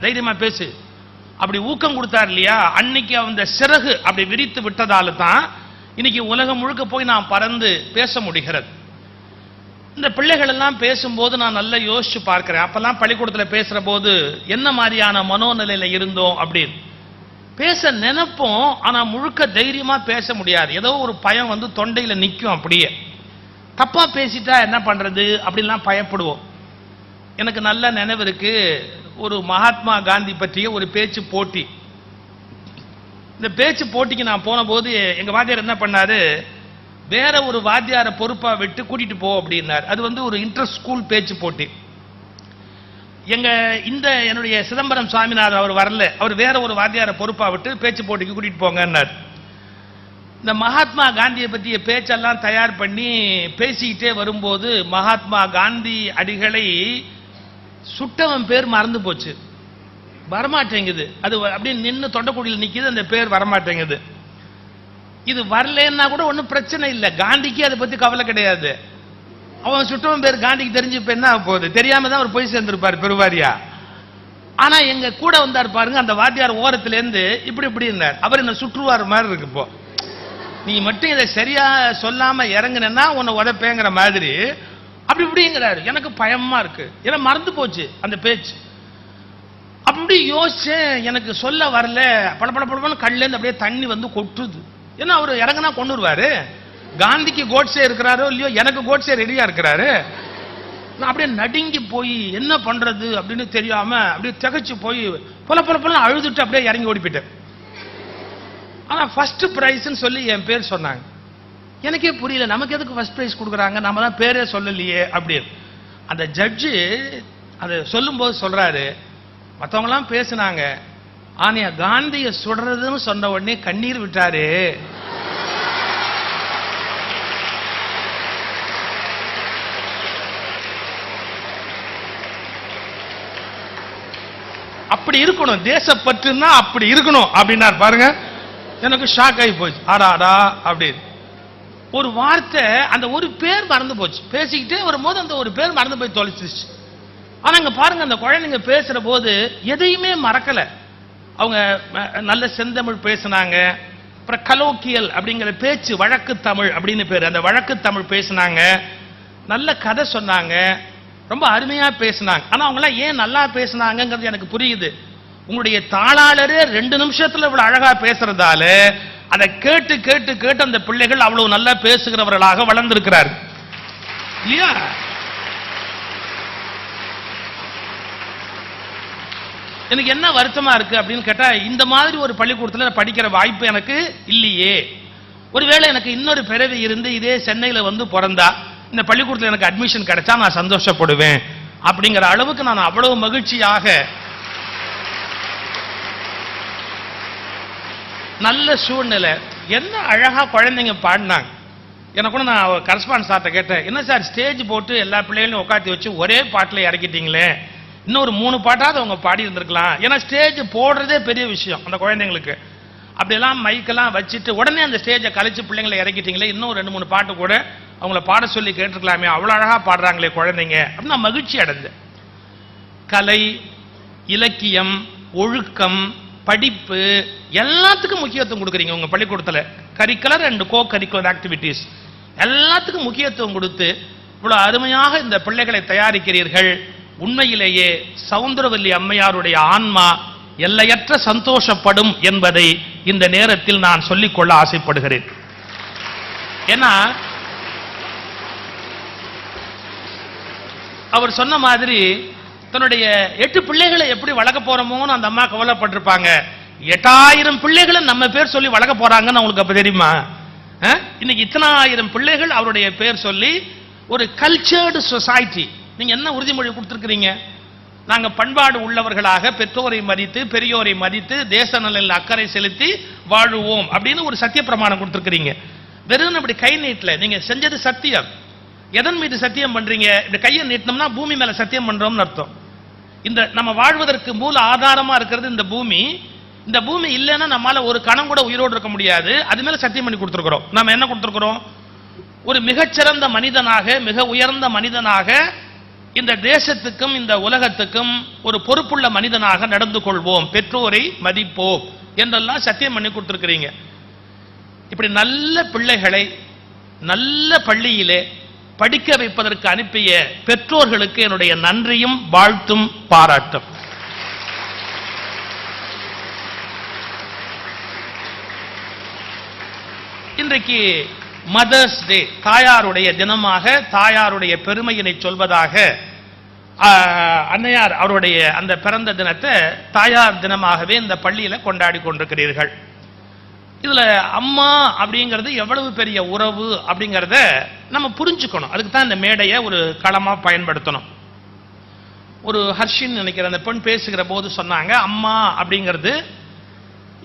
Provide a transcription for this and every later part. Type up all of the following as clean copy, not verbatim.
தைரியமா பேசு அப்படி ஊக்கம் கொடுத்தார் இல்லையா, அன்னைக்கு அந்த சிறகு அப்படி விரித்து விட்டதால தான் இன்னைக்கு உலகம் முழுக்க போய் நான் பறந்து பேச முடிகிறது. இந்த பிள்ளைகள் எல்லாம் பேசும்போது நான் நல்லா யோசிச்சு பார்க்கிறேன். அப்பெல்லாம் பள்ளிக்கூடத்தில் பேசுற போது என்ன மாதிரியான மனோநிலையில இருந்தோம் அப்படின்னு பேச நினைப்போம். ஆனா முழுக்க தைரியமா பேச முடியாது. ஏதோ ஒரு பயம் வந்து தொண்டையில நிற்கும். அப்படியே தப்பா பேசிட்டா என்ன பண்றது அப்படின்லாம் பயப்படுவோம். எனக்கு நல்ல நினைவு இருக்கு, ஒரு மகாத்மா காந்தி பற்றிய ஒரு பேச்சு போட்டி. இந்த பேச்சு போட்டிக்கு நான் போன போது எங்க வாத்தியார் என்ன பண்ணாரு, வேற ஒரு வாத்தியார பொறுப்பா விட்டு கூட்டிட்டு போ அப்படின்னார். அது வந்து ஒரு இன்டர் ஸ்கூல் பேச்சு போட்டி. என்னுடைய சிதம்பரம் சுவாமிநாதன் அவர் வரல, அவர் வேற ஒரு வாத்தியார பொறுப்பா விட்டு பேச்சு போட்டிக்கு கூட்டிட்டு போங்கன்னார். இந்த மகாத்மா காந்தியை பற்றிய பேச்செல்லாம் தயார் பண்ணி பேசிக்கிட்டே வரும்போது மகாத்மா காந்தி அடிகளை சுட்டவன் பேர் மறந்து போச்சு, வரமாட்டேங்குது. அது அப்படியே நின்று தொண்டக்குடியில் நிற்கிது, அந்த பேர் வரமாட்டேங்குது. இது வரலன்னா கூட ஒன்றும் பிரச்சனை இல்லை, காந்திக்கு அதை பற்றி கவலை கிடையாது. அவன் சுட்டவன் பேர் காந்திக்கு தெரிஞ்சு இப்ப என்ன போகுது, தெரியாம தான் அவர் போய் சேர்ந்திருப்பார் பெருவாரியா. ஆனா எங்க கூட வந்தார் பாருங்க, அந்த வாத்தியார் ஓரத்துல இருந்து இப்படி இப்படி இருந்தார். அவர் என்ன சுற்றுவார் மாதிரி இருக்கு. இப்போ நீ மட்டும் இதை சரியா சொல்லாம இறங்குனா உன்னை உதப்பேங்கிற மாதிரி அப்படி இப்படிங்கிறாரு. எனக்கு பயமா இருக்கு, ஏன்னா மறந்து போச்சு அந்த பேச்சு. அப்படி யோசிச்சேன், எனக்கு சொல்ல வரல. பல பல படம்னு கல்ல இருந்து அப்படியே தண்ணி வந்து கொட்டுது. ஏன்னா அவர் இறங்குனா கொண்டு வருவாரு. காந்திக்கு கோட்ஸே இருக்கிறாரோ இல்லையோ, எனக்கு கோட்ஸே ரெடியா இருக்கிறாரு. நான் அப்படியே நடுங்கி போய் என்ன பண்றது அப்படின்னு தெரியாம அப்படியே திகைச்சு போய் பல பல பல அழுதுட்டு அப்படியே இறங்கி ஓடி போயிட்டேன். ஆனா ஃபர்ஸ்ட் பிரைஸ்ன்னு சொல்லி என் பேர் சொன்னாங்க. எனக்கே புரியல, நமக்கு எதுக்கு ஃபர்ஸ்ட் பிரைஸ் கொடுக்குறாங்க, நம்ம தான் பேரே சொல்லலையே அப்படின்னு. அந்த ஜட்ஜு அதை சொல்லும் போது சொல்றாரு, மற்றவங்களாம் பேசினாங்க, ஆனா காந்தியை சுடுறதுன்னு சொன்ன உடனே கண்ணீர் விட்டாரு. அப்படி இருக்கணும், தேசப்பற்றுன்னா அப்படி இருக்கணும் அப்படின்னார் பாருங்க. எனக்கு ஷாக் ஆகி போச்சு. ஆடாடா அப்படின்னு ஒரு வார்த்தை, அந்த ஒரு பேர் மறந்து போச்சு. பேசிக்கிட்டே வரும்போது அந்த ஒரு பேர் மறந்து போய் தொலைச்சிருச்சு. ஆனா இங்க பாருங்க, அந்த குழந்தைங்க பேசுற போது எதையுமே மறக்கல. அவங்க நல்ல செந்தமிழ் பேசினாங்க. அப்புறம் கலோக்கியல் அப்படிங்கிற பேச்சு, வழக்கு தமிழ் அப்படின்னு பேரு, அந்த வழக்கு தமிழ் பேசினாங்க. நல்ல கதை சொன்னாங்க, ரொம்ப அருமையா பேசினாங்க. ஆனா அவங்க எல்லாம் ஏன் நல்லா பேசினாங்கிறது எனக்கு புரியுது. உங்களுடைய தாளாளரே 2 நிமிஷத்துல இவ்வளவு அழகா பேசுறதால அதை கேட்டு கேட்டு கேட்டு அந்த பிள்ளைகள் அவ்வளவு நல்லா பேசுகிறவர்களாக வளர்ந்திருக்கிறார்கள் இல்லையா? எனக்கு என்ன வருத்தமா இருக்கு அப்படின்னு கேட்டா, இந்த மாதிரி ஒரு பள்ளிக்கூடத்தில் படிக்கிற வாய்ப்பு எனக்கு இல்லையே. ஒருவேளை எனக்கு இன்னொரு பிறவி இருந்து இதே சென்னையில வந்து பிறந்தா இந்த பள்ளிக்கூடத்தில் எனக்கு அட்மிஷன் கிடைச்சா நான் சந்தோஷப்படுவேன் அப்படிங்கிற அளவுக்கு நான் அவ்வளவு மகிழ்ச்சியாக நல்ல சூழ்நிலை. என்ன அழகா குழந்தைங்க பாடினாங்க. எனக்கு கூட நான் கரஸ்பாண்ட் சார்ட்ட கேட்டேன், என்ன சார் ஸ்டேஜ் போட்டு எல்லா பிள்ளைகளையும் உட்காந்து வச்சு ஒரே பாட்டில் இறக்கிட்டீங்களே, இன்னொரு 3 பாட்டாவது அவங்க பாடி இருந்திருக்கலாம். ஏன்னா ஸ்டேஜ் போடுறதே பெரிய விஷயம் அந்த குழந்தைங்களுக்கு. அப்படியெல்லாம் மைக்கெல்லாம் வச்சுட்டு உடனே அந்த ஸ்டேஜை கழிச்சு பிள்ளைங்களை இறக்கிட்டீங்களே, இன்னும் 2-3 பாட்டு கூட அவங்கள பாட சொல்லி கேட்டிருக்கலாமே, அவ்வளோ அழகா பாடுறாங்களே குழந்தைங்க அப்படின்னு நான் மகிழ்ச்சி அடைந்தேன். கலை, இலக்கியம், ஒழுக்கம், படிப்பு எல்லாத்துக்கும் முக்கியத்துவம் கொடுக்குறீங்க உங்க பள்ளிக்கூடத்தில். Curricular and go curricular activities எல்லாத்துக்கும் முக்கியத்துவம் கொடுத்து இவ்வளவு அருமையாக இந்த பிள்ளைகளை தயாரிக்கிறீர்கள். உண்மையிலேயே சவுந்தரவல்லி அம்மையாருடைய ஆன்மா எல்லையற்ற சந்தோஷப்படும் என்பதை இந்த நேரத்தில் நான் சொல்லிக்கொள்ள ஆசைப்படுகிறேன். ஏன்னா அவர் சொன்ன மாதிரி தன்னுடைய 8 பிள்ளைகளை எப்படி வளர்க்க போறோமோன்னு அந்த அம்மா கவலைப்பட்டிருப்பாங்க. 8000 பிள்ளைகளை நம்ம பேர் சொல்லி வளர்க்க போறாங்கன்னு அவங்களுக்கு அப்ப தெரியுமா? இன்னைக்கு இத்தனை ஆயிரம் பிள்ளைகள் அவருடைய பேர் சொல்லி ஒரு கல்ச்சர்டு சொசைட்டி. நீங்க என்ன உறுதிமொழி கொடுத்திருக்கிறீங்க? நாங்க பண்பாடு உள்ளவர்களாக பெற்றோரை மதித்து பெரியோரை மதித்து தேச நலனில் அக்கறை செலுத்தி வாழுவோம் அப்படின்னு ஒரு சத்திய பிரமாணம் கொடுத்திருக்கிறீங்க. வெறும் அப்படி கை நீட்டல, நீங்க செஞ்சது சத்தியம். எதன் மீது சத்தியம் பண்றீங்க? இப்படி கையை நீட்டினோம்னா பூமி மேல சத்தியம் பண்றோம்னு அர்த்தம். இந்த நம்ம வாழ்வதற்கு மூல ஆதாரமா இருக்கிறது இந்த பூமி. இந்த பூமி இல்லைன்னா நம்மால ஒரு கணம் கூட உயிரோடு இருக்க முடியாது. அது மேல சத்தியம் பண்ணி கொடுத்திருக்கிறோம். நம்ம என்ன கொடுத்திருக்கிறோம்? ஒரு மிகச்சிறந்த மனிதனாக, மிக உயர்ந்த மனிதனாக இந்த தேசத்துக்கும் இந்த உலகத்துக்கும் ஒரு பொறுப்புள்ள மனிதனாக நடந்து கொள்வோம், பெற்றோரை மதிப்போம் என்றெல்லாம் சத்தியம் பண்ணி கொடுத்திருக்கிறீங்க. இப்படி நல்ல பிள்ளைகளை நல்ல பள்ளியிலே படிக்க வைப்பதற்கு அனுப்பிய பெற்றோர்களுக்கு என்னுடைய நன்றியும் வாழ்த்தும் பாராட்டும். இன்றைக்கு மதர்ஸ் டே, தாயாருடைய தினமாக, தாயாருடைய பெருமையினை சொல்வதாக அன்னையார் அவருடைய அந்த பிறந்த தினத்தை தாயார் தினமாகவே இந்த பள்ளியில கொண்டாடி கொண்டிருக்கிறீர்கள். இதுல அம்மா அப்படிங்கிறது எவ்வளவு பெரிய உறவு அப்படிங்கிறத நம்ம புரிஞ்சுக்கணும். அதுக்கு தான் இந்த மேடையை ஒரு களமா பயன்படுத்தணும். ஒரு ஹர்ஷின் நினைக்கிற அந்த பெண் பேசுகிற போது சொன்னாங்க, அம்மா அப்படிங்கிறது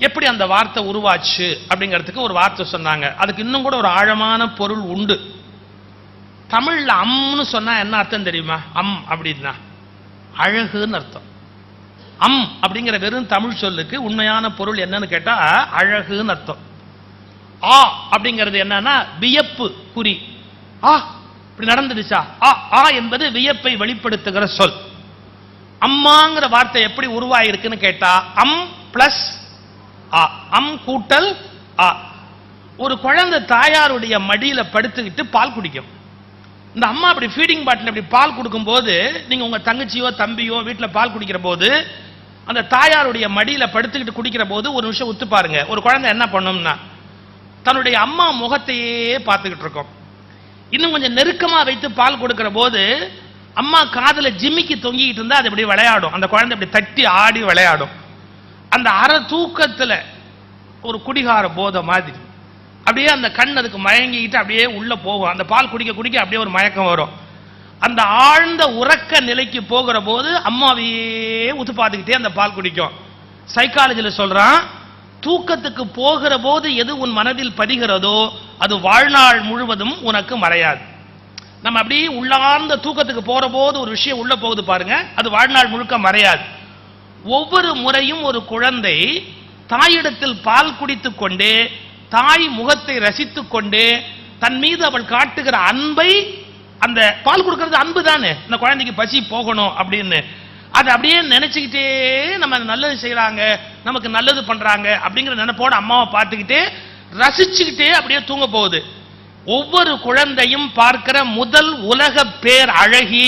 எப்படி அந்த வார்த்தை உருவாச்சு அப்படிங்கிறதுக்கு ஒரு வார்த்தை சொன்னாங்க. அதுக்கு இன்னும் கூட ஒரு ஆழமான பொருள் உண்டு. தமிழ்ல அம்னு சொன்னா என்ன அர்த்தம் தெரியுமா? அம் அப்படின்னா அழகுன்னு அர்த்தம். அம் அப்படிங்கிற வெறும் தமிழ் சொல்லுக்கு உண்மையான பொருள் என்னன்னு கேட்டா அழகுன்னு அர்த்தம். ஆ அப்படிங்கிறது என்னன்னா வியப்பு குறி. ஆ இப்படி நடந்துடுச்சா, ஆ என்பது வியப்பை வெளிப்படுத்துகிற சொல். அம்மாங்கிற வார்த்தை எப்படி உருவாயிருக்குன்னு கேட்டா அம் பிளஸ் ஆ, அம் கூட்டல் ஆ. ஒரு குழந்தை தாயாருடைய மடியில படுத்துக்கிட்டு பால் குடிக்கும். இந்த அம்மா அப்படி ஃபீடிங் பாட்டில் அப்படி பால் கொடுக்கும் போது, நீங்க உங்க தங்கச்சியோ தம்பியோ வீட்டில் பால் குடிக்கிற போது அந்த தாயாருடைய மடியில படுத்துக்கிட்டு குடிக்கிற போது ஒரு நிமிஷம் உத்து பாருங்க, ஒரு குழந்தை என்ன பண்ணும்னா தன்னுடைய அம்மா முகத்தையே பார்த்துக்கிட்டு இருக்கும். இன்னும் கொஞ்சம் நெருக்கமா வைத்து பால் கொடுக்கிற போது அம்மா காதுல ஜிம்மிக்கு தொங்கிக்கிட்டு இருந்தா அது இப்படி விளையாடும். அந்த குழந்தை அப்படி தட்டி ஆடி விளையாடும். அந்த அரை தூக்கத்துல ஒரு குடிகார போதை மாதிரி அப்படியே அந்த கண் அதுக்கு மயங்கிக்கிட்டு அப்படியே உள்ள போகும். அந்த பால் குடிக்க குடிக்க அப்படியே ஒரு மயக்கம் வரும். அந்த ஆழ்ந்த உறக்க நிலைக்கு போகிற போது அம்மாவையே உத்து பார்த்துக்கிட்டே அந்த பால் குடிக்கும். சைக்காலஜில சொல்றான், தூக்கத்துக்கு போகிற போது எது உன் மனதில் பதிகிறதோ அது வாழ்நாள் முழுவதும் உனக்கு மறையாது. நம்ம அப்படியே உள்ளார்ந்த தூக்கத்துக்கு போற போது ஒரு விஷயம் உள்ள போகுது பாருங்க, அது வாழ்நாள் முழுக்க மறையாது. ஒவ்வொரு முறையும் ஒரு குழந்தை தாயிடத்தில் பால் குடித்துக் கொண்டே தாய் முகத்தை ரசித்துக் கொண்டே தன் மீது அவள் காட்டுகிற அன்பை, அந்த பால் கொடுக்கிறது அன்பு தானே, இந்த குழந்தைக்கு பசி போகணும் அப்படின்னு அதை அப்படியே நினைச்சுக்கிட்டே நம்ம நல்லது செய்யறாங்க, நமக்கு நல்லது பண்றாங்க அப்படிங்கிற நினைப்போட அம்மாவை பார்த்துக்கிட்டே ரசிச்சுக்கிட்டே அப்படியே தூங்க போகுது. ஒவ்வொரு குழந்தையும் பார்க்கிற முதல் உலக பேர் அழகி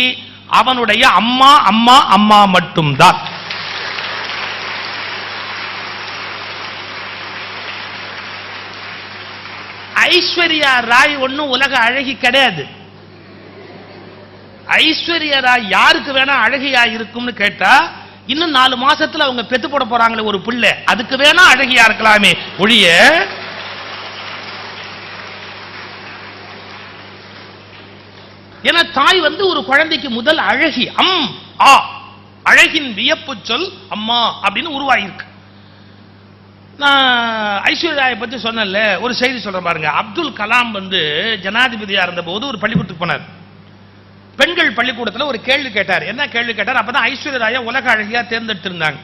அவனுடைய அம்மா அம்மா அம்மா மட்டும்தான். ஐஸ்வர்யா ராய் ஒன்னும் உலக அழகி கிடையாது. ஐஸ்வர்யா ராய் யாருக்கு வேணா அழகியா இருக்கும்னு கேட்டா, இன்னும் 4 மாசத்துல அவங்க பெத்து போட போறாங்களே ஒரு பிள்ளை, அதுக்கு வேணா அழகியா இருக்கலாமே ஒழிய ஏன்னா தாய் ஒரு குழந்தைக்கு முதல் அழகி. அழகின் வியப்பு சொல் அம்மா அப்படின்னு உருவாயிருக்கு. நான் ஐஸ்வர்யாவை பத்தி சொன்னேன்ல, ஒரு செய்தி சொல்றேன் பாருங்க. அப்துல் கலாம் ஜனாதிபதியா இருந்த போது ஒரு பள்ளிக்கூடத்துக்கு போனார். பெண்கள் பள்ளிக்கூடத்தில் ஒரு கேள்வி கேட்டார். என்ன கேள்வி கேட்டார்? அப்பதான் ஐஸ்வர்யா உலக அழகியா தேர்ந்தெடுத்து இருந்தாங்க.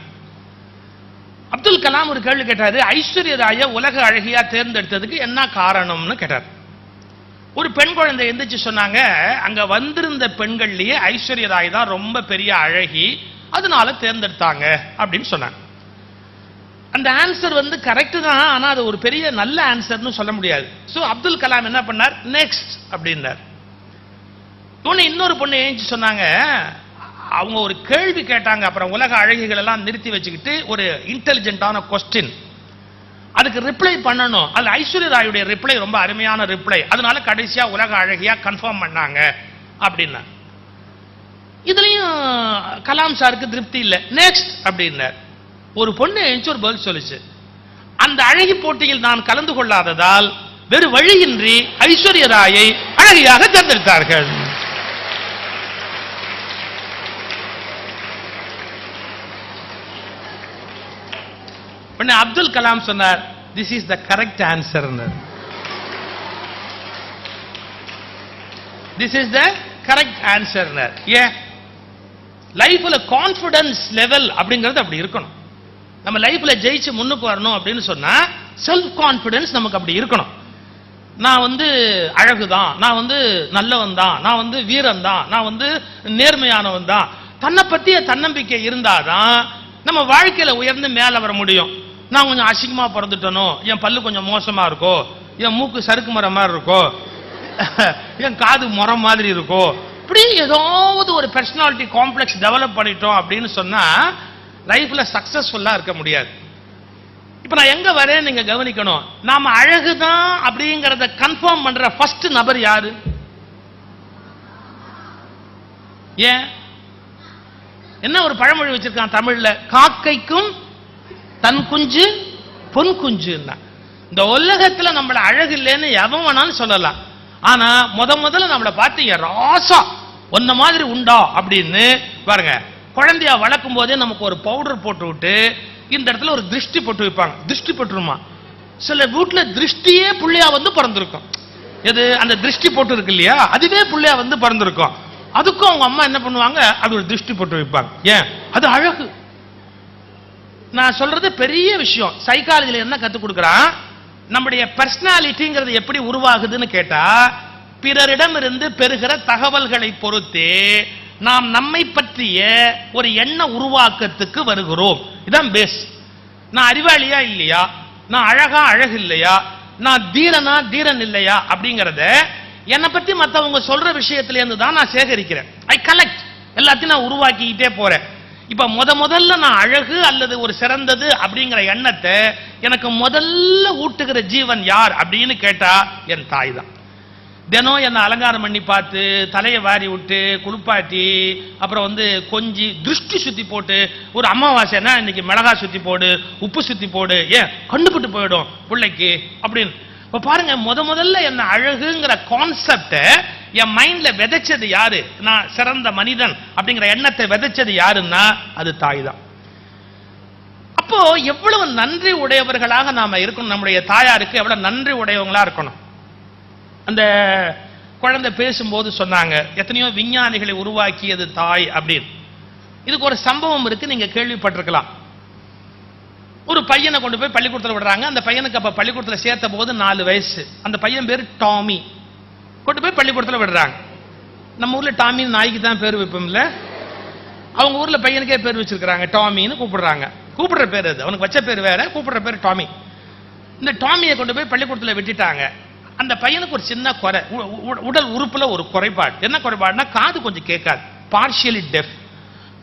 அப்துல் கலாம் ஒரு கேள்வி கேட்டாரு, ஐஸ்வர்யா உலக அழகியா தேர்ந்தெடுத்ததுக்கு என்ன காரணம்னு கேட்டார். ஒரு பெண் குழந்தை எந்திரிச்சு சொன்னாங்க, அங்க வந்திருந்த பெண்கள்லயே ஐஸ்வர்யா ராய் தான் ரொம்ப பெரிய அழகி, அதனால தேர்ந்தெடுத்தாங்க அப்படின்னு சொன்னாங்க. அந்த ஆன்சர் கரெக்ட் தான், ஆனா அது ஒரு பெரிய நல்ல ஆன்சர்னு சொல்ல முடியாது. சோ அப்துல் கலாம் என்ன பண்ணார்? நெக்ஸ்ட் அப்படின்னார். இன்னொரு பொண்ணு ஏஞ்சி சொன்னாங்க, அவங்க ஒரு கேள்வி கேட்டாங்க. அப்புறம் உலக அழகிகள் எல்லாம் நிறுத்தி வச்சுக்கிட்டு ஒரு இன்டெலிஜென்டான கொஸ்டின், அதுக்கு ரிப்ளை பண்ணணும். அது ஐஸ்வர்யா ராயுடைய ரிப்ளை ரொம்ப அருமையான ரிப்ளை, அதனால கடைசியா உலக அழகியா கன்ஃபார்ம் பண்ணாங்க அப்படின்னா. இதுலயும் கலாம் சாருக்கு திருப்தி இல்லை. நெக்ஸ்ட் அப்படின்னார். ஒரு பொண்ணு ஒரு பதில் சொல்லுச்சு, அந்த அழகி போட்டியில் நான் கலந்து கொள்ளாததால் வேறு வழியின்றி ஐஸ்வர்யா ராயை அழகியாக தேர்ந்தெடுத்தார்கள். அப்துல் கலாம் சொன்னார், this is the correct answer. This is the correct answer. ஏன் லைஃப்ல கான்பிடன்ஸ் லெவல் அப்படிங்கிறது அப்படி இருக்கணும். நம்ம லைஃப்ல ஜெயிச்சு முன்னுக்கு வரணும் அப்படின்னு சொன்னா செல்ஃப் கான்பிடன்ஸ் நமக்கு அப்படி இருக்கணும். நான் வந்து அழகுதான், நான் வந்து நல்லவன் தான், நான் வந்து வீரன் தான், நான் வந்து நேர்மையானவன் தான், தன்னை பத்திய தன்னம்பிக்கை இருந்தாதான் நம்ம வாழ்க்கையில உயர்ந்து மேல வர முடியும். நான் கொஞ்சம் அசிங்கமா பிறந்துட்டனோ, என் பல்லு கொஞ்சம் மோசமா இருக்கோ, என் மூக்கு சறுக்கு மரம் மாதிரி இருக்கோ, என் காது முறம் மாதிரி இருக்கோ, இப்படி ஏதாவது ஒரு பர்சனாலிட்டி காம்ப்ளெக்ஸ் டெவலப் பண்ணிட்டோம் அப்படின்னு சொன்னா லைஃப்ல சக்சஸ்ஃபுல்லா இருக்க முடியாது. இப்ப நான் எங்க வரேன் நீங்க கவனிக்கணும். நாம அழகுதான் அப்படிங்கறத கன்ஃபார்ம் பண்ற ஃபர்ஸ்ட் நபர் யாரு? ஏன் என்ன ஒரு பழமொழி வச்சிருக்கான் தமிழ்ல, காக்கைக்கும் தன் குஞ்சு பொன் குஞ்சுன்னா. இந்த உலகத்துல நம்மள அழகு இல்லைன்னு எவன் வேணாலும் சொல்லலாம். ஆனா முதல்ல நம்மளை பார்த்து ராசா ஒன்ன மாதிரி உண்டா அப்படின்னு பாருங்க. குழந்தையா வளர்க்கும் போதே நமக்கு ஒரு பவுடர் போட்டு விட்டு இந்த இடத்துல ஒரு திருஷ்டி போட்டு வைப்பாங்க. திருஷ்டி போட்டுருமா? சில வீட்டுல திருஷ்டியே புள்ளையா வந்து பிறந்திருக்கும். எது அந்த திருஷ்டி போட்டு இருக்கு இல்லையா, அதுவே புள்ளையா வந்து பிறந்திருக்கும். அதுக்கும் அவங்க அம்மா என்ன பண்ணுவாங்க, அது ஒரு திருஷ்டி போட்டு வைப்பாங்க. ஏன்? அது அழகு. நான் சொல்றது பெரிய விஷயம். சைக்காலஜில என்ன கத்து கொடுக்குறான், நம்முடைய பர்சனாலிட்டிங்கிறது எப்படி உருவாகுதுன்னு கேட்டா, பிறரிடம் இருந்து பெறுகிற தகவல்களை பொறுத்தே நாம் நம்மை பற்றிய ஒரு எண்ண உருவாக்கத்துக்கு வருகிறோம். இதான் பேஸ். நான் அறிவாளியா இல்லையா, நான் அழகா அழகு இல்லையா, நான் தீரனா தீரன் இல்லையா அப்படிங்கறத என்னை பத்தி மற்றவங்க சொல்ற விஷயத்துல இருந்து தான் நான் சேகரிக்கிறேன். ஐ கலெக்ட், எல்லாத்தையும் நான் உருவாக்கிக்கிட்டே போறேன். இப்ப முதல்ல நான் அழகு அல்லது ஒரு சிறந்தது அப்படிங்கிற எண்ணத்தை எனக்கு முதல்ல ஊட்டுகிற ஜீவன் யார் அப்படின்னு கேட்டா என் தாய் தான். தினம் என்ன அலங்காரம் பண்ணி பார்த்து தலையை வாரி விட்டு குளிப்பாட்டி அப்புறம் வந்து கொஞ்சி திருஷ்டி சுத்தி போட்டு, ஒரு அமாவாசைன்னா இன்னைக்கு மிளகா சுத்தி போடு, உப்பு சுத்தி போடு, ஏன் கண்டுபிட்டு போயிடும் பிள்ளைக்கு அப்படின்னு. இப்ப பாருங்க, முதல்ல என்ன அழகுங்கிற கான்செப்ட என் மைண்ட்ல விதைச்சது யாரு, நான் சிறந்த மனிதன் அப்படிங்கிற எண்ணத்தை விதைச்சது யாருன்னா அது தாய் தான். அப்போ எவ்வளவு நன்றி உடையவர்களாக நாம இருக்கணும், நம்முடைய தாயாருக்கு எவ்வளவு நன்றி உடையவங்களா இருக்கணும். அந்த குழந்தை பேசும்போது சொன்னாங்க, எத்தனையோ விஞ்ஞானிகளை உருவாக்கியது தாய் அப்படின்னு. இதுக்கு ஒரு சம்பவம் இருக்கு, நீங்க கேள்விப்பட்டிருக்கலாம். ஒரு பையனை கொண்டு போய் பள்ளிக்கூடத்தில் விடுறாங்க. அந்த பையனுக்கு அப்ப பள்ளிக்கூடத்தில் சேர்த்த போது 4 வயசு. அந்த பையன் பேர் டாமி. கொண்டு போய் பள்ளிக்கூடத்தில் விடுறாங்க. நம்ம ஊர்ல டாமி நாய்க்கு தான் பேர் வைப்போம்ல, அவங்க ஊர்ல பையனுக்கே பேர் வச்சிருக்காங்க, டாமின்னு கூப்பிடுறாங்க. கூப்பிடுற பேர் அது, அவனுக்கு வச்ச பேர் வேற, கூப்பிடுற பேர் டாமி. இந்த டாமியை கொண்டு போய் பள்ளிக்கூடத்தில் விட்டுட்டாங்க. அந்த பையனுக்கு ஒரு சின்ன குறை, உடல் உறுப்புல ஒரு குறைபாடு. என்ன குறைபாடுனா, காது கொஞ்சம் கேட்காது, பார்ஷியலி டெஃப்.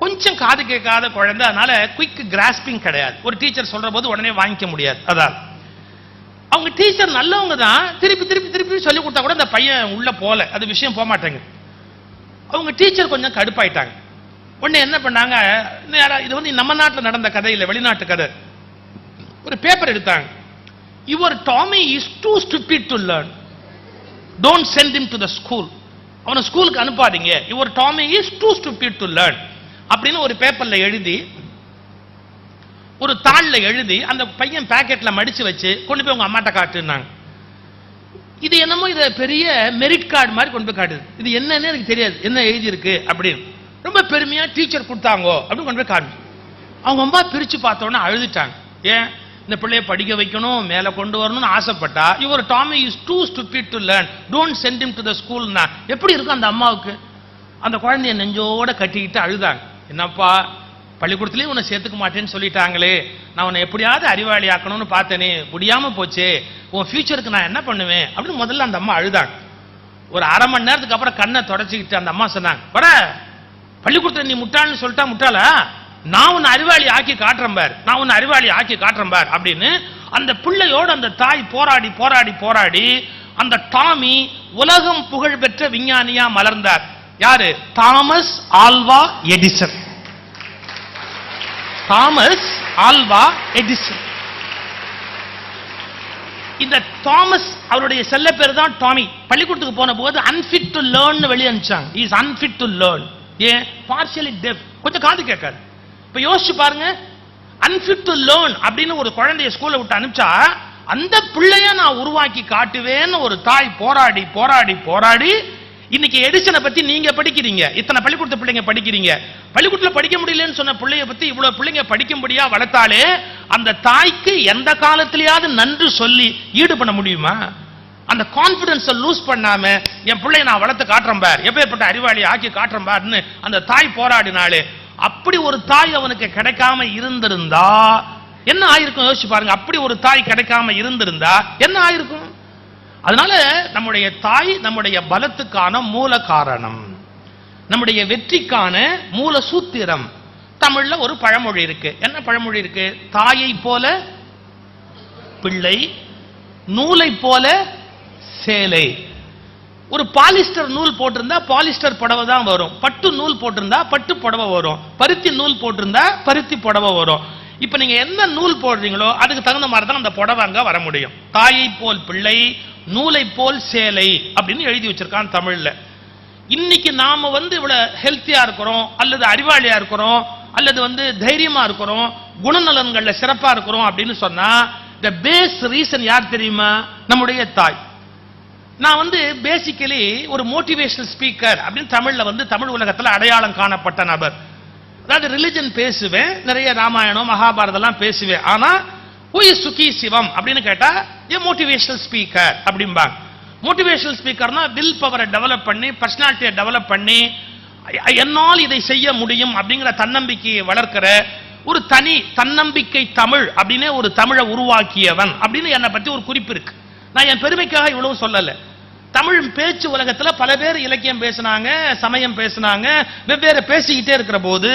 கொஞ்சம் காது கேட்காத குழந்தை, அதனால குயிக் கிராஸ்பிங் கிடையாது. ஒரு டீச்சர் சொல்ற போது உடனே வாங்கிக்க முடியாது. அதான் அவங்க டீச்சர் நல்லவங்க தான், திருப்பி திருப்பி திருப்பி சொல்லி கொடுத்தா கூட அந்த பையன் உள்ள போல, அது விஷயம் போக மாட்டேங்க. அவங்க டீச்சர் கொஞ்சம் கடுப்பாயிட்டாங்க. உடனே என்ன பண்ணாங்க, இது வந்து நம்ம நாட்டில் நடந்த கதை இல்லை, வெளிநாட்டு கதை. ஒரு பேப்பர் எடுத்தாங்க. Your Tommy is too stupid to learn, don't send him to the school. அவனை ஸ்கூலுக்கு அனுப்பாதீங்க, your Tommy is too stupid to learn அப்படின்னு ஒரு பேப்பர்ல எழுதி, ஒரு தாள்ல எழுதி அந்த பையன் பாக்கெட்ல மடிச்சு வச்சு கொண்டு போய் உங்க அம்மாட்ட காட்டுனாங்க. இது என்னமோ இத பெரிய மெரிட் கார்டு மாதிரி கொண்டு போய் காட்டுது. இது என்னன்னு எனக்கு தெரியாது, என்ன எழுதி இருக்கு அப்படின்னு. ரொம்ப பெருமையா டீச்சர் கொடுத்தாங்க அப்படின்னு கொண்டு போய் காட்டு. அவங்க அம்மா பிரிச்சு பார்த்தோன்னே அழுதுட்டாங்க. ஏன், இந்த பிள்ளைய படிக்க வைக்கணும், மேல கொண்டு வரணும்னு ஆசைப்பட்டா, your Tommy is too stupid to learn, don't send him to the ஸ்கூல்னா எப்படி இருக்கும் அந்த அம்மாவுக்கு? அந்த குழந்தைய நெஞ்சோட கட்டிக்கிட்டு அழுதாங்க. என்னப்பா, பள்ளிக்கூடத்துலயும் உன்னை சேர்த்துக்க மாட்டேன்னு சொல்லிட்டாங்களே, நான் உன்னை எப்படியாவது அறிவாளி ஆக்கணும்னு பார்த்தேனே, முடியாம போச்சே, உன் ஃபியூச்சருக்கு நான் என்ன பண்ணுவேன் அப்படின்னு முதல்ல அந்த அம்மா அழுதாங்க. ஒரு அரை மணி நேரத்துக்கு அப்புறம் கண்ணை தொடச்சிக்கிட்டு அந்த அம்மா சொன்னாங்க, வர பள்ளிக்கூடத்துல நீ முட்டாள்னு சொல்லிட்டா முட்டாளா, நான் உன்னை அறிவாளி ஆக்கி காட்டுறேன் பார், நான் உன்னை அறிவாளி ஆக்கி காட்டுறேன் பார் அப்படின்னு அந்த பிள்ளையோட அந்த தாய் போராடி போராடி போராடி அந்த டாமி உலகம் புகழ் பெற்ற விஞ்ஞானியா மலர்ந்தார். யாரு? Thomas Alva Edison. Thomas Alva Edison. இந்த தாமஸ் அவருடைய செல்ல பேர் தான் டாமி. பள்ளிக்கூடத்துக்கு போன போது அன்ஃபிட் டு லேர்ன் வெளியே அனுப்பிச்சாங்க. Is unfit to learn. ஏன்? பார்ஷியலி டெஃப், கொஞ்சம் காது கேட்காது. இப்ப யோசிச்சு பாருங்க, அன்ஃபிட் டு லேர்ன் அப்படின்னு ஒரு குழந்தைய ஸ்கூல்ல விட்டு அனுப்பிச்சா அந்த பிள்ளைய நான் உருவாக்கி காட்டுவேன்னு ஒரு தாய் போராடி போராடி போராடி இன்னைக்கு எடிசனை பத்தி நீங்க படிக்கிறீங்க, இத்தனை பள்ளிக்கூடத்து பிள்ளைங்க படிக்கிறீங்க. பள்ளிக்கூடத்துல படிக்க முடியலன்னு சொன்ன பிள்ளைய பத்தி இவ்வளவு பிள்ளைங்க படிக்கும்படியா வளர்த்தாலே அந்த தாய்க்கு எந்த காலத்திலேயாவது நன்றி சொல்லி ஈடு பண்ண முடியுமா? அந்த கான்பிடன்ஸை லூஸ் பண்ணாம என் பிள்ளைய நான் வளர்த்து காட்டுறேன் பார், எப்பேற்பட்ட அறிவாளி ஆக்கி காட்டுறேன் பாருன்னு அந்த தாய் போராடினாலே, அப்படி ஒரு தாய் அவனுக்கு கிடைக்காம இருந்திருந்தா என்ன ஆயிருக்கும் யோசிச்சு பாருங்க. அப்படி ஒரு தாய் கிடைக்காம இருந்திருந்தா என்ன ஆயிருக்கும்? அதனால நம்முடைய தாய் நம்முடைய பலத்துக்கான மூல காரணம், நம்முடைய வெற்றிக்கான மூல சூத்திரம். தமிழ்ல ஒரு பழமொழி இருக்கு. என்ன பழமொழி இருக்கு? தாயை போல பிள்ளை, நூலை போல சேலை. ஒரு பாலிஸ்டர் நூல் போட்டிருந்தா பாலிஸ்டர் புடவை தான் வரும், பட்டு நூல் போட்டிருந்தா பட்டு புடவை வரும், பருத்தி நூல் போட்டிருந்தா பருத்தி புடவை வரும். இப்ப நீங்க என்ன நூல் போடுறீங்களோ அதுக்கு தகுந்த மாதிரி தான் அந்த புடவை அங்க வர முடியும். தாயை போல் பிள்ளை, நூலை போல் சேலை அப்படின்னு எழுதி வச்சிருக்கான் தமிழ்ல. இன்னைக்கு நாம இவ்வளவு ஹெல்த்தியா இருக்கிறோம், அல்லது அறிவாளியா இருக்கிறோம், அல்லது தைரியமா இருக்கிறோம், குணநலன்கள்ல சிறப்பா இருக்கிறோம் அப்படின்னு சொன்னா the base reason யார் தெரியுமா? நம்முடைய தாய். நான் பேசிக்கலி ஒரு மோட்டிவேஷனல் ஸ்பீக்கர் அப்படின்னு தமிழ்ல தமிழ் உலகத்துல அடையாளம் காணப்பட்ட நபர். அதாவது ரிலிஜன் பேசுவேன், நிறைய ராமாயணம் மகாபாரதம் பேசுவேன். ஆனா சுகி சிவம் அப்படின்னு கேட்டா மோட்டிவேஷனல் ஸ்பீக்கர் அப்படிம்பாங்க. மோட்டிவேஷனல் ஸ்பீக்கர்னா வில் பவரை டெவலப் பண்ணி, பர்சனாலிட்டியை டெவலப் பண்ணி, என்னால் இதை செய்ய முடியும் அப்படிங்கிற தன்னம்பிக்கையை வளர்க்கிற ஒரு தனி தன்னம்பிக்கை தமிழ் அப்படின்னு ஒரு தமிழை உருவாக்கியவன் அப்படின்னு என்னை பத்தி ஒரு குறிப்பு இருக்கு. நான் என் பெருமைக்காக இவ்வளவு சொல்லல. தமிழ் பேச்சு உலகத்துல பல பேர் இலக்கியம் பேசினாங்க, சமயம் பேசினாங்க, வெவ்வேறு பேசிக்கிட்டே இருக்கிற போது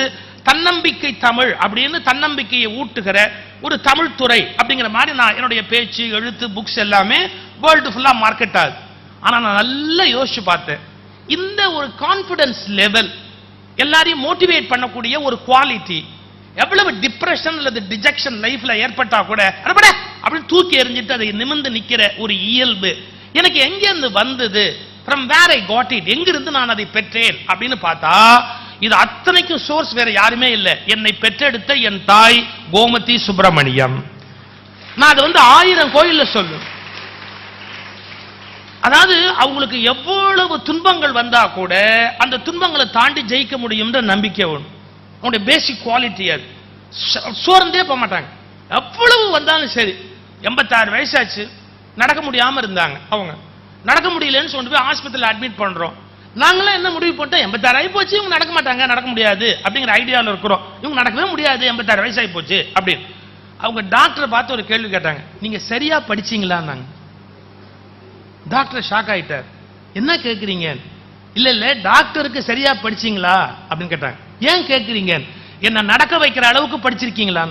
தன்னம்பிக்கை தமிழ் அப்படின்னு தன்னம்பிக்கையை ஊட்டுகிற ஒரு தமிழ் துறை அப்படிங்கிற மாதிரி நான் என்னுடைய பேச்சு, எழுத்து, புக்ஸ் எல்லாமே வேர்ல்டு ஃபுல்லா மார்க்கெட் ஆகுது. ஆனா நான் நல்லா யோசிச்சு பார்த்தேன், இந்த ஒரு கான்பிடன்ஸ் லெவல், எல்லாரையும் மோட்டிவேட் பண்ணக்கூடிய ஒரு குவாலிட்டி, எவ்வளவு டிப்ரெஷன் அல்லது டிஜெக்ஷன் லைஃப்ல ஏற்பட்டா கூட அப்படின்னு தூக்கி எறிஞ்சிட்டு அதை நிமிர்ந்து நிக்கிற ஒரு இயல்பு எனக்கு எங்க இருந்து வந்தது? from where I got it, எங்கிருந்து நான் அதை பெற்றேன் அப்படின்னு பார்த்தா இது அத்தனைக்கும் சோர்ஸ் வேற யாருமே இல்லை, என்னை பெற்றெடுத்த என் தாய் கோமதி சுப்பிரமணியம். நான் அது 1000 கோயில்ல சொல்லு. அதாவது அவங்களுக்கு எவ்வளவு துன்பங்கள் வந்தா கூட அந்த துன்பங்களை தாண்டி ஜெயிக்க முடியும்ன்ற நம்பிக்கை ஒன்று, அவங்களுடைய பேசிக் குவாலிட்டி. அது சோர்ந்தே போக மாட்டாங்க. எவ்வளவு வந்தாலும் சரி. 86 வயசாச்சு, நடக்க முடியாம இருந்தாங்க. அவங்க நடக்க முடியலன்னு சொல்லிட்டு போய் ஆஸ்பத்திரியில் அட்மிட் பண்றோம். நாங்களாம் என்ன முடிவு போட்டோம், 86 ஆகி போச்சு, இவங்க நடக்க மாட்டாங்க, நடக்க முடியாது அப்படிங்கிற ஐடியாவில் இருக்கிறோம். இவங்க நடக்கவே முடியாது, 86 வயசாகி போச்சு அப்படின்னு. அவங்க டாக்டரை பார்த்து ஒரு கேள்வி கேட்டாங்க, நீங்க சரியா படிச்சீங்களான்னாங்க. டாக்டர் ஷாக் ஆயிட்டார். என்ன கேட்குறீங்க? இல்ல இல்ல டாக்டருக்கு சரியா படிச்சீங்களா அப்படின்னு கேட்டாங்க. ஏன் கேட்குறீங்க? என்ன நடக்க வைக்கிற அளவுக்கு படிச்சிருக்கீங்களா?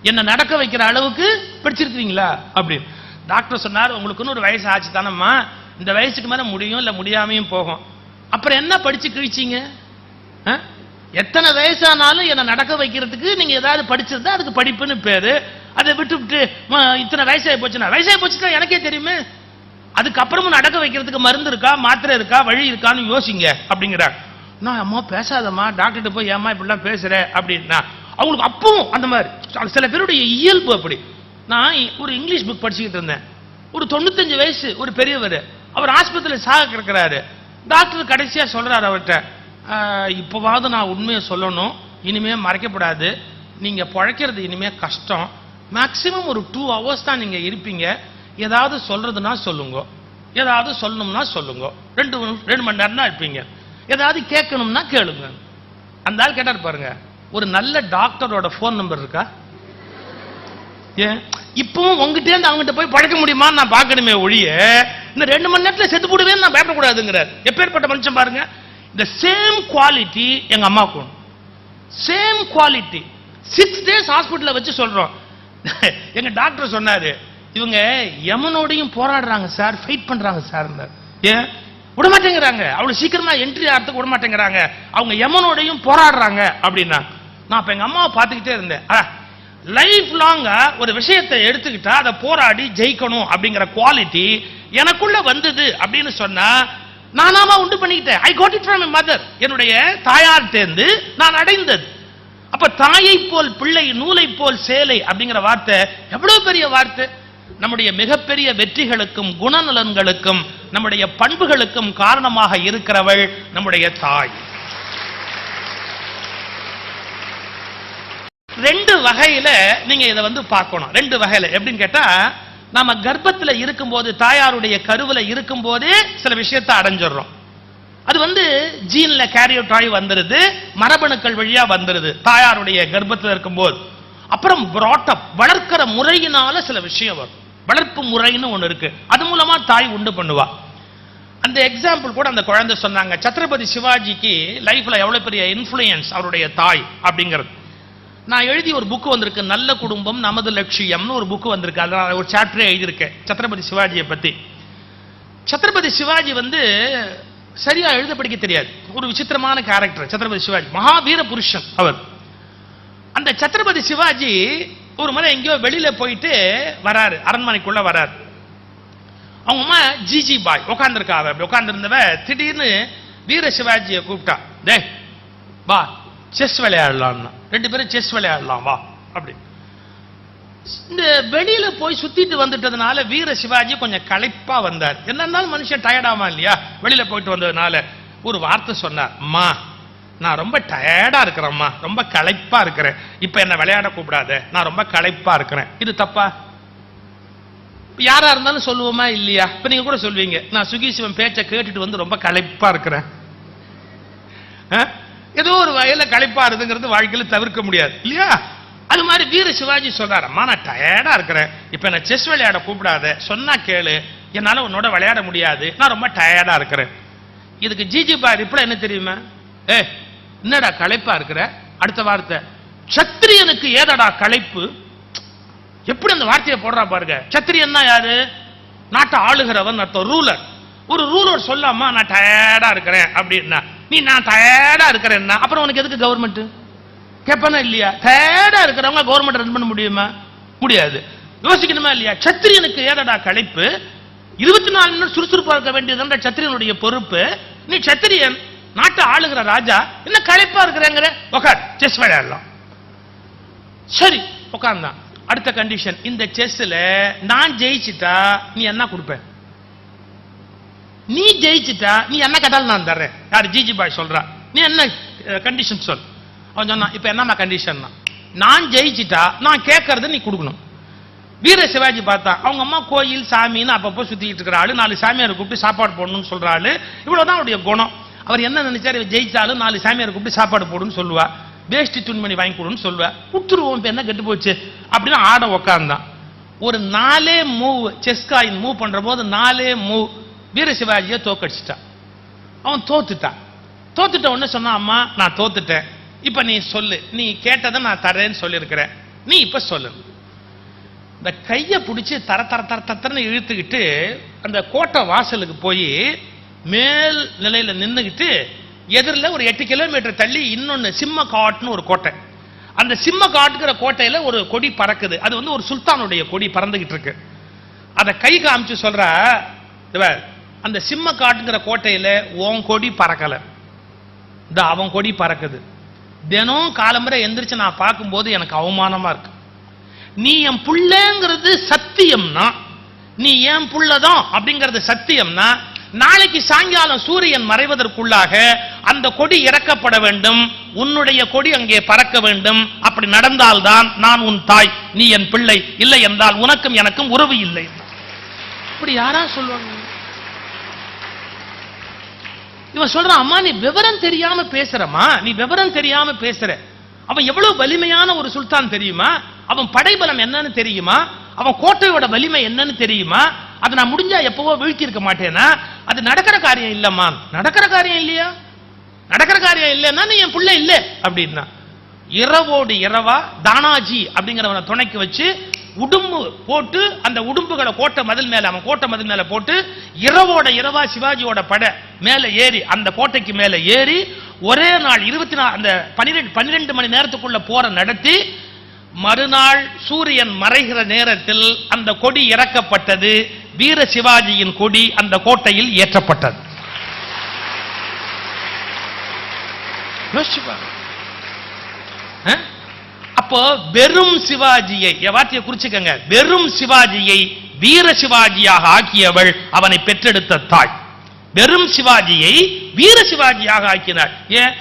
என்ன நடக்க வைக்கிற அளவுக்கு படிச்சிருக்கீங்களா அப்படின்னு. டாக்டர் சொன்னார், உங்களுக்கு ஒரு வயசு ஆச்சு தானம்மா, இந்த வயசுக்கு மேல முடியும் இல்ல முடியாமையும் போகும், அப்புறம் என்ன படிச்சு கிழிச்சிங்க? எத்தனை வயசானாலும் என்ன நடக்க வைக்கிறதுக்கு நீங்க ஏதாவது படிச்சிருந்தா அதுக்கு படிப்புன்னு பேரு. அதை விட்டு இத்தனை வயசாகி போச்சுன்னா, வயசாகி போச்சுன்னா எனக்கே தெரியுமே, அதுக்கப்புறமும் நடக்க வைக்கிறதுக்கு மருந்து இருக்கா, மாத்திரை இருக்கா, வழி இருக்கான்னு யோசிங்க அப்படிங்கிறாங்க. நான் அம்மா பேசாதம்மா, டாக்டர்கிட்ட போய் ஏமா இப்படிலாம் பேசுற அப்படின்னா அவங்களுக்கு அப்பவும் அந்த மாதிரி சில பேருடைய இயல்பு அப்படி. நான் ஒரு இங்கிலீஷ் புக் படிச்சுக்கிட்டு இருந்தேன். ஒரு 95 வயசு ஒரு பெரியவர், அவர் ஆஸ்பத்திரியில் சாக கிடக்கிறாரு. டாக்டர் கடைசியா சொல்றாரு அவர்கிட்ட, இப்போவாவது நான் உண்மையை சொல்லணும், இனிமே மறைக்கப்படாது, நீங்க பழைக்கிறது இனிமே கஷ்டம், மேக்சிமம் ஒரு 2 hours தான் நீங்க இருப்பீங்க, ஏதாவது சொல்றதுன்னா சொல்லுங்க, ஏதாவது சொல்லணும்னா சொல்லுங்க, 2 மணி நேரம் தான் இருப்பீங்க, ஏதாவது கேட்கணும்னா கேளுங்க. அந்த ஆள் கேட்டார் பாருங்க, ஒரு நல்ல டாக்டரோட போன் நம்பர் இருக்கா? ஏன் இப்பவும் உங்ககிட்ட இருந்து அவங்ககிட்ட போய் பழக்க முடியுமான்னு நான் பார்க்கணுமே ஒழிய, இந்த 2 மணி நேரத்தில் செத்து போடுவேன்னு நான் பயப்படக்கூடாதுங்கிறார். எப்பேற்பட்ட மனுஷன் பாருங்க. இந்த சேம் குவாலிட்டி எங்க அம்மாவுக்கு, சேம் குவாலிட்டி. 6 days ஹாஸ்பிட்டல்ல வச்சு சொல்றோம். எங்க டாக்டர் சொன்னாரு, இவங்க யமனோடையும் போராடுறாங்க சார், ஃபைட் பண்றாங்க சார். ஏன் விட மாட்டேங்கிறாங்க, அவ்வளவு சீக்கிரமா என்ட்ரி ஆகிறதுக்கு விட மாட்டேங்கிறாங்க, அவங்க யமனோடையும் போராடுறாங்க அப்படின்னா. நான் இப்ப எங்க அம்மாவை பார்த்துக்கிட்டே இருந்தேன். லைஃப் லாங்கா ஒரு விஷயத்தை எடுத்துக்கிட்டா அதை போராடி ஜெயிக்கணும் அப்படிங்கிற குவாலிட்டி எனக்குள்ள வந்தது அப்படின்னு சொன்னா நானாமா உண்டு பண்ணிக்கிட்டேன். I got it from my mother, என்னுடைய தாயார்ட்டேந்து நான் அடைந்தது. அப்ப தாயை போல் பிள்ளை, நூலை போல் சேலை அப்படிங்கிற வார்த்தை எவ்வளவு பெரிய வார்த்தை. நம்முடைய மிகப்பெரிய வெற்றிகளுக்கும் குணநலன்களுக்கும் நம்முடைய பண்புகளுக்கும் காரணமாக இருக்கிறவள் நம்முடைய தாய். 2 வகையில நீங்க இதை பார்க்கணும். 2 வகையில எப்படின்னு கேட்டா, நாம கர்ப்பத்துல இருக்கும்போது, தாயாருடைய கருவுல இருக்கும் போதே சில விஷயத்தை அடைஞ்சிடறோம். அது ஜீன்ல கேரியட் ஆகி வந்துருது, மரபணுக்கள் வழியா வந்துருது தாயாருடைய கர்ப்பத்தில் இருக்கும்போது. அப்புறம் பிராட்டப், வளர்க்கிற முறையினால சில விஷயம் வரும். வளர்ப்பு முறைன்னு ஒண்ணு இருக்கு, அது மூலமா தாய் உண்டு பண்ணுவா. அந்த எக்ஸாம்பிள் கூட அந்த குழந்தை சொன்னாங்க. சத்ரபதி சிவாஜிக்கு லைஃப்ல எவ்வளவு பெரிய இன்ஃப்ளூயன்ஸ் அவருடைய தாய் அப்படிங்கிறது. நான் எழுதி ஒரு புக் வந்திருக்கு, நல்ல குடும்பம் நமது லட்சியம்னு ஒரு புக் வந்திருக்கு. அதில் ஒரு சாப்டரே எழுதியிருக்கேன் சத்ரபதி சிவாஜியை பத்தி. சத்ரபதி சிவாஜி சரியா எழுத படிக்க தெரியாது, ஒரு விசித்திரமான கேரக்டர் சத்ரபதி சிவாஜி, மகாவீர புருஷன் அவர். அந்த சத்ரபதி சிவாஜி ஒரு முறை எங்கேயோ வெளியில போயிட்டு வராரு, அரண்மனைக்குள்ள வராரு. அவங்க அம்மா ஜிஜி பாய் உட்காந்துருக்காங்க. அப்படி உட்காந்துருந்தவ திடீர்னு வீர சிவாஜியை கூப்பிட்டா, டே வா செஸ் விளையாடலாம், 2 பேரும் செஸ் விளையாடலாம் வா அப்படி. இந்த வெளியில போய் சுத்திட்டு வந்துட்டதுனால வீர சிவாஜி கொஞ்சம் களைப்பா வந்தார். என்னன்னாலும் மனுஷன் டயர்டாமா இல்லையா, வெளியில போயிட்டு வந்ததுனால ஒரு வார்த்தை சொன்னார், அம்மா நான் ரொம்ப டயர்டா இருக்கிறேம்மா, ரொம்ப களைப்பா இருக்கிறேன், இப்ப என்ன விளையாட கூப்பிடாத, நான் ரொம்ப களைப்பா இருக்கிறேன். இது தப்பா? யாரா இருந்தாலும் சொல்லுவோமா இல்லையா? இப்ப நீங்க கூட சொல்வீங்க, நான் சுகி சிவன் பேச்சை கேட்டுட்டு ரொம்ப களைப்பா இருக்கிறேன். ஏதோ ஒரு வகையில களைப்பா இருக்குங்கிறது வாழ்க்கையில தவிர்க்க முடியாது இல்லையா? அது மாதிரி வீர சிவாஜி சொல்றாரு, அம்மா நான் டயர்டா இருக்கிறேன், இப்ப என்ன செஸ் விளையாட கூப்பிடாத, சொன்னா கேளு, என்னால உன்னோட விளையாட முடியாது, நான் ரொம்ப டயர்டா இருக்கிறேன். இதுக்கு ஜிஜி பாய் ரிப்ளை என்ன தெரியுமா? என்னடா களைப்பா இருக்கிற? அடுத்த வார்த்தை, சத்திரியனுக்கு ஏதடா களைப்பு. எப்படி அந்த வார்த்தையை போடுறா பாருங்க. சத்திரியன்னா யாரு? நாட்டை ஆளுகிறவன் அர்த்தம், ரூலர். ஒரு ரூலர் சொல்லாமா நான் டயர்டா இருக்கிறேன் அப்படின்னா, நீ நான் டயர்டா இருக்கிறேன்னா அப்புறம் உனக்கு எதுக்கு கவர்மெண்ட் கேட்பானா இல்லையா? டயர்டா இருக்கிறவங்க கவர்மெண்ட் ரன் பண்ண முடியுமா? முடியாது. யோசிக்கணுமா இல்லையா? சத்திரியனுக்கு ஏதடா களைப்பு, 24 மணி நேரம் சுறுசுறுப்பா இருக்க வேண்டியது சத்திரியனுடைய பொறுப்பு. நீ சத்திரியன், நாட்டை ஆளுகிற ராஜா, என்ன களைப்பா இருக்கிறேங்கிற? உட்கார் செஸ் விளையாடலாம். சரி உட்கார்ந்தான். அடுத்த கண்டிஷன், இந்த செஸ்ல நான் ஜெயிச்சுட்டா நீ என்ன கொடுப்ப? நீ ஜெயிச்சுட்டா நீ என்ன கேட்டாலும் நான் தர்றேன். யார்? ஜிஜி பாய் சொல்றா. நீ என்ன கண்டிஷன் சொல். அவன் சொன்னா, இப்ப என்னமா கண்டிஷன்? நான் ஜெயிச்சுட்டா நான் கேட்கறது நீ கொடுக்கணும். வீர சிவாஜி பார்த்தா அவங்க அம்மா கோயில் சாமின்னு அப்பப்போ சுத்திட்டு இருக்கிற ஆளு, 4 சாமியாரை கூப்பிட்டு சாப்பாடு போடணும்னு சொல்ற ஆளு, இவ்வளவுதான் அவருடைய குணம். அவர் என்ன நினைச்சாரு, ஜெயிச்சாலும் 4 சாமியாரை கூப்பிட்டு சாப்பாடு போடுன்னு சொல்லுவா, வேஷ்டி துணிமணி வாங்கி கொடுன்னு சொல்லுவா, உத்துருவோம் இப்ப என்ன கெட்டு போச்சு அப்படின்னு ஆட உக்காந்தான். ஒரு 4 மூவ் செஸ் காயின் மூவ் பண்ற போது 4 மூவ் வீர சிவாஜியை தோக்கடிச்சிட்டான். அவன் தோத்துட்டான். தோத்துட்ட உடனே சொன்னான், அம்மா நான் தோத்துட்டேன், இப்ப நீ சொல்லு, நீ கேட்டதை நான் தரேன்னு சொல்லியிருக்கிறேன், நீ இப்ப சொல்லு. இந்த கையை பிடிச்சி தர தர தர தரன்னு இழுத்துக்கிட்டு அந்த கோட்டை வாசலுக்கு போய் மேல் நிலையில நின்றுகிட்டு எதிரில் ஒரு 8 கிலோமீட்டர் தள்ளி இன்னொன்னு சிம்ம காட்டுன்னு ஒரு கோட்டை, அந்த சிம்ம காட்டுங்கிற கோட்டையில ஒரு கொடி பறக்குது. அது ஒரு சுல்தானுடைய கொடி பறந்துகிட்டு இருக்கு. அதை கை காமிச்சு சொல்ற, அந்த சிம்ம காட்டுங்கிற கோட்டையில உன் கொடி பறக்கல, இந்த அவன் கொடி பறக்குது. தினம் காலம்பரை எந்திரிச்சு நான் பார்க்கும்போது எனக்கு அவமானமா இருக்கு. நீ என் புள்ளங்கிறது சத்தியம்னா, நீ என் புள்ளதான் அப்படிங்கிறது சத்தியம்னா, நாளைக்கு சாயங்காலம் சூரியன் மறைவதற்குள்ளாக அந்த கொடி இறக்கப்பட வேண்டும், உன்னுடைய கொடி அங்கே பறக்க வேண்டும். அப்படி நடந்தால்தான் நான் உன் தாய், நீ என் பிள்ளை, இல்லை என்றால் உனக்கும் எனக்கும் உறவு இல்லை. இப்படி யாரா சொல்லுவாங்க? இவன் சொல்றான், அம்மா நீ விவரம் தெரியாம பேசுறமா, நீ விவரம் தெரியாம பேசுற. அவன் எவ்வளவு வலிமையான ஒரு சுல்தான் தெரியுமா? அவன் படைபலம் என்னன்னு தெரியுமா? அவன் கோட்டையோட வலிமை என்னன்னு தெரியுமா? அதை நான் முடிஞ்சா எப்பவோ வீழ்த்தி இருக்க மாட்டேனா? அது நடக்கிற காரியம் இல்லம்மா. நடக்கிற காரியம் இல்லையா? நடக்கிற காரியம் இல்லைன்னா நீ என் பிள்ளை இல்லை அப்படின்னா. இரவோடு இரவா தானாஜி அப்படிங்கிறவனை துணைக்கு வச்சு உடும்பு போட்டு அந்த உடும்புகளை கோட்டை மதில் மேல, அவன் கோட்டை மதில் மேல போட்டு இரவோட இரவா சிவாஜியோட படை மேல ஏறி, அந்த கோட்டைக்கு மேல ஏறி ஒரே நாள் 24 அந்த 12 மணி நேரத்துக்குள்ள போற நடத்தி, மறுநாள் சூரியன் மறைகிற நேரத்தில் அந்த கொடி இறக்கப்பட்டது. வீர சிவாஜியின் கொடி அந்த கோட்டையில் ஏற்றப்பட்டது. அப்போ வெறும் சிவாஜியை, வார்த்தையை குறிச்சுக்கங்க, வெறும் சிவாஜியை வீர சிவாஜியாக ஆக்கியவள் அவனை பெற்றெடுத்த தாய். வெறும் சிவாஜியை வீர சிவாஜியாக ஆக்கினார். ஏன்?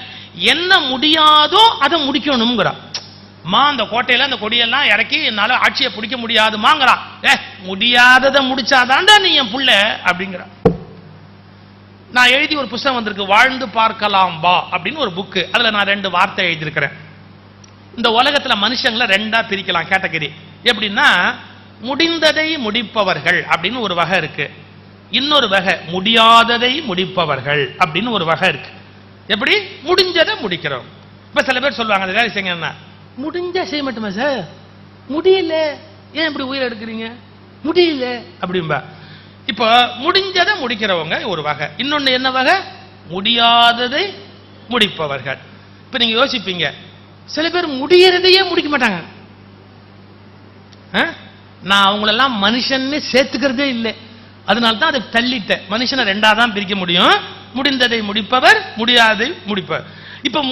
என்ன முடியாதோ அதை முடிக்கணும்ங்கிறார். அந்த கோட்டையில அந்த கொடியெல்லாம் இறக்கி என்னால ஆட்சியை பிடிக்க முடியாதுமாங்கிறான். முடியாததை முடிச்சாதான்டா நீ என் புள்ள அப்படிங்கிறான். நான் எழுதி ஒரு புத்தகம் வந்திருக்கு, வாழ்ந்து பார்க்கலாம் வா அப்படின்னு ஒரு புக்கு. அதுல நான் 2 வார்த்தை எழுதியிருக்கிறேன். இந்த உலகத்துல மனுஷங்களை 2ஆ பிரிக்கலாம் கேட்டகரி. எப்படின்னா, முடிந்ததை முடிப்பவர்கள் அப்படின்னு ஒரு வகை இருக்கு, இன்னொரு வகை முடியாததை முடிப்பவர்கள் அப்படின்னு ஒரு வகை இருக்கு. எப்படி? முடிஞ்சதை முடிக்கிறோம். இப்ப சில பேர் சொல்லுவாங்க, அந்த வேலை செய்யுங்கன்னா, முடிஞ்சா செய்ய மாட்டோமா சார், முடியல ஏன் இப்படி உயிரை எடுக்கிறீங்க, முடியல அப்படின்பா. இப்ப முடிஞ்சதை முடிக்கிறவங்க ஒரு வகை, இன்னொன்னு என்ன வகை? முடியாததை முடிப்பவர்கள். இப்ப நீங்க யோசிப்பீங்க, சில பேர் முடியறதையே முடிக்க மாட்டாங்க. நான் அவங்களெல்லாம் மனுஷன்னு சேர்த்துக்கிறதே இல்லை, அதனால தான் அதை தள்ளிட்டேன். மனுஷனை 2ஆ தான் பிரிக்க முடியும், முடிந்ததை முடிப்பவர், முடியாததை முடிப்பவர். இப்ப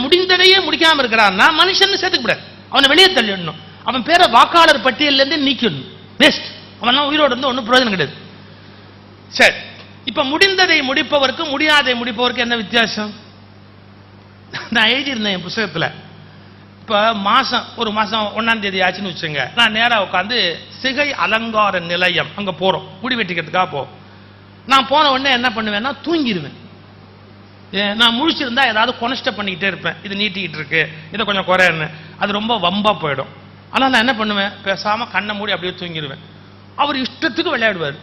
முடிந்ததையே முடிக்காம இருக்கிறான்னா மனுஷன் சேர்த்துக்க கூடாது, அவனை வெளியே தள்ளிடணும். அவன் பேரை வாக்காளர் பட்டியல்ல இருந்து நீக்கணும், வேஸ்ட். அவன் உயிரோடு இருந்து ஒன்றும் பிரயோஜனம் கிடையாது. சரி, இப்ப முடிந்ததை முடிப்பவருக்கு முடியாதை முடிப்பவருக்கு என்ன வித்தியாசம்? நான் எழுதியிருந்தேன் என் புத்தகத்துல. இப்ப ஒரு மாசம் 1ஆம் தேதி ஆச்சுன்னு வச்சுங்க, நான் நேரா உட்காந்து சிகை அலங்கார நிலையம் அங்க போறோம், முடி வெட்டிக்கிறதுக்காக போறோம். நான் போன உடனே என்ன பண்ணுவேன்னா தூங்கிடுவேன். நான் முழிச்சிருந்தா ஏதாவது கொனஸ்ட பண்ணிக்கிட்டே இருப்பேன், இது நீட்டிக்கிட்டு இருக்கு, இதை கொஞ்சம் குறையன்னு. அது ரொம்ப வம்பா போயிடும். ஆனா நான் என்ன பண்ணுவேன், பேசாம கண்ணை மூடி அப்படியே தூங்கிடுவேன். அவர் இஷ்டத்துக்கு விளையாடுவார்.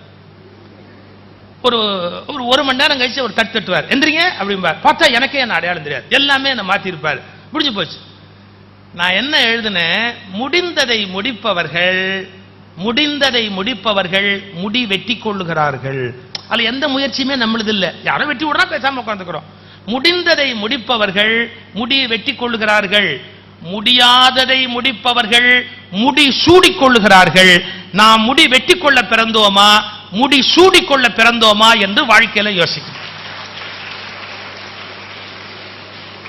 ஒரு 1 மணி நேரம் கழிச்சு ஒரு தட்டுவார், எந்திரிங்க அப்படிம்பார். பார்த்தா எனக்கே என்ன அடையாளம் தெரியாது, எல்லாமே என்ன மாத்தி இருப்பாரு. முடிஞ்சு போச்சு. நான் என்ன எழுதுனேன், முடிந்ததை முடிப்பவர்கள் முடி வெட்டி கொள்ளுகிறார்கள். அதுல எந்த முயற்சியுமே நம்மளது இல்ல, யாரும் வெட்டி விடுறா பேசாம உட்காந்துக்கிறோம். முடிந்ததை முடிப்பவர்கள் முடி வெட்டி கொள்ளுகிறார்கள், முடியாததை முடிப்பவர்கள் முடி சூடிக்கொள்ளுகிறார்கள். நாம் முடி வெட்டி கொள்ள பிறந்தோமா, முடி சூடிக்கொள்ள பிறந்தோமா என்று வாழ்க்கையில யோசிக்கணும்.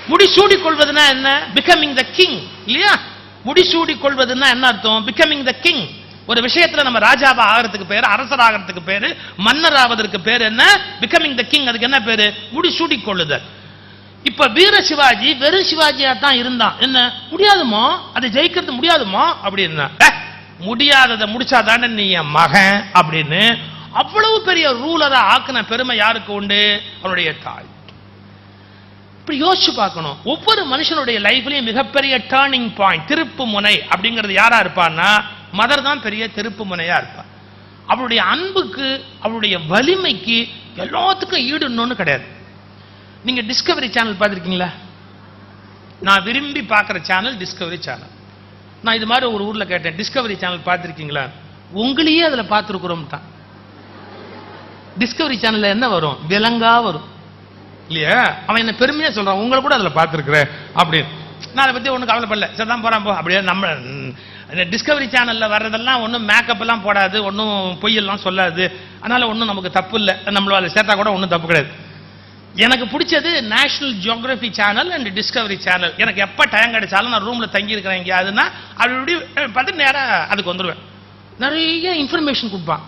முடி சூடிக்கொள்வதுனா என்ன? பிகமிங் த கிங் இல்லையா? முடி சூடிக்கொள்வதுன்னா என்ன அர்த்தம்? Becoming the king. ஒரு விஷயத்துல நம்ம ராஜாவா ஆகிறதுக்கு பேரு, அரசர் ஆகிறதுக்கு பேரு, மன்னர் ஆவதற்கு பேரு என்ன? Becoming the king. அதுக்கு என்ன பேரு? முடி சூடிக்கொள்ளுதல். இப்ப வீர சிவாஜி வெறும் சிவாஜியா தான் இருந்தான். என்ன முடியாதுமோ, அதை ஜெயிக்கிறது முடியாதுமோ அப்படின்னா, முடியாததை முடிச்சாதானே நீ என் மகன் அப்படின்னு அவ்வளவு பெரிய ரூலரா ஆக்கின பெருமை யாருக்கு உண்டு? அவருடைய தாய். இப்படி யோசிச்சு பார்க்கணும். ஒவ்வொரு மனுஷனுடைய லைஃப்லயும் மிகப்பெரிய டர்னிங் பாயிண்ட், திருப்பு முனை அப்படிங்கிறது யாரா இருப்பான்னா, மதர் தான் பெரிய திருப்பு முனையா இருப்பார். அவருடைய அன்புக்கு, அவருடைய வலிமைக்கு எல்லாத்துக்கும் ஈடு இன்னொன்னு கிடையாது. நீங்க டிஸ்கவரி சேனல் பார்த்திருக்கீங்களா? நான் விரும்பி பார்க்கிற சேனல் டிஸ்கவரி சேனல். நான் இது மாதிரி ஒரு ஊர்ல கேட்டேன், டிஸ்கவரி சேனல் பார்த்திருக்கீங்களா? உங்களையே அதுல பார்த்திருக்கிறோம் தான். டிஸ்கவரி சேனல்ல என்ன வரும்? விலங்கா வரும் இல்லையா? அவன் என்ன பெருமையா சொல்றான், உங்களை கூட அதுல பார்த்திருக்கிறேன் அப்படின்னு. நான் அதை பத்தி ஒன்றும் கவலைப்படல, சரிதான் போறான் போ அப்படியே. நம்ம டிஸ்கவரி சேனல்ல வர்றதெல்லாம் ஒன்றும் மேக்கப் எல்லாம் போடாது, ஒன்றும் பொய்யெல்லாம் சொல்லாது, அதனால ஒன்றும் நமக்கு தப்பு இல்லை, நம்மளால சேர்த்தா கூட ஒன்றும் தப்பு கிடையாது. எனக்கு பிடிச்சது national geography channel and Discovery channel. எனக்கு எப்போ டைம் கிடைச்சாலும் நான் ரூம்ல தங்கி இருக்கிறேன் எங்கேயாதுன்னா அப்படி பார்த்து நேராக அதுக்கு வந்துடுவேன். நிறைய இன்ஃபர்மேஷன் கொடுப்பான்.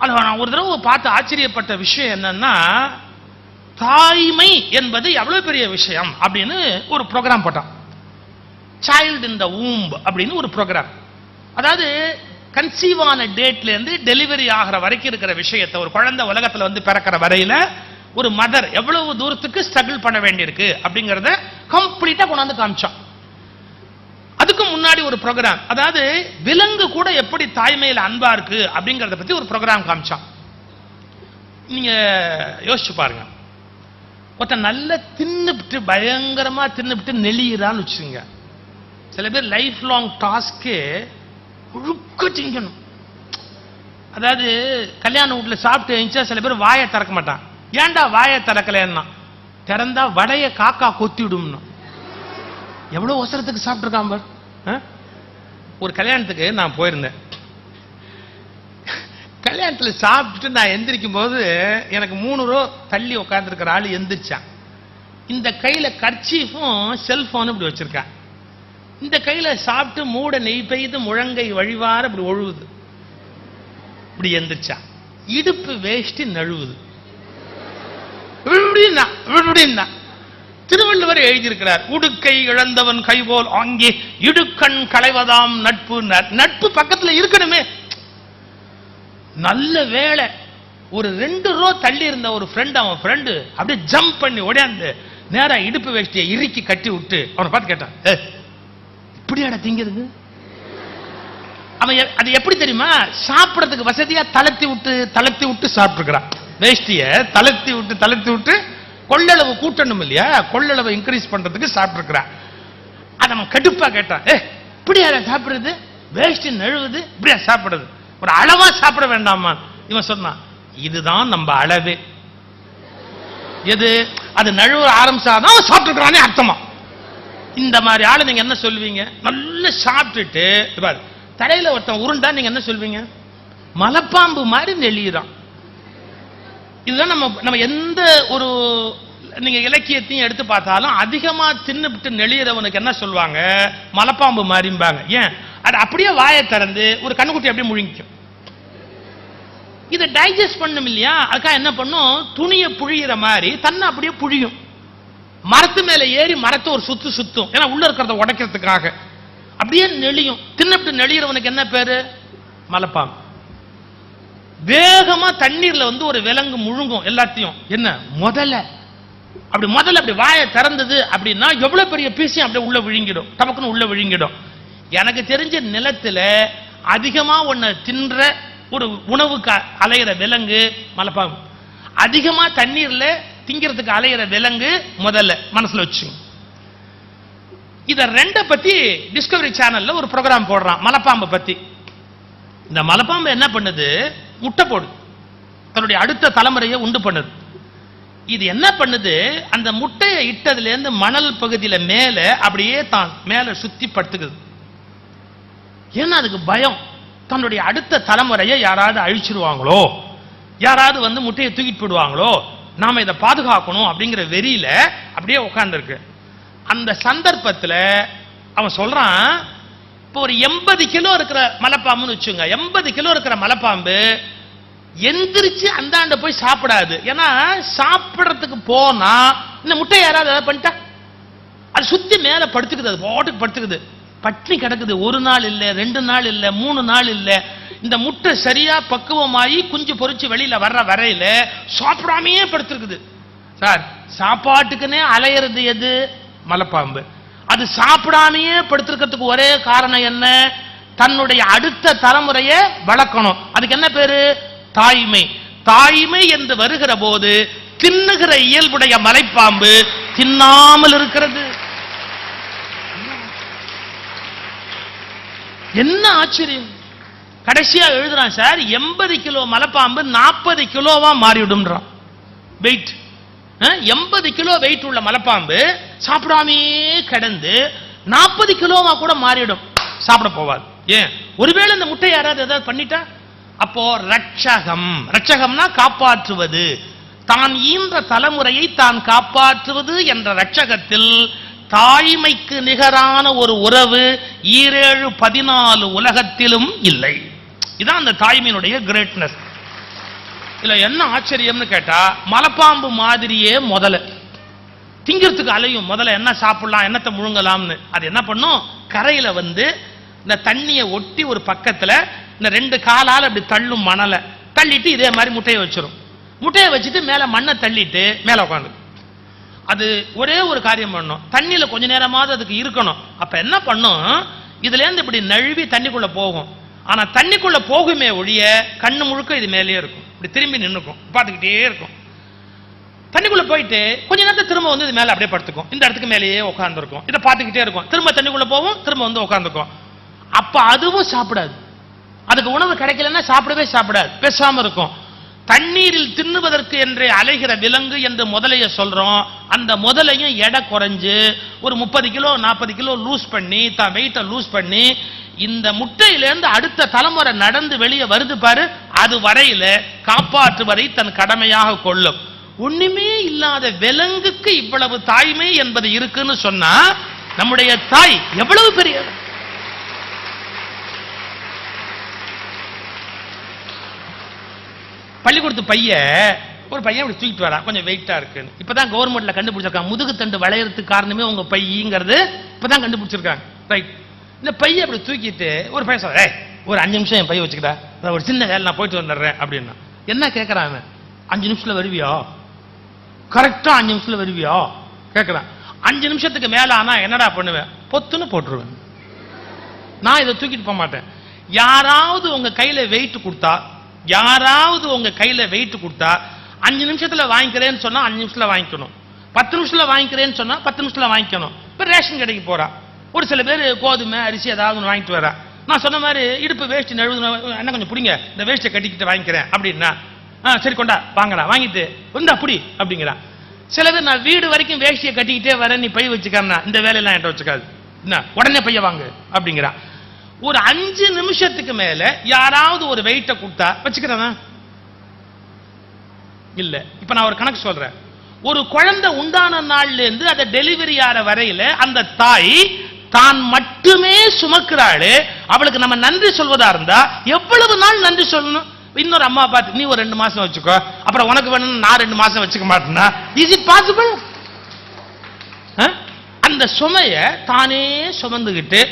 அது நான் ஒரு தடவை பார்த்து ஆச்சரியப்பட்ட விஷயம் என்னன்னா, தாய்மை என்பது எவ்வளவு பெரிய விஷயம் அப்படின்னு ஒரு ப்ரோக்ராம் போட்டான். சைல்டு இன் த வூம்ப் அப்படின்னு ஒரு ப்ரோக்ராம். அதாவது கன்சீவ் ஆன டேட்ல இருந்து டெலிவரி ஆகிற வரைக்கும் இருக்கிற விஷயத்தை, ஒரு குழந்தை உலகத்துல வந்து பிறக்கிற வரையில ஒரு மதர் எவ்வளவு தூரத்துக்கு ஸ்ட்ரகிள் பண்ண வேண்டியிருக்கு அப்படிங்கறத கம்ப்ளீட்டா கொண்டாந்து காமிச்சான். அதுக்கு முன்னாடி ஒரு ப்ரோக்ராம், அதாவது விலங்கு கூட எப்படி தாய்மையில அன்பா இருக்கு அப்படிங்கறத பத்தி ஒரு ப்ரோக்ராம் காமிச்சான். நீங்க யோசிச்சு பாருங்க, ஒருத்த நல்ல தின்னுபிட்டு பயங்கரமா தின்னுபிட்டு நெளியிறான்னு வச்சுங்க. சில பேர் லைஃப் லாங் டாஸ்கே முழுக்க திங்கணும். அதாவது கல்யாண வீட்டுல சாப்பிட்டு இருந்துச்சா சில பேர் வாயை திறக்க மாட்டான். ஏன்டா வாயை திறக்கலன்னா, திறந்தா வடைய காக்கா கொத்தி விடும். எவ்வளவு அவசரத்துக்கு சாப்பிட்டுருக்கான் பார். ஒரு கல்யாணத்துக்கு நான் போயிருந்தேன். கல்யாணத்துல சாப்பிட்டு நான் எந்திரிக்கும் போது எனக்கு 3 ரோ தள்ளி உட்கார்ந்துருக்கிற ஆளு எந்திரிச்சான். இந்த கையில கர்ச்சீஃபும் செல்போனும் இப்படி வச்சிருக்கான். இந்த கையில சாப்பிட்டு மூட நெய் பெய்து முழங்கை வழிவார இப்படி ஒழுகுது. இப்படி எந்திரிச்சான். இடுப்பு வேஷ்டி நழுவுது. திருவள்ளுவர் திருவள்ளுவர் எழுதியிருக்கிறார், உடுக்கை இழந்தவன் கைபோல் ஆங்கே இடுக்கண் களைவதாம் நட்பு. நட்பு பக்கத்துல இருக்கணுமே. நல்ல வேளை ஒரு 2 ரோ தள்ளி இருந்த ஒரு ஃப்ரெண்ட், அவன் ஃப்ரெண்டு அப்படியே ஜம்ப் பண்ணி ஓடியாந்து நேரா இடுப்பு வேஷ்டியை இறுக்கி கட்டி விட்டு அவனை பார்த்து கேட்டான், இப்படியாடா திங்கிறது? அவன் அது எப்படி தெரியுமா, சாப்பிடறதுக்கு வசதியா தளர்த்தி விட்டு சாப்பிட்டுக்கிறான். வேஷ்டிய தளர்த்தி விட்டு கொள்ளளவு கூட்டணும் இல்லையா, கொள்ளளவை இன்க்ரீஸ் பண்றதுக்கு சாப்பிட்டுருக்கிறான். அதை அவன் கடுப்பா கேட்டான், இப்படியா சாப்பிடுறது? வேஷ்டி நழுவுது, இப்படியா சாப்பிடுறது? ஒரு அளவா சாப்பிட வேண்டாமா? இவன் சொன்னான், இதுதான் நம்ம அளவே. எது? அது நழுவ ஆரம்பிச்சாதான் சாப்பிட்டுக்கிறானே அர்த்தமா. இந்த மாதிரி ஆளு நீங்க என்ன சொல்வீங்க? நல்லா சாப்பிட்டுட்டு தலையில ஒருத்தன் உருண்டா நீங்க என்ன சொல்வீங்க? மலைப்பாம்பு மாதிரி நெளியிறான். இதுதான் நம்ம எந்த ஒரு நீங்க இலக்கியத்தையும் எடுத்து பார்த்தாலும் அதிகமா தின்னுபிட்டு நெளியறவனுக்கு என்ன சொல்லுவாங்க? மலைப்பாம்பு மாதிரிம்பாங்க. ஏன்? அது அப்படியே வாயை திறந்து ஒரு கண்ணுக்குட்டி அப்படியே முழுங்கிக்கும். இதை டைஜஸ்ட் பண்ணும் இல்லையா, அதுக்காக என்ன பண்ணும்? துணியை புழியிற மாதிரி தன்னை அப்படியே புழியும். மரத்து மேல ஏறி மரத்தை ஒரு சுத்தும், ஏன்னா உள்ள இருக்கிறத உடைக்கிறதுக்காக அப்படியே நெளியும். தின்னுபிட்டு நெளியறவனுக்கு என்ன பேரு? மலைப்பாம்பு. வேகமா தண்ணீர்ல ஒரு விலங்கு முழுங்கும் எல்லாத்தையும். என்ன? முதல்ல அப்படி வாயை திறந்தது அப்படின்னா எவ்வளவு பெரிய பீஸையும் அப்படியே உள்ள விழுங்கிடும், டபக்குன்னு உள்ள விழுங்கிடும். எனக்கு தெரிஞ்ச நிலத்துல அதிகமா ஒண்ணு தின்ற ஒரு உணவுக்கு அலையிற விலங்கு மலைப்பாம்பு. அதிகமா தண்ணீர்ல திங்கிறதுக்கு அலையிற விலங்கு முதல்ல. மனசுல வச்சு இத ரெண்ட பத்தி டிஸ்கவரி சேனல்ல ஒரு ப்ரோக்ராம் போடுறான் மலைப்பாம்பை பத்தி. இந்த மலைப்பாம்பு என்ன பண்ணுது? முட்டை போடுது, தன்னுடைய அடுத்த தலைமுறையை உண்டு பண்ணுது. இது என்ன பண்ணுது? அந்த முட்டையை இட்டதுல இருந்து மணல் பகுதியில மேல அப்படியே தான் மேல சுத்தி படுத்துக்குது. ஏன்னா அதுக்கு பயம், தன்னுடைய அடுத்த தலைமுறையை யாராவது அழிச்சிருவாங்களோ, யாராவது முட்டையை தூக்கிட்டு போடுவாங்களோ, நாம இதை பாதுகாக்கணும் அப்படிங்கிற வெறியில அப்படியே உட்கார்ந்துருக்கு. அந்த சந்தர்ப்பத்தில் அவன் சொல்றான், இப்போ ஒரு 80 கிலோ இருக்கிற மலைப்பாம்புன்னு வச்சுங்க, 80 கிலோ இருக்கிற மலைப்பாம்பு எந்திரிச்சு அந்தாண்ட போய் சாப்பிடாது. ஏன்னா சாப்பிடறதுக்கு போனா இந்த முட்டை யாராவது ஏதாவது பண்ணிட்டா அது சுத்தி மேல படுத்துக்குது, அது பாட்டுக்கு படுத்துக்குது, பட்னி கிடக்குது. 1 நாள் இல்ல, 2 நாள் இல்ல, 3 நாள் இல்ல. இந்த முட்டை சரியா பக்குவமாயி குஞ்சு பொறிச்சு வெளியில வர்ற வரையில சாப்பிடாமையே படுத்திருக்குது. சார், சாப்பாட்டுக்குன்னே அலையிறது எது? மலைப்பாம்பு. அது சாப்பிடாமையே படுத்திருக்கிறதுக்கு ஒரே காரணம் என்ன? தன்னுடைய அடுத்த தலைமுறையை வளர்க்கணும். அதுக்கு என்ன பேரு? தாய்மை. தாய்மை என்று வருகிற போது தின்னுகிற இயல்புடைய மலைப்பாம்பு தின்னாமல் இருக்கிறது. என்ன ஆச்சரியம்! கடைசியா எழுதுறான், சார் 80 கிலோ மலைப்பாம்பு 40 கிலோவா மாறிவிடும்ன்றான் வெயிட். 80 கிலோ வெயிட் உள்ள மலைப்பாம்பு சாப்பிடாமே கிடந்து 40 கிலோவா கூட மாறிடும், சாப்பிட போவாது. ஏன்? ஒருவேளை இந்த முட்டை யாராவது ஏதாவது பண்ணிட்டா? அப்போ ரட்சகம்னா காப்பாற்றுவது, தான் ஈன்ற தலைமுறையை தான் காப்பாற்றுவது என்ற ரட்சகத்தில் தாய்மைக்கு நிகரான ஒரு உறவு 14 உலகத்திலும் இல்லை. இதான் அந்த தாய்மையினுடைய கிரேட்னஸ். இல்ல என்ன ஆச்சரியம்னு கேட்டா, மலைப்பாம்பு மாதிரியே முதல்ல திங்கிறதுக்கு அலையும். முதல்ல என்ன சாப்பிடலாம், என்னத்தை முழுங்கலாம்னு. அது என்ன பண்ணும்? கரையில இந்த தண்ணியை ஒட்டி ஒரு பக்கத்துல இந்த 2 காலால் அப்படி தள்ளும் மணலை தள்ளிட்டு இதே மாதிரி முட்டையை வச்சிரும். முட்டையை வச்சுட்டு மேல மண்ணை தள்ளிட்டு மேல உட்காந்து அது ஒரே ஒரு காரியம் பண்ணும், தண்ணியில கொஞ்ச நேரமாவது அதுக்கு இருக்கணும். அப்ப என்ன பண்ணும்? இதுல இருந்து இப்படி நழுவி தண்ணிக்குள்ள போகும். ஆனா தண்ணிக்குள்ள போகுமே ஒழிய கண்ணு முழுக்க இது மேலேயே இருக்கும், இப்படி திரும்பி நின்னுக்கும், பார்த்துக்கிட்டே இருக்கும். தண்ணிக்குள்ள போயிட்டு கொஞ்ச நேரத்தை திரும்ப இது மேல அப்படியே படுத்துக்கும், இந்த இடத்துக்கு மேலேயே உட்காந்துருக்கும், இதை பார்த்துக்கிட்டே இருக்கும். திரும்ப தண்ணிக்குள்ள போகும், திரும்ப உட்காந்துக்கும். அப்ப அதுவும் சாப்பிடாது. அதுக்கு உணவு கிடைக்கலன்னா சாப்பிடாது, பேசாம இருக்கும். தண்ணீரில் தின்னுவதற்கு என்றே அலைகிற விலங்கு என்று முதலைய சொல்றோம். அந்த முதலையும் எடை குறைஞ்சு ஒரு 30 கிலோ 40 கிலோ லூஸ் பண்ணி, தான் வெயிட்டை லூஸ் பண்ணி, இந்த முட்டையிலிருந்து அடுத்த தலைமுறை நடந்து வெளியே வருது பாரு, அது வரையில காப்பாற்றுவதை தன் கடமையாக கொள்ளும். ஒண்ணுமே இல்லாத விலங்குக்கு இவ்வளவு தாய்மை என்பது இருக்குன்னு சொன்னா நம்முடைய தாய் எவ்வளவு பெரிய. பள்ளிக்கூடத்து பைய ஒரு பையன் இப்படி தூக்கிட்டு வரா, கொஞ்சம் வெயிட்டா இருக்குன்னு. இப்பதான் கவர்மெண்ட்ல கண்டுபிடிச்சிருக்காங்க, முதுகு தண்டு வளையறதுக்கு காரணமே உங்க பையங்கிறது இப்பதான் கண்டுபிடிச்சிருக்காங்க. ரைட். இந்த பைய அப்படி தூக்கிட்டு ஒரு பையன் சொல்ற, ஒரு 5 நிமிஷம் என் பைய வச்சுக்கிட்டா, ஒரு சின்ன வேலை நான் போயிட்டு வந்துடுறேன் அப்படின்னா. என்ன கேட்கறான்? 5 நிமிஷத்துல வருவியா? கரெக்டா 5 நிமிஷத்துல வருவியா கேட்கறான். 5 நிமிஷத்துக்கு மேல ஆனா என்னடா பண்ணுவேன்? பொத்துன்னு போட்டுருவேன். நான் இதை தூக்கிட்டு போக மாட்டேன். யாராவது உங்க கையில வெயிட் கொடுத்தா, யாராவது உங்க கையில வெயிட் கொடுத்தா 5 நிமிஷத்துல வாங்கிக்கிறேன்னு சொன்னா 5 நிமிஷத்துல வாங்கிக்கணும். 10 நிமிஷத்துல வாங்கிக்கிறேன்னு சொன்னா 10 நிமிஷத்துல வாங்கிக்கணும். இப்ப ரேஷன் கடைக்கு போறா, ஒரு சில பேர் கோதுமை அரிசி ஏதாவது வாங்கிட்டு வரா. நான் சொன்ன மாதிரி இடுப்பு வேஷ்டி 70 என்ன கொஞ்சம் பிடிங்க, இந்த வேஷ்டை கட்டிக்கிட்டு வாங்கிக்கிறேன் அப்படின்னா, சரி கொண்டா வாங்கடா, வாங்கிட்டு வந்தா புடி அப்படிங்கிறான். சில பேர் நான் வீடு வரைக்கும் வேஷ்டியை கட்டிக்கிட்டே வரேன், நீ பை வச்சுக்கா, இந்த வேலையெல்லாம் என்கிட்ட வச்சுக்காது, என்ன உடனே பைய வாங்க அப்படிங்கிறான். ஒரு 5 நிமிஷத்துக்கு மேல யாராவது ஒரு வெயிட்டை கொடுத்தா வச்சுக்கிறேன் இல்ல. இப்ப நான் ஒரு கணக்கு சொல்றேன். ஒரு குழந்தை உண்டான நாள்ல இருந்து அதை டெலிவரி ஆற வரையில அந்த தாய் தான் மட்டுமே சுமக்கிறாள். அவளுக்கு நம்ம நன்றி சொல்வதா இருந்தா எவ்வளவு நாள் நன்றி சொல்லணும்? இன்னொரு அம்மா பார்த்து நீ ஒரு 2 மாசம் வச்சுக்கோ, அப்புறம் உனக்கு வேணும் நான் 2 மாசம் வச்சுக்க மாட்டேன்னா, இஸ் இட் பாசிபிள்? அந்த சுமைய தானே சுமந்துகிட்டு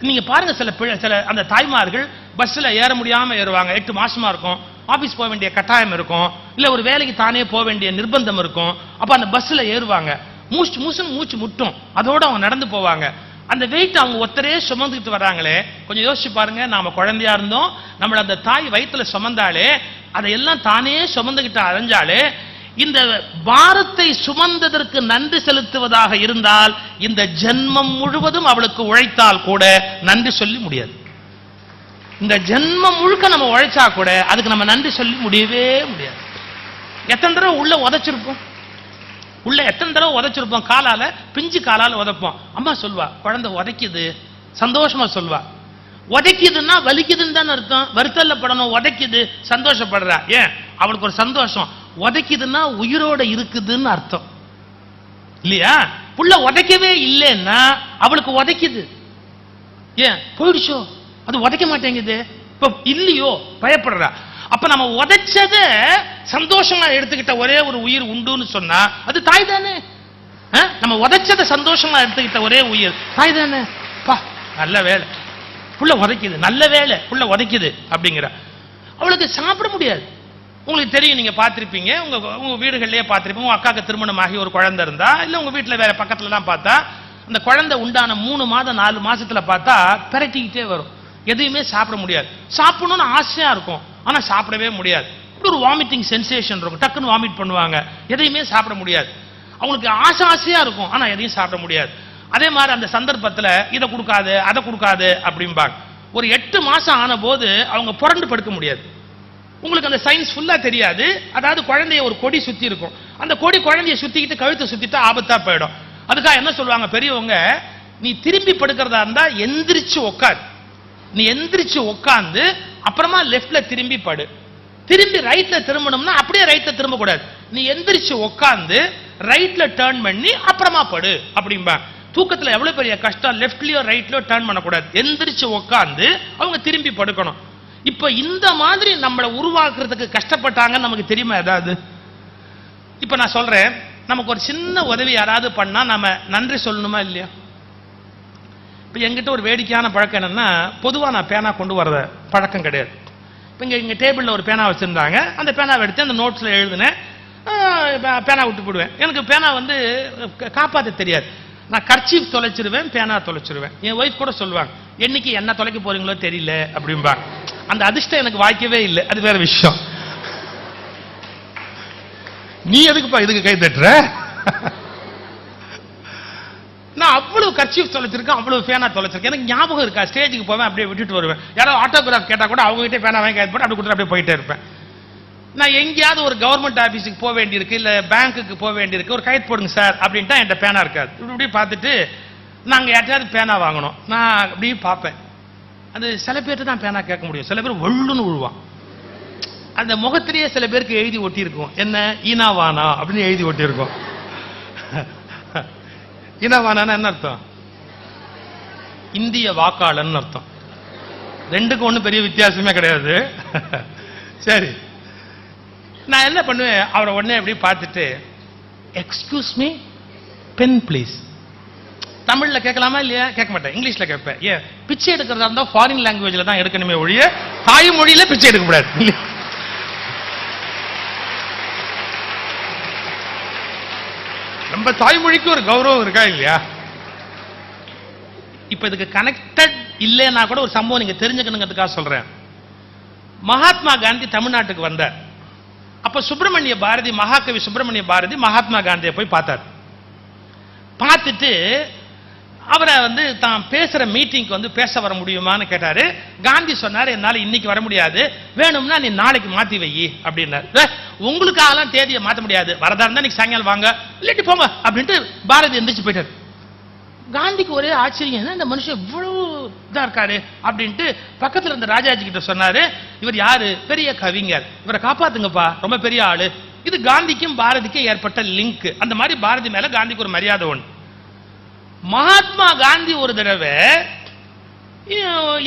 நீங்க பாருங்க, சில அந்த தாய்மார்கள் பஸ்ல ஏற முடியாம ஏறுவாங்க. 8 மாசமா இருக்கும், ஆபீஸ் போக வேண்டிய கட்டாயம் இருக்கும், இல்ல ஒரு வேலைக்கு தானே போக வேண்டிய நிர்பந்தம் இருக்கும். அப்ப அந்த பஸ்ல ஏறுவாங்க, மூச்சு முட்டும், அதோட அவங்க நடந்து போவாங்க. அந்த வெயிட் அவங்க ஒத்தரே சுமந்துக்கிட்டு வராங்களே, கொஞ்சம் யோசிச்சு பாருங்க. நாம குழந்தையா இருந்தோம், நம்மள அந்த தாய் வயிற்றுல சுமந்தாலே, அதையெல்லாம் தானே சுமந்துகிட்டு அலைஞ்சாலே, இந்த பாரத்தை சுமந்ததற்கு நன்றி செலுத்துவதாக இருந்தால் இந்த ஜென்மம் முழுவதும் அவளுக்கு உழைத்தால் கூட நன்றி சொல்லி முடியாது. இந்த ஜென்மம் முழுக்க நம்ம உழைச்சா கூட அதுக்கு நம்ம நன்றி சொல்லி முடியவே முடியாது. எத்தனை தடவை உள்ள உதைச்சிருப்போம், உள்ள எத்தனை தடவை உதைச்சிருப்போம், காலால, பிஞ்சு காலால உதைப்போம். அம்மா சொல்வா, குழந்தை உதைக்குது, சந்தோஷமா சொல்வா. உதைக்குதுன்னா வலிக்குதுன்னு தானே அர்த்தம், வருத்தல்ல படணும். உதைக்குது சந்தோஷப்படுறா, ஏன்? அவளுக்கு ஒரு சந்தோஷம். உதைக்குதுன்னா உயிரோட இருக்குதுன்னு அர்த்தம் இல்லையா? புள்ள உதைக்கவே இல்லைன்னா அவளுக்கு உதைக்குது, ஏன்? போயிடுச்சோ, அது உதைக்க மாட்டேங்குது, இப்ப இல்லையோ, பயப்படுறா. அப்ப நம்ம உதைச்சத சந்தோஷமா எடுத்துக்கிட்ட ஒரே ஒரு உயிர் உண்டுன்னு சொன்னா அது தாய் தானே. நம்ம உதைச்சத சந்தோஷமா எடுத்துக்கிட்ட ஒரே உயிர் தாய் தானே. பா நல்ல வேலை, புள்ள உதைக்குது, நல்ல வேலை புள்ள உதைக்குது அப்படிங்கிற. அவளுக்கு சாப்பிட முடியாது. உங்களுக்கு தெரியும், நீங்க பார்த்திருப்பீங்க, உங்க வீடுகளிலேயே பார்த்திருப்பீங்க. உங்க அக்காக்கு திருமணம் ஆகி ஒரு குழந்தை இருந்தா, இல்ல உங்க வீட்டுல வேற பக்கத்துல எல்லாம் பார்த்தா, அந்த குழந்தை உண்டான 3 மாதம் 4 மாசத்துல பார்த்தா பெரட்டிக்கிட்டே வரும். எதையுமே சாப்பிட முடியாது. சாப்பிடணும்னு ஆசையா இருக்கும், ஆனா சாப்பிடவே முடியாது. ஒரு வாமிட்டிங் சென்சேஷன் இருக்கும், டக்குன்னு வாமிட் பண்ணுவாங்க. எதையுமே சாப்பிட முடியாது. அவங்களுக்கு ஆசையா இருக்கும், ஆனா எதையும் சாப்பிட முடியாது. அதே மாதிரி அந்த சந்தர்ப்பத்துல இதை கொடுக்காது அதை கொடுக்காது அப்படிம்பாங்க. ஒரு 8 மாசம் ஆன போது அவங்க புரண்டு படுக்க முடியாது. உங்களுக்கு அந்த சயின்ஸ் ஃபுல்லா தெரியாது. அதாவது குழந்தைய ஒரு கொடி சுத்தி இருக்கும், அந்த கொடி குழந்தைய சுத்திக்கிட்டு கழுத்தை சுத்திட்டு ஆபத்தா போயிடும். அதுக்காக என்ன சொல்லுவாங்க பெரியவங்க, நீ திரும்பி படுக்கிறதா இருந்தா எந்திரிச்சு உட்காரு, நீ எந்திரிச்சு உட்கார்ந்து அப்புறமா லெஃப்ட்ல திரும்பி படு. திரும்பி ரைட்ல திரும்பணும்னா அப்படியே ரைட்ல திரும்ப கூடாது, நீ எந்திரிச்சு உட்கார்ந்து ரைட்ல டர்ன் பண்ணி அப்புறமா படு அப்படிம்பா. தூக்கத்துல எவ்வளவு பெரிய கஷ்டம், லெஃப்ட்லயோ ரைட்லயோ டர்ன் பண்ணக்கூடாது, எந்திரிச்சு உட்கார்ந்து அவங்க திரும்பி படுக்கணும். இப்ப இந்த மாதிரி நம்மளை உருவாக்குறதுக்கு கஷ்டப்பட்டாங்கன்னு நமக்கு தெரியுமா ஏதாவது? இப்ப நான் சொல்றேன், நமக்கு ஒரு சின்ன உதவி யாராவது பண்ணா நம்ம நன்றி சொல்லணுமா இல்லையா? இப்ப எங்கிட்ட ஒரு வேடிக்கையான பழக்கம் என்னன்னா, பொதுவா நான் பேனா கொண்டு வர்ற பழக்கம் கிடையாது. இப்ப இங்க டேபிள்ல ஒரு பேனா வச்சிருந்தாங்க, அந்த பேனாவை எடுத்து அந்த நோட்ஸ்ல எழுதுனேன், பேனா விட்டு போடுவேன். எனக்கு பேனா வந்து காப்பாற்ற தெரியாது. நான் கர்ச்சீஃப் தொலைச்சிருவேன், பேனா தொலைச்சிருவேன். என் ஒய்ஃப் கூட சொல்லுவாங்க, என்னைக்கு என்ன தொலைக்க போறீங்களோ தெரியல அப்படிம்பாங்க. அந்த அதிர்ஷ்டம் எனக்கு வாய்க்கவே இல்லை, அது வேற விஷயம். நீ எதுக்குப்பா இதுக்கு கை தட்டுற? நான் அவ்வளவு கர்ச்சீஃப் தொலைச்சிருக்கேன், அவ்வளவு பேனா தொலைச்சிருக்கேன். எனக்கு ஞாபகம் இருக்கா, ஸ்டேஜுக்கு போவேன் அப்படியே விட்டுட்டு வருவேன். யாராவது ஆட்டோகிராஃப் கேட்டா கூட அவங்க கிட்டே பேனா வாங்கி போட்டு அப்படி கொடுத்து அப்படியே போயிட்டே இருப்பேன். நான் எங்கேயாவது ஒரு கவர்மெண்ட் ஆபீஸுக்கு போக வேண்டியிருக்கு, இல்ல பேங்க்குக்கு போக வேண்டியிருக்கு, ஒரு கைட் போடுங்க சார் அப்படின்ட்டா என்கிட்ட பேனா இருக்காது. இப்படி பார்த்துட்டு நாங்க யார்ட்டையாவது பேனா வாங்கணும், நான் அப்படியே பார்ப்பேன். அது சில பேர்ட்டு தான் பேனா கேட்க முடியும், சில பேர் ஒள்ளுன்னு விழுவான். அந்த முகத்திலேயே சில பேருக்கு எழுதி ஒட்டி இருக்கும், என்ன ஈனாவானா அப்படின்னு எழுதி ஒட்டி இருக்கும். ஈனாவானா என்ன அர்த்தம்? இந்திய வாக்காளன் அர்த்தம். ரெண்டுக்கும் ஒன்றும் பெரிய வித்தியாசமே கிடையாது. சரி, நான் என்ன பண்ணுவேன், அவரை உடனே எப்படி பார்த்துட்டு, எக்ஸ்கியூஸ் மீ, பென் ப்ளீஸ். தமிழ்ல கேட்கலாமா இல்லையா? கேட்க மாட்டேன், இங்கிலீஷ்ல கேட்பேன். ஏன், பிச்சை எடுக்கிறதா இருந்தா ஃபாரின் லாங்குவேஜ்ல தான் எடுக்கணுமே ஒழிய தாய்மொழியில பிச்சை எடுக்க கூடாது. நம்ம தாய்மொழிக்கு ஒரு கௌரவம் இருக்கா இல்லையா? இப்ப இதுக்கு கனெக்டட் இல்லைன்னா கூட ஒரு சம்பவம் நீங்க தெரிஞ்சுக்கணுங்கிறதுக்காக சொல்றேன். மகாத்மா காந்தி தமிழ்நாட்டுக்கு வந்தார். அப்ப சுப்பிரமணிய பாரதி, மகாகவி சுப்பிரமணிய பாரதி மகாத்மா காந்தியை போய் பார்த்தார். பார்த்துட்டு அவரை தான் பேசுற மீட்டிங்க்கு பேச வர முடியுமான்னு கேட்டாரு. காந்தி சொன்னாரு, என்னால இன்னைக்கு வர முடியாது, வேணும்னா நீ நாளைக்கு மாத்தி வை அப்படின்னாரு. உங்களுக்காகலாம் தேதியை மாத்த முடியாது, வரதா இருந்தா இன்னைக்கு சாயங்காலம் வாங்க, இல்லாட்டி போங்க அப்படின்ட்டு பாரதி எந்திரிச்சு போயிட்டாரு. காந்திக்கு ஒரே ஆச்சரியம், இந்த மனுஷன் இவ்வளவு இதா இருக்காரு அப்படின்ட்டு பக்கத்துல இருந்த ராஜாஜி கிட்ட சொன்னாரு, இவர் யாரு, பெரிய கவிஞர், இவரை காப்பாத்துங்கப்பா, ரொம்ப பெரிய ஆளு. இது காந்திக்கும் பாரதிக்கும் ஏற்பட்ட லிங்க். அந்த மாதிரி பாரதி மேல காந்திக்கு ஒரு மரியாதை ஒன்று. மகாத்மா காந்தி ஒரு தடவை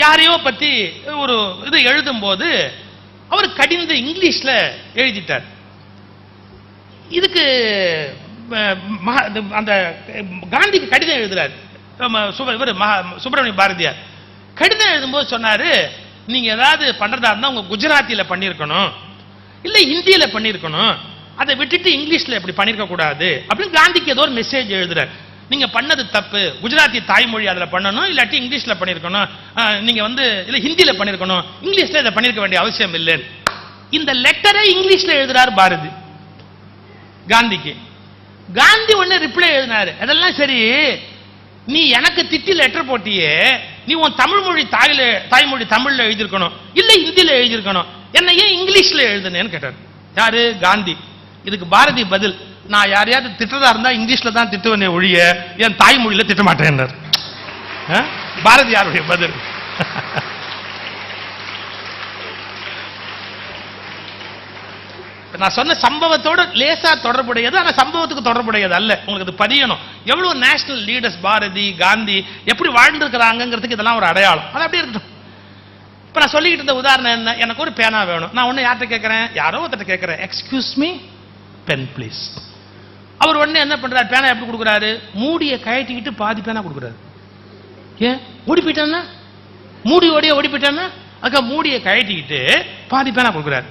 யாரையோ பத்தி ஒரு இது எழுதும் போது அவர் கடிந்து இங்கிலீஷ்ல எழுதிட்டார். இதுக்கு அந்த காந்திக்கு கடிதம் எழுதுறாரு சுப்பிரமணிய பாரதியார். கடிதம் எழுதும்போது சொன்னாரு, நீங்க ஏதாவது பண்றதா இருந்தா உங்க குஜராத்தியில பண்ணிருக்கணும், இல்ல ஹிந்தியில பண்ணிருக்கணும், அதை விட்டுட்டு இங்கிலீஷ்ல எப்படி பண்ணிருக்க கூடாது அப்படின்னு காந்திக்கு ஏதோ ஒரு மெசேஜ் எழுதுறாரு. நீங்க பண்ணது தப்பு, குஜராத்தி தாய்மொழி அதுல பண்ணணும், இல்லாட்டி இங்கிலீஷ்ல பண்ணிருக்கணும், நீங்க இல்ல ஹிந்தியில பண்ணிருக்கணும், இங்கிலீஷ்ல இதை பண்ணிருக்க வேண்டிய அவசியம் இல்லை. இந்த லெட்டரை இங்கிலீஷ்ல எழுதுறாரு பாரதி காந்திக்கு. காந்தி ஒண்ணு ரிப்ளை எழுதினாரு, அதெல்லாம் சரி, நீ எனக்கு திட்டி லெட்டர் போட்டியே, நீ உன் தமிழ் மொழி தாய்மொழி தமிழ்ல எழுதியிருக்கணும், இல்ல ஹிந்தியில எழுதியிருக்கணும், என்ன ஏன் இங்கிலீஷ்ல எழுதுனேன்னு கேட்டார். யாரு? காந்தி. இதுக்கு பாரதி பதில், நான் யாரையாவது திட்டதா இருந்தா இங்கிலீஷ்ல தான் திட்டுவனே ஒழிய என் தாய்மொழியில திட்ட மாட்டேன். பாரதி யாருடைய பதில்? நான் சொன்ன சம்பவத்தோட லேசா தொடர்புடையது, ஆனா சம்பவத்துக்கு தொடர்புடையது அல்ல. உங்களுக்கு அது பதியணும். எவ்வளவு நேஷனல் லீடர்ஸ் பாரதி காந்தி எப்படி வாழ்ந்திருக்கிறாங்கிறதுக்கு இதெல்லாம் ஒரு அடையாளம். அது அப்படியே இருக்கட்டும். இப்ப நான் சொல்லிக்கிட்டு இருந்த உதாரணம் என்ன, எனக்கு ஒரு பேனா வேணும். நான் ஒண்ணு யார்கிட்ட கேட்கிறேன், யாரோ ஒருத்தர் கேட்கிறேன், எக்ஸ்கியூஸ் மீ, பென் ப்ளீஸ். அவர் உடனே என்ன பண்றாரு, பேனா எப்படி கொடுக்குறாரு, மூடிய கழட்டிக்கிட்டு பாதி பேனா கொடுக்குறாரு. ஏன் ஓடி போயிட்டான்னா, மூடியோடைய ஓடி போயிட்டான்னா, அதுக்கு மூடிய கழட்டிக்கிட்டு பாதி பேனா கொடுக்குறாரு.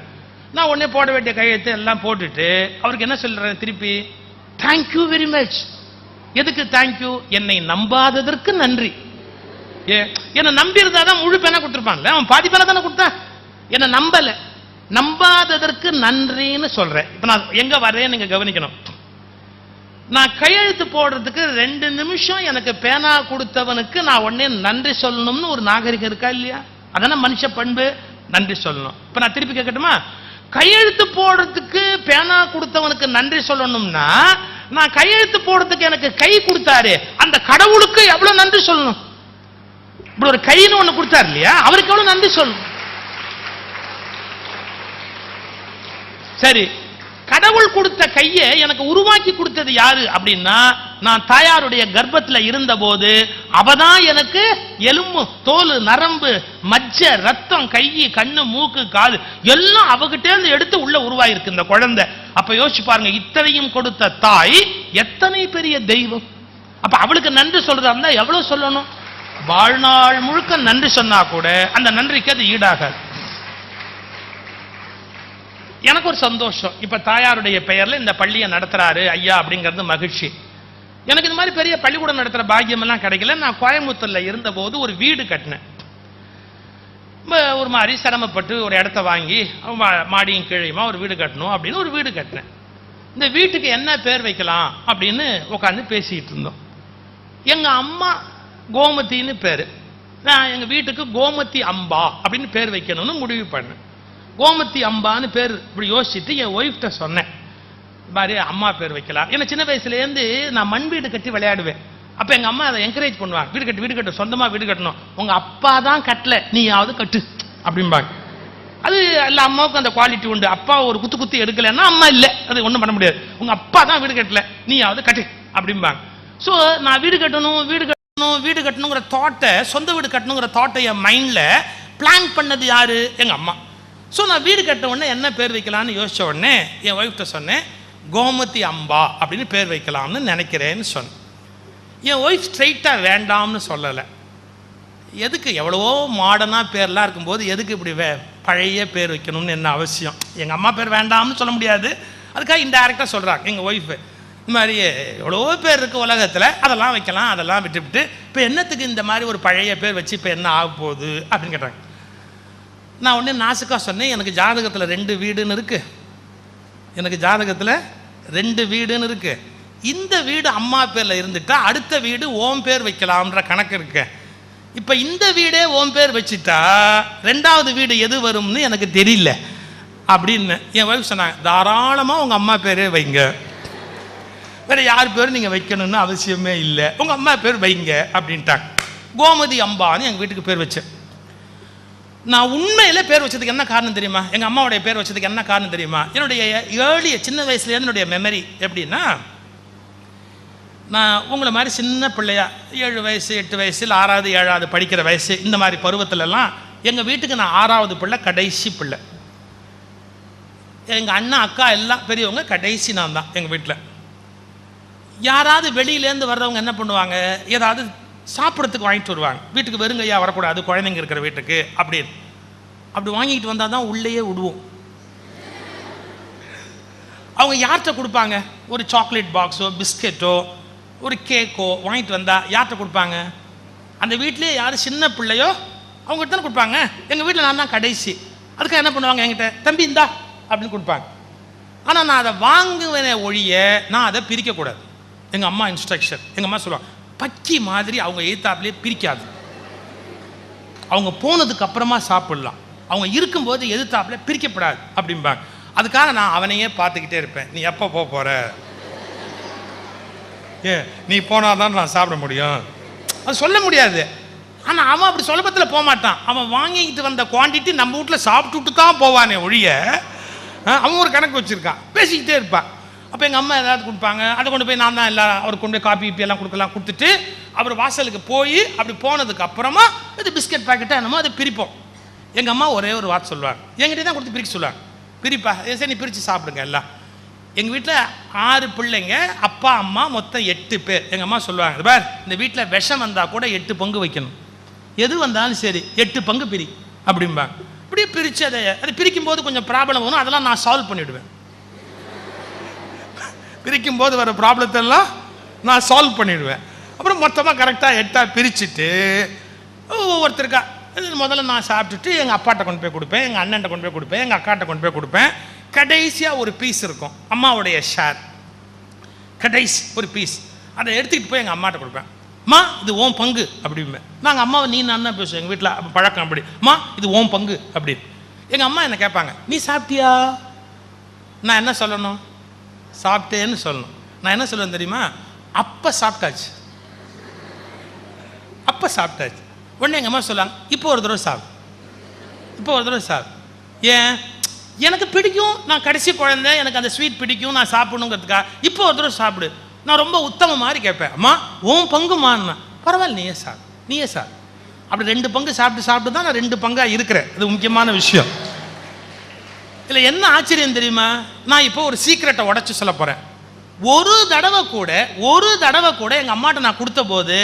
நான் உடனே போட வேண்டிய கையெழுத்து எல்லாம் போட்டுட்டு அவருக்கு என்ன சொல்றேன் திருப்பி, தேங்க்யூ வெரி மச். எதுக்கு தேங்க்யூ? என்னை நம்பாததற்கு நன்றி. என்ன நம்பி இருந்தாதான் முழு பேனா கொடுத்துருப்பான்ல, அவன் பாதி பேனா தானே கொடுத்தான். என்ன நம்பல, நம்பாததற்கு நன்றின்னு சொல்றேன். இப்ப நான் எங்க வரேன்னு நீங்க கவனிக்கணும். நான் கையெழுத்து போடுறதுக்கு 2 நிமிஷம் எனக்கு பேனா கொடுத்தவனுக்கு நான் உடனே நன்றி சொல்லணும்னு ஒரு நாகரிகம் இருக்கா இல்லையா? அதான மனுஷ பண்பு, நன்றி சொல்லணும். இப்ப நான் திருப்பி கேட்கட்டுமா, கையெழுத்து போடுறதுக்கு பேனா கொடுத்தவனுக்கு நன்றி சொல்லணும்னா, நான் கையெழுத்து போடுறதுக்கு எனக்கு கை கொடுத்தாரு அந்த கடவுளுக்கு எவ்வளவு நன்றி சொல்லணும்? இப்படி ஒரு கைன்னு ஒண்ணு கொடுத்தாரு இல்லையா, அவருக்கு எவ்வளவு நன்றி சொல்லணும்? சரி, கடவுள் கொடுத்த கையை எனக்கு உருவாக்கி கொடுத்தது யாரு அப்படின்னா, நான் தாயாருடைய கர்ப்பத்துல இருந்த போது அவதான் எனக்கு எலும்பு தோல் நரம்பு மஜ்ஜ ரத்தம் கை கண்ணு மூக்கு காது எல்லாம் அவகிட்டே இருந்து எடுத்து உள்ள உருவாயிருக்கு இந்த குழந்தை. அப்ப யோசிச்சு பாருங்க, இத்தனையும் கொடுத்த தாய் எத்தனை பெரிய தெய்வம். அப்ப அவளுக்கு நன்றி சொல்றதா இருந்தா எவ்வளவு சொல்லணும்? வாழ்நாள் முழுக்க நன்றி சொன்னா கூட அந்த நன்றிக்கு அது ஈடாகாது. எனக்கு ஒரு சந்தோஷம், இப்ப தாயாருடைய பெயர்ல இந்த பள்ளியை நடத்துறாரு ஐயா அப்படிங்கிறது மகிழ்ச்சி. எனக்கு இந்த மாதிரி பெரிய பள்ளிக்கூடம் நடத்துற பாக்கியம் எல்லாம் கிடைக்கல. நான் கோயம்புத்தூர்ல இருந்த போது ஒரு வீடு கட்டினேன். ஒரு மாதிரி சிரமப்பட்டு ஒரு இடத்த வாங்கி மாடியும் கீழையுமா ஒரு வீடு கட்டணும் அப்படின்னு ஒரு வீடு கட்டினேன். இந்த வீட்டுக்கு என்ன பேர் வைக்கலாம் அப்படின்னு உட்காந்து பேசிட்டு இருந்தோம். எங்க அம்மா கோமத்தின்னு பேரு, நான் எங்க வீட்டுக்கு கோமதி அம்பா அப்படின்னு பேர் வைக்கணும்னு முடிவு பண்ணேன். கோமதி அம்பான்னு பேர் இப்படி யோசிச்சுட்டு என் ஒய்ஃப்ட சொன்னேன், மாதிரி அம்மா பேர் வைக்கலாம். ஏன்னா சின்ன வயசுலேருந்து நான் மண் வீடு கட்டி விளையாடுவேன். அப்ப எங்க அம்மா அதை என்கரேஜ் பண்ணுவாங்க, வீடு கட்டு சொந்தமா வீடு கட்டணும், உங்க அப்பா தான் கட்டல நீயாவது கட்டு அப்படிம்பாங்க. அது எல்லா அம்மாவுக்கும் அந்த குவாலிட்டி உண்டு. அப்பா ஒரு குத்து எடுக்கலன்னா அம்மா இல்லை, அது ஒன்றும் பண்ண முடியாது. உங்க அப்பா தான் வீடு கட்டல நீயாவது கட்டு அப்படிம்பாங்க. ஸோ நான் வீடு கட்டணுங்கிற தாட்டை, சொந்த வீடு கட்டணுங்கிற தாட்டை என் மைண்ட்ல பிளான் பண்ணது யாரு? எங்க அம்மா. ஸோ நான் வீடு கட்ட உடனே என்ன பேர் வைக்கலான்னு யோசிச்ச உடனே என் ஒய்ஃப்ட்ட சொன்னேன், கோமதி அம்பா அப்படின்னு பேர் வைக்கலாம்னு நினைக்கிறேன்னு சொன்னேன். என் ஒய்ஃப் ஸ்ட்ரைட்டாக வேண்டாம்னு சொல்லலை. எதுக்கு, எவ்வளவோ மாடர்னாக பேர்லாம் இருக்கும்போது எதுக்கு இப்படி பழைய பேர் வைக்கணும்னு என்ன அவசியம்? எங்கள் அம்மா பேர் வேண்டாம்னு சொல்ல முடியாது, அதுக்காக இன்டைரக்டாக சொல்கிறாங்க எங்கள் ஒய்ஃபு. இந்த மாதிரி எவ்வளவோ பேர் இருக்குது உலகத்தில், அதெல்லாம் வைக்கலாம், அதெல்லாம் விட்டுவிட்டு இப்போ என்னத்துக்கு இந்த மாதிரி ஒரு பழைய பேர் வச்சு இப்போ என்ன ஆக போகுது அப்படின்னு கேட்டாங்க. நான் உடனே நாசுக்காக சொன்னேன், எனக்கு ஜாதகத்தில் 2 வீடுன்னு இருக்குது, எனக்கு ஜாதகத்தில் 2 வீடுன்னு இருக்குது. இந்த வீடு அம்மா பேரில் இருந்துட்டா அடுத்த வீடு ஓம் பேர் வைக்கலாம்ன்ற கணக்கு இருக்கு. இப்போ இந்த வீடே ஓம் பேர் வச்சுட்டா 2வது வீடு எது வரும்னு எனக்கு தெரியல அப்படின்னு என் ஒய்ஃப் சொன்னாங்க. தாராளமாக உங்கள் அம்மா பேரே வைங்க, வேறு யார் பேரும் நீங்கள் வைக்கணும்னு அவசியமே இல்லை, உங்கள் அம்மா பேர் வைங்க அப்படின்ட்டாங்க. கோமதி அம்பான்னு எங்கள் வீட்டுக்கு பேர் வச்சேன். நான் உண்மையில் பேர் வச்சதுக்கு என்ன காரணம் தெரியுமா? எங்கள் அம்மாவுடைய பேர் வச்சதுக்கு என்ன காரணம் தெரியுமா? என்னுடைய சின்ன வயசுலேருந்து என்னுடைய மெமரி எப்படின்னா, நான் உங்களை மாதிரி சின்ன பிள்ளையா 7 வயசு 8 வயசு இல்லை 6வது 7வது படிக்கிற வயசு இந்த மாதிரி பருவத்திலலாம் எங்கள் வீட்டுக்கு நான் 6வது பிள்ளை, கடைசி பிள்ளை. எங்கள் அண்ணா அக்கா எல்லாம் பெரியவங்க, கடைசி நான் தான் எங்கள் வீட்டில். யாராவது வெளியிலேருந்து வர்றவங்க என்ன பண்ணுவாங்க, ஏதாவது சாப்பிட்றதுக்கு வாங்கிட்டு வருவாங்க. வீட்டுக்கு வெறுங்கையா வரக்கூடாது, குழந்தைங்க இருக்கிற வீட்டுக்கு அப்படின்னு. அப்படி வாங்கிட்டு வந்தால் தான் உள்ளேயே விடுவோம். அவங்க யார்கிட்ட கொடுப்பாங்க? ஒரு சாக்லேட் பாக்ஸோ பிஸ்கெட்டோ ஒரு கேக்கோ வாங்கிட்டு வந்தால் யார்கிட்ட கொடுப்பாங்க? அந்த வீட்டிலே யார் சின்ன பிள்ளையோ அவங்ககிட்ட தானே கொடுப்பாங்க. எங்கள் வீட்டில் நான் தான் கடைசி, அதுக்காக என்ன பண்ணுவாங்க, என்கிட்ட தம்பி இந்தா அப்படின்னு கொடுப்பாங்க. ஆனால் நான் அதை வாங்குவேனே ஒழிய நான் அதை பிரிக்கக்கூடாது. எங்கள் அம்மா இன்ஸ்ட்ரக்ஷன், எங்கள் அம்மா சொல்லுவாங்க, பக்கி மாதிரி அவங்க எதிர்த்தாப்புலேயே பிரிக்காது, அவங்க போனதுக்கு அப்புறமா சாப்பிடலாம், அவங்க இருக்கும்போது எதிர்த்தாப்புல பிரிக்கப்படாது அப்படிம்பாங்க. அதுக்காக நான் அவனையே பார்த்துக்கிட்டே இருப்பேன், நீ எப்போ போக போகிற, நீ போனால் தான் நான் சாப்பிட முடியும், அது சொல்ல முடியாது. ஆனால் அவன் அப்படி சுலபத்தில் போக மாட்டான். அவன் வாங்கிக்கிட்டு வந்த குவான்டிட்டி நம்ம வீட்டில் சாப்பிட்டுட்டு தான் போவானே ஒழிய அவன் ஒரு கணக்கு வச்சுருக்கான், பேசிக்கிட்டே இருப்பான். அப்போ எங்கள் அம்மா ஏதாவது கொடுப்பாங்க, அதை கொண்டு போய் நான் தான் எல்லாம் அவருக்கு கொண்டு போய் காப்பி எல்லாம் கொடுத்துட்டு அவர் வாசலுக்கு போய் அப்படி போனதுக்கு அப்புறமா இது பிஸ்கெட் பாக்கெட்டாக என்னமோ அதை பிரிப்போம். எங்கள் அம்மா ஒரே ஒரு வார்த்தை சொல்லுவாங்க, என்கிட்ட தான் கொடுத்து பிரிக்க சொல்லுவாங்க, பிரிப்பா சரி நீ பிரித்து சாப்பிடுங்க எல்லாம். எங்கள் வீட்டில் 6 பிள்ளைங்க, அப்பா அம்மா மொத்தம் 8 பேர். எங்கள் அம்மா சொல்லுவாங்க, பார் இந்த வீட்டில் விஷம் வந்தால் கூட 8 பங்கு வைக்கணும், எது வந்தாலும் சரி 8 பங்கு பிரி அப்படிம்பாங்க. இப்படியே பிரித்து அது பிரிக்கும் போது கொஞ்சம் ப்ராப்ளம் வரும், அதெல்லாம் நான் சால்வ் பண்ணிவிடுவேன். பிரிக்கும் போது வர ப்ராப்ளத்தெல்லாம் நான் சால்வ் பண்ணிவிடுவேன். அப்புறம் மொத்தமாக கரெக்டாக 8ஆக பிரிச்சுட்டு ஒவ்வொருத்தருக்கா முதல்ல நான் சாப்பிட்டுட்டு எங்கள் அப்பாட்ட கொண்டு போய் கொடுப்பேன், எங்கள் அண்ணன்ட்ட கொண்டு போய் கொடுப்பேன், எங்கள் அக்காட்ட கொண்டு போய் கொடுப்பேன். கடைசியாக ஒரு பீஸ் இருக்கும், அம்மாவுடைய ஷேர், கடைசி ஒரு பீஸ், அதை எடுத்துக்கிட்டு போய் எங்கள் அம்மாட்ட கொடுப்பேன். மா இது ஓம் பங்கு அப்படிம்பேன். நாங்கள் அம்மாவை நீ நான் தான் பேசுவோம், எங்கள் வீட்டில் பழக்கம் அப்படி. மா இது ஓம் பங்கு அப்படின்னு. எங்கள் அம்மா என்ன கேட்பாங்க, நீ சாப்பிட்டியா? நான் என்ன சொல்லணும்? சாப்பிட்டேன்னு சொல்லணும். நான் என்ன சொல்லுவேன் தெரியுமா? அப்போ சாப்பிட்டாச்சு, அப்போ சாப்பிட்டாச்சு. உடனே எங்கள் அம்மா சொல்லுவாங்க, இப்போ ஒரு தடவை சாப்பிடு, இப்போ ஒரு தடவை சாப்பிடு. ஏன்? எனக்கு பிடிக்கும், நான் கடைசி குழந்தை, எனக்கு அந்த ஸ்வீட் பிடிக்கும், நான் சாப்பிடணுங்கிறதுக்காக இப்போ ஒரு தடவை சாப்பிடு. நான் ரொம்ப உத்தம மாதிரி கேட்பேன், அம்மா உன் பங்குமான்னு. பரவாயில்ல நீயே சாப்பிடு, நீயே சாப்பிடு. அப்படி 2 பங்கு சாப்பிட்டு தான் நான் 2 பங்காக இருக்கிறேன். அது முக்கியமான விஷயம். இல்லை என்ன ஆச்சரியம் தெரியுமா? நான் இப்போ ஒரு சீக்ரெட்டை உடச்சி சொல்ல போகிறேன். ஒரு தடவை கூட எங்கள் அம்மாட்ட நான் கொடுத்த போது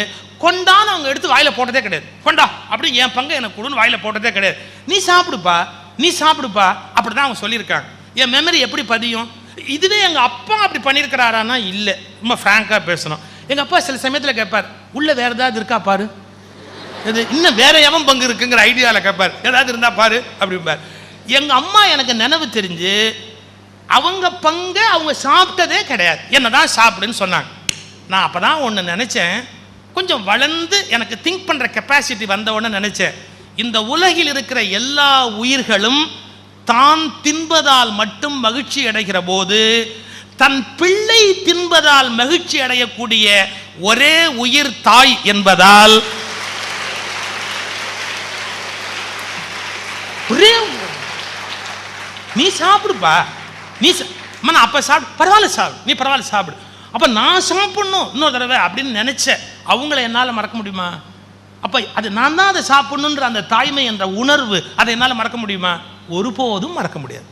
கொண்டான்னு அவங்க எடுத்து வாயில் போட்டதே கிடையாது. கொண்டா அப்படி என் பங்கை எனக்கு கொடுன்னு வாயில் போட்டதே கிடையாது. நீ சாப்பிடுப்பா, நீ சாப்பிடுப்பா, அப்படி தான் அவங்க சொல்லியிருக்காங்க. என் மெமரி எப்படி பதியும்? இதுவே எங்கள் அப்பா அப்படி பண்ணியிருக்கிறாரானா இல்லை, ரொம்ப ஃப்ராங்காக பேசணும். எங்கள் அப்பா சில சமயத்தில் கேட்பார், உள்ளே வேறு ஏதாவது இருக்கா பாரு, இது இன்னும் வேற எவன் பங்கு இருக்குங்கிற ஐடியாவில் கேட்பார், ஏதாவது இருந்தால் பாரு அப்படிம்பார். எங்கள் அம்மா எனக்கு நினைவு தெரிஞ்சு அவங்க பங்கை அவங்க சாப்பிட்டதே கிடையாது, என்னதான் சாப்பிடுன்னு சொன்னாங்க. நான் அப்போ தான் ஒன்று நினச்சேன், கொஞ்சம் வளர்ந்து எனக்கு திங்க் பண்ணுற கெப்பாசிட்டி வந்த உடனே நினச்சேன், இந்த உலகில் இருக்கிற எல்லா உயிர்களும் தான் தின்பதால் மட்டும் மகிழ்ச்சி அடைகிற போது தன் பிள்ளை தின்பதால் மகிழ்ச்சி அடையக்கூடிய ஒரே உயிர் தாய் என்பதால் நீ சாப்பிடுப்பா, நீ அப்ப சாப்பிடு, பரவாயில்ல சாப்பிடு, நீ பரவாயில்ல சாப்பிடு, அப்ப நான் சாப்பிடணும் இன்னொரு தடவை அப்படின்னு நினைச்ச அவங்கள என்னால் மறக்க முடியுமா? அப்ப அது நான் தான் அதை சாப்பிடணுன்ற அந்த தாய்மை என்ற உணர்வு அதை என்னால் மறக்க முடியுமா? ஒருபோதும் மறக்க முடியாது.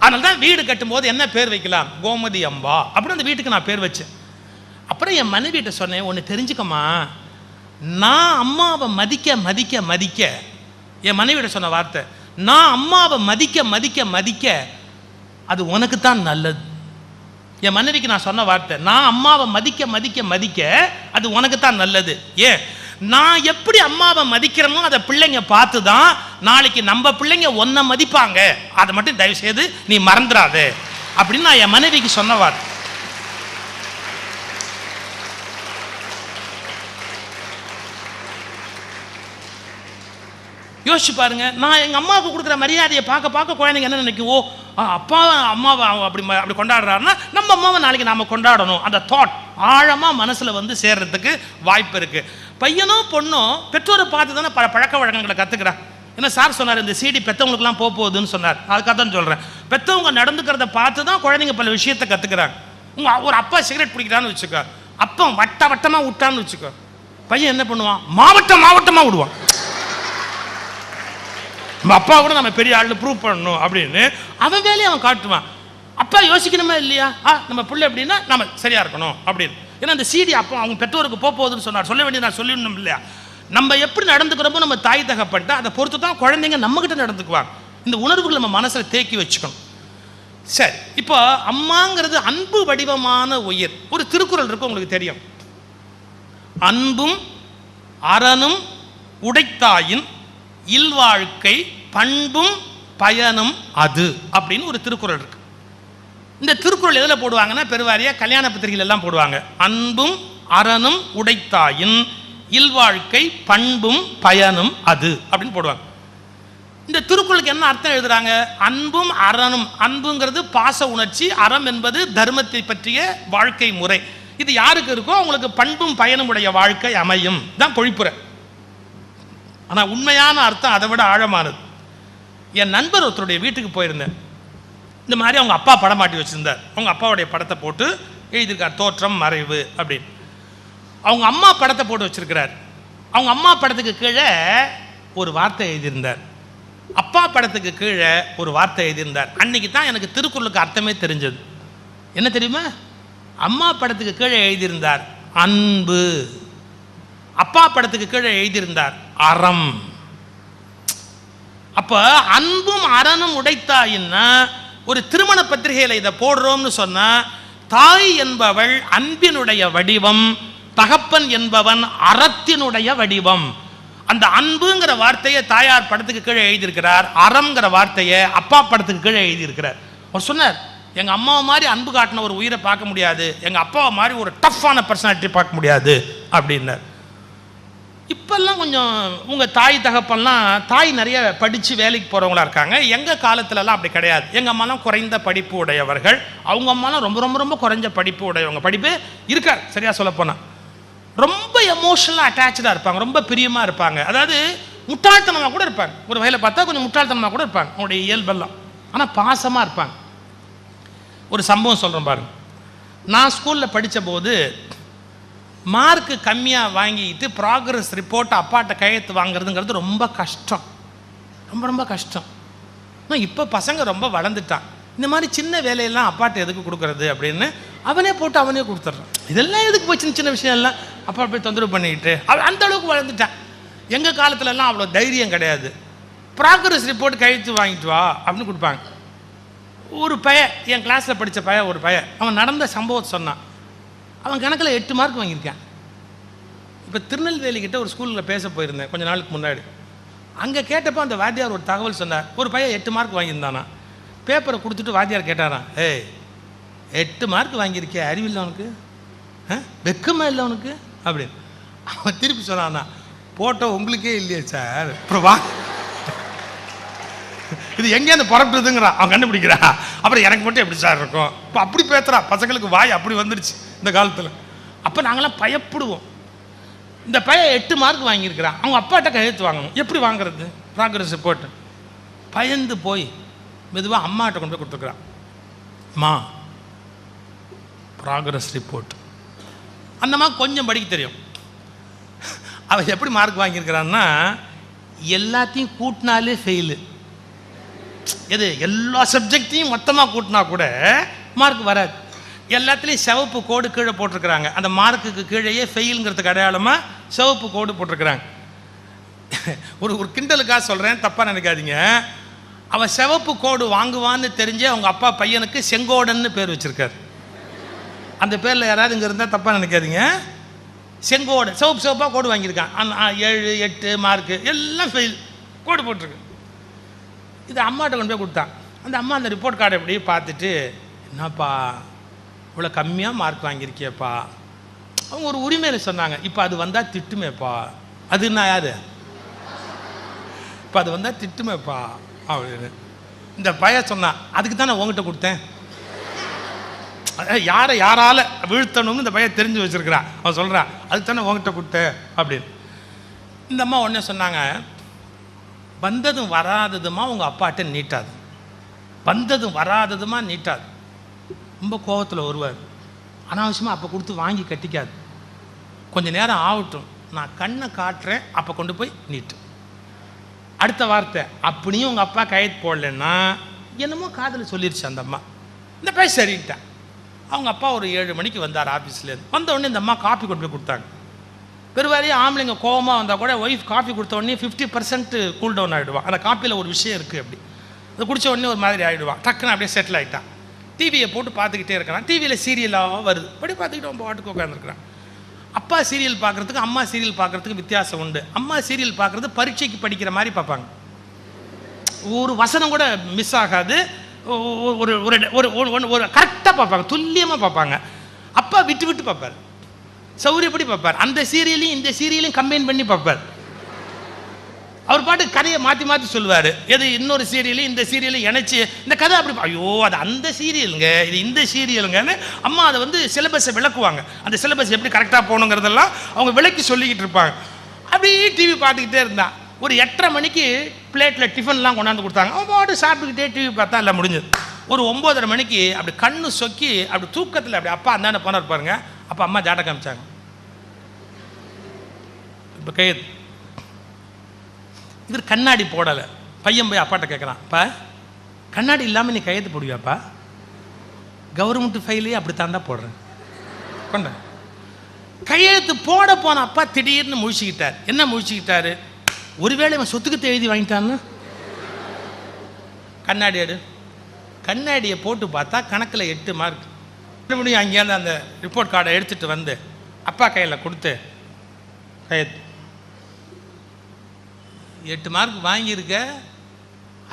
அதனால தான் வீடு கட்டும்போது என்ன பேர் வைக்கலாம், கோமதி அம்பா அப்படின்னு அந்த வீட்டுக்கு நான் பேர் வச்சேன். அப்புறம் என் மனைவிட்ட சொன்னேன், ஒன்று தெரிஞ்சுக்கம்மா, நான் அம்மாவை மதிக்க மதிக்க மதிக்க, என் மனைவிட்ட சொன்ன வார்த்தை, நான் அம்மாவை மதிக்க மதிக்க மதிக்க அது உனக்கு தான் நல்லது. என் மனைவிக்கு நான் சொன்ன வார்த்தை, நான் அம்மாவை மதிக்க மதிக்க மதிக்க அது உனக்கு தான் நல்லது. ஏன், நான் எப்படி அம்மாவை மதிக்கிறேனோ அதை பிள்ளைங்க பார்த்து தான் நாளைக்கு நம்ம பிள்ளைங்க ஒன்றை மதிப்பாங்க. அதை மட்டும் தயவு செய்து நீ மறந்துடாத அப்படின்னு நான் என் மனைவிக்கு சொன்ன வார்த்தை. யோசிச்சு பாருங்க, நான் எங்கள் அம்மாவுக்கு கொடுக்குற மரியாதையை பார்க்க பார்க்க குழந்தைங்க என்ன நினைக்கும், ஓ அப்பா அம்மாவை அப்படி கொண்டாடுறாருன்னா நம்ம அம்மாவை நாளைக்கு நாம் கொண்டாடணும். அந்த தாட் ஆழமாக மனசில் வந்து சேர்றதுக்கு வாய்ப்பு இருக்குது. பையனோ பொண்ணோ பெற்றோரை பார்த்து தானே பழக்க வழக்கங்களை கற்றுக்கிறான். ஏன்னா சார் சொன்னார், இந்த சீடி பெற்றவங்களுக்குலாம் போகுதுன்னு சொன்னார். அதுக்காக தான் சொல்கிறேன், பெற்றவங்க நடந்துக்கிறத பார்த்து தான் குழந்தைங்க பல விஷயத்தை கற்றுக்கிறாங்க. ஒரு அப்பா சிகரெட் பிடிக்கிறான்னு வச்சுக்கோ, அப்போ வட்டமாக விட்டான்னு வச்சுக்கோ, பையன் என்ன பண்ணுவான், மாவட்டமாக விடுவான். நம்ம அப்பா கூட நம்ம பெரிய ஆள் ப்ரூவ் பண்ணணும் அப்படின்னு அவன் வேலையை அவன் காட்டுவான். அப்பா யோசிக்கணுமா இல்லையா, நம்ம பிள்ளை எப்படின்னா நம்ம சரியா இருக்கணும் அப்படின்னு. ஏன்னா அந்த சீடி அப்போ அவங்க பெற்றோருக்கு போகுதுன்னு சொன்னார், சொல்ல வேண்டிய நான் சொல்லிடணும் இல்லையா. நம்ம எப்படி நடந்துக்கிறோமோ நம்ம தாய் தகப்பட்ட அதை பொறுத்து தான் குழந்தைங்க நம்மகிட்ட நடந்துக்குவாங்க. இந்த உணர்வுகள் நம்ம மனசில் தேக்கி வச்சுக்கணும். சரி, இப்போ அம்மாங்கிறது அன்பு வடிவமான உயிர். ஒரு திருக்குறள் இருக்கு, உங்களுக்கு தெரியும், அன்பும் அறனும் உடைத்தாயின் இல்வாழ்க்கை பண்பும் பயனும் அது அப்படின்னு ஒரு திருக்குறள் இருக்கு. இந்த திருக்குறள் எதில் போடுவாங்கன்னா பெருவாரியா கல்யாண பத்திரிகைகள் எல்லாம் போடுவாங்க. அன்பும் அறனும் உடைத்தாயின் இல்வாழ்க்கை பண்பும் பயனும் அது அப்படின்னு போடுவாங்க. இந்த திருக்குறளுக்கு என்ன அர்த்தம் எழுதுறாங்க, அன்பும் அறனும், அன்புங்கிறது பாச உணர்ச்சி, அறம் என்பது தர்மத்தை பற்றிய வாழ்க்கை முறை. இது யாருக்கு இருக்கோ அவங்களுக்கு பண்பும் பயனும் உடைய வாழ்க்கை அமையும் தான் பொழிப்புரை. ஆனால் உண்மையான அர்த்தம் அதை விட ஆழமானது. என் நண்பர் ஒருத்தருடைய வீட்டுக்கு போயிருந்தேன். இந்த மாதிரி அவங்க அப்பா படம் மாட்டி வச்சுருந்தார். அவங்க அப்பாவுடைய படத்தை போட்டு எழுதியிருக்கார், தோற்றம் மறைவு அப்படின்னு. அவங்க அம்மா படத்தை போட்டு வச்சிருக்கிறார். அவங்க அம்மா படத்துக்கு கீழே ஒரு வார்த்தை எழுதியிருந்தார், அப்பா படத்துக்கு கீழே ஒரு வார்த்தை எழுதியிருந்தார். அன்னைக்கு தான் எனக்கு திருக்குறளுக்கு அர்த்தமே தெரிஞ்சது. என்ன தெரியுமா, அம்மா படத்துக்கு கீழே எழுதியிருந்தார் அன்பு, அப்பா படத்துக்கு கீழே எழுதியிருந்தார் அறம். அப்ப அன்பும் அறனும் உடைத்தாயின்னா, ஒரு திருமண பத்திரிகையில் இதை போடுறோம்னு சொன்னா, தாய் என்பவள் அன்பினுடைய வடிவம், தகப்பன் என்பவன் அறத்தினுடைய வடிவம். அந்த அன்புங்கிற வார்த்தையை தாயார் படத்துக்கு கீழே எழுதியிருக்கிறார், அறம்ங்கிற வார்த்தையை அப்பா படத்துக்கு கீழே எழுதியிருக்கிறார். அவர் சொன்னார், எங்கள் அம்மாவை மாதிரி அன்பு காட்டின ஒரு உயிரை பார்க்க முடியாது, எங்கள் அப்பாவை மாதிரி ஒரு டஃப்பான பர்சனாலிட்டி பார்க்க முடியாது அப்படின்னார். இப்போல்லாம் கொஞ்சம் உங்கள் தாய் தகப்பெல்லாம், தாய் நிறைய படித்து வேலைக்கு போகிறவங்களா இருக்காங்க. எங்கள் காலத்துலலாம் அப்படி கிடையாது. எங்கள் அம்மாலாம் குறைந்த படிப்பு உடையவர்கள், அவங்க அம்மாலாம் ரொம்ப ரொம்ப ரொம்ப குறைஞ்ச படிப்பு உடையவங்க. படிப்பு இருக்காது, சரியாக சொல்லப்போனால் ரொம்ப எமோஷனலாக அட்டாச்சாக இருப்பாங்க, ரொம்ப பிரியமாக இருப்பாங்க. அதாவது முட்டாள்தனமாக கூட இருப்பாங்க, ஒரு வகையில் பார்த்தா கொஞ்சம் முட்டாள்தனமாக கூட இருப்பாங்க அவங்களுடைய இயல்பெல்லாம். ஆனால் பாசமாக இருப்பாங்க. ஒரு சம்பவம் சொல்கிறேன் பாருங்க. நான் ஸ்கூலில் படித்த போது மார்க்கு கம்மியாக வாங்கிட்டு ப்ராக்ரஸ் ரிப்போர்ட் அப்பாட்ட கையெழுத்து வாங்குறதுங்கிறது ரொம்ப கஷ்டம், ரொம்ப ரொம்ப கஷ்டம். ஆனால் இப்போ பசங்க ரொம்ப வளர்ந்துட்டான். இந்த மாதிரி சின்ன வேலையெல்லாம் அப்பாட்ட எதுக்கு கொடுக்குறது அப்படின்னு அவனே போட்டு அவனே கொடுத்துட்றான். இதெல்லாம் எதுக்கு போய் சின்ன சின்ன விஷயம் எல்லாம் அப்பா போய் தொந்தரவு பண்ணிக்கிட்டு, அந்த அளவுக்கு வளர்ந்துட்டான். எங்கள் காலத்துலலாம் அவ்வளோ தைரியம் கிடையாது. ப்ராக்ரஸ் ரிப்போர்ட் கையெழுத்து வாங்கிட்டு வா அப்படின்னு கொடுப்பாங்க. ஒரு பையன், என் கிளாஸில் படித்த பையன், ஒரு பையன், அவன் நடந்த சம்பவத்தை சொன்னான். அவன் கணக்கில் 8 மார்க் வாங்கியிருக்கான். இப்போ திருநெல்வேலிக்கிட்ட ஒரு ஸ்கூலில் பேச போயிருந்தேன் கொஞ்ச நாளுக்கு முன்னாடி. அங்கே கேட்டப்போ அந்த வாத்தியார் ஒரு தகவல் சொன்னார். ஒரு பையன் 8 மார்க் வாங்கியிருந்தானா. பேப்பரை கொடுத்துட்டு வாத்தியார் கேட்டாரான், 8 மார்க் வாங்கியிருக்கே, அறிவில்லை அவனுக்கு, வெக்கமா இல்லை அவனுக்கு அப்படின்னு. அவன் திருப்பி சொன்னான்னா, போட்டோ உங்களுக்கே இல்லையே சார், அப்புறம் வா, இது எங்கேருந்து புறப்படுதுங்கிறான் அவன் கண்டுபிடிக்கிறான். அப்புறம் எனக்கு மட்டும் எப்படி சார் இருக்கும். இப்போ அப்படி பேசுகிறான், பசங்களுக்கு வாய் அப்படி வந்துருச்சு இந்த காலத்தில். அப்போ நாங்களாம் பயப்படுவோம். இந்த பையன் 8 மார்க் வாங்கியிருக்கிறான், அவங்க அப்பாட்ட கையெழுத்து வாங்கணும். எப்படி வாங்குறது ப்ராக்ரஸ் ரிப்போர்ட்டு? பயந்து போய் மெதுவாக அம்மாட்ட கொண்டு போய் கொடுத்துருக்குறான். அம்மா ப்ராக்ரஸ் ரிப்போர்ட். அந்த மாதிரி கொஞ்சம் படிக்க தெரியும். அவன் எப்படி மார்க் வாங்கியிருக்கிறான்னா, எல்லாத்தையும் கூட்டினாலே ஃபெயிலு. எது எல்லா சப்ஜெக்டையும் மொத்தமாக கூட்டினா கூட மார்க் வராது. எல்லாத்துலேயும் சிவப்பு கோடு கீழே போட்டிருக்கிறாங்க. அந்த மார்க்குக்கு கீழேயே ஃபெயிலுங்கிறதுக்கு அடையாளமாக சிவப்பு கோடு போட்டிருக்கிறாங்க. ஒரு கிண்டலுக்காக சொல்கிறேன், தப்பாக நினைக்காதீங்க. அவன் சிவப்பு கோடு வாங்குவான்னு தெரிஞ்சு அவங்க அப்பா பையனுக்கு செங்கோடன்னு பேர் வச்சுருக்காரு. அந்த பேரில் யாராவது இங்கே இருந்தால் தப்பாக நினைக்காதீங்க. செங்கோடு சிவப்பாக கோடு வாங்கியிருக்கான். 7, 8 மார்க்கு எல்லாம் ஃபெயில், கோடு போட்டிருக்கு. இது அம்மாட்ட கொண்டு போய் கொடுத்தான். அந்த அம்மா அந்த ரிப்போர்ட் கார்டை எப்படி பார்த்துட்டு, என்னப்பா இவ்வளோ கம்மியாக மார்க் வாங்கியிருக்கியப்பா. அவங்க ஒரு உரிமையில் சொன்னாங்க, இப்போ அது வந்தால் திட்டுமேப்பா. அதுன்னா யார்? இப்போ அது வந்தால் திட்டுமேப்பா அப்படின்னு இந்த பையன் சொன்னான். அதுக்கு தான் நான் உங்ககிட்ட கொடுத்தேன். யாரால வீழ்த்தணும்னு இந்த பையன் தெரிஞ்சு வச்சிருக்கிறான். அவன் சொல்கிறான், அதுக்கு தானே உங்ககிட்ட கொடுத்தேன் அப்படின்னு. இந்த அம்மா உடனே சொன்னாங்க, வந்ததும் வராததுமா உங்கள் அப்பாட்ட நீட்டாது, வந்ததும் வராததுமா நீட்டாது. ரொம்ப கோபத்தில் வருவார். அனாவசியமாக அப்போ கொடுத்து வாங்கி கட்டிக்காது. கொஞ்சம் நேரம் ஆகட்டும், நான் கண்ணை காட்டுறேன், அப்போ கொண்டு போய் நீட்டு. அடுத்த வார்த்தை, அப்படியும் உங்கள் அப்பா கையெழுத்து போடலன்னா என்னமோ காதில் சொல்லிடுச்சு அந்த அம்மா. இந்த பையன் சரின்ட்டேன். அவங்க அப்பா ஒரு 7 மணிக்கு வந்தார் ஆஃபீஸ்லேருந்து. வந்த உடனே இந்த அம்மா காஃபி கொண்டு போய் கொடுத்தாங்க. பெருவாரியாக ஆம்பளைங்க கோபமாக வந்தால் கூட ஒய்ஃப் காஃபி கொடுத்த உடனே 50% கூல் டவுன் ஆகிடுவான். அந்த காஃபியில் ஒரு விஷயம் இருக்குது. அப்படி அதை குடித்த உடனே ஒரு மாதிரி ஆகிடுவான். டக்குன்னு அப்படியே செட்டில் ஆகிட்டான். டிவியை போட்டு பார்த்துக்கிட்டே இருக்கிறான். டிவியில் சீரியலாக வருது. அப்படி பார்த்துக்கிட்டு ரொம்ப பாட்டுக்கு உட்காந்துருக்குறான். அப்பா சீரியல் பார்க்குறதுக்கு அம்மா சீரியல் பார்க்குறதுக்கு வித்தியாசம் உண்டு. அம்மா சீரியல் பார்க்குறது பரீட்சைக்கு படிக்கிற மாதிரி பார்ப்பாங்க. ஒரு வசனம் கூட மிஸ் ஆகாது. ஒரு ஒரு கரெக்டாக பார்ப்பாங்க, துல்லியமாக பார்ப்பாங்க. அப்பா விட்டு விட்டு பார்ப்பார், சௌரியப்படி பார்ப்பார். அந்த சீரியலையும் இந்த சீரியலையும் கம்பைன் பண்ணி பார்ப்பார். அவர் பாட்டு கதையை மாற்றி மாற்றி சொல்லுவார். எது இன்னொரு சீரியலையும் இந்த சீரியலையும் இணைச்சி இந்த கதை அப்படி, ஐயோ அது அந்த சீரியலுங்க, இது இந்த சீரியலுங்கன்னு அம்மா அதை வந்து சிலபஸை விளக்குவாங்க. அந்த சிலபஸ் எப்படி கரெக்டாக போகணுங்கிறதெல்லாம் அவங்க விளக்கி சொல்லிக்கிட்டு இருப்பாங்க. அப்படியே டிவி பார்த்துக்கிட்டே இருந்தான். ஒரு 8:30 மணிக்கு பிளேட்டில் டிஃபன்லாம் கொண்டாந்து கொடுத்தாங்க. அவன் பாட்டு சாப்பிட்டுக்கிட்டே டிவி பார்த்தா எல்லாம் முடிஞ்சது. ஒரு 9:30 மணிக்கு அப்படி கண்ணு சொக்கி அப்படி தூக்கத்தில் அப்படி அப்பா அந்தாண்ட போனார் பாருங்க. அப்போ அம்மா ஜாட்டை காமிச்சாங்க. இப்போ கையெழுத்து. இவர் கண்ணாடி போடலை. பையன் போய் அப்பாட்ட கேட்குறான், அப்பா கண்ணாடி இல்லாமல் நீ கையெழுத்து போடுவியாப்பா? கவர்மெண்ட் ஃபைலே அப்படி தாண்டா போடுறேன் கொண்ட. கையெழுத்து போட போன அப்பா திடீர்னு முழிச்சுக்கிட்டார். என்ன முழிச்சுக்கிட்டாரு? ஒருவேளை இவன் சொத்துக்கு எழுதி வாங்கிட்டான்னு. கண்ணாடி எடு. கண்ணாடியை போட்டு பார்த்தா கணக்கில் 8 மார்க். மறுபடியும் அங்கேயாவது அந்த ரிப்போர்ட் கார்டை எடுத்துகிட்டு வந்து அப்பா கையில் கொடுத்து, கையெழுத்து 8 மார்க் வாங்கியிருக்க,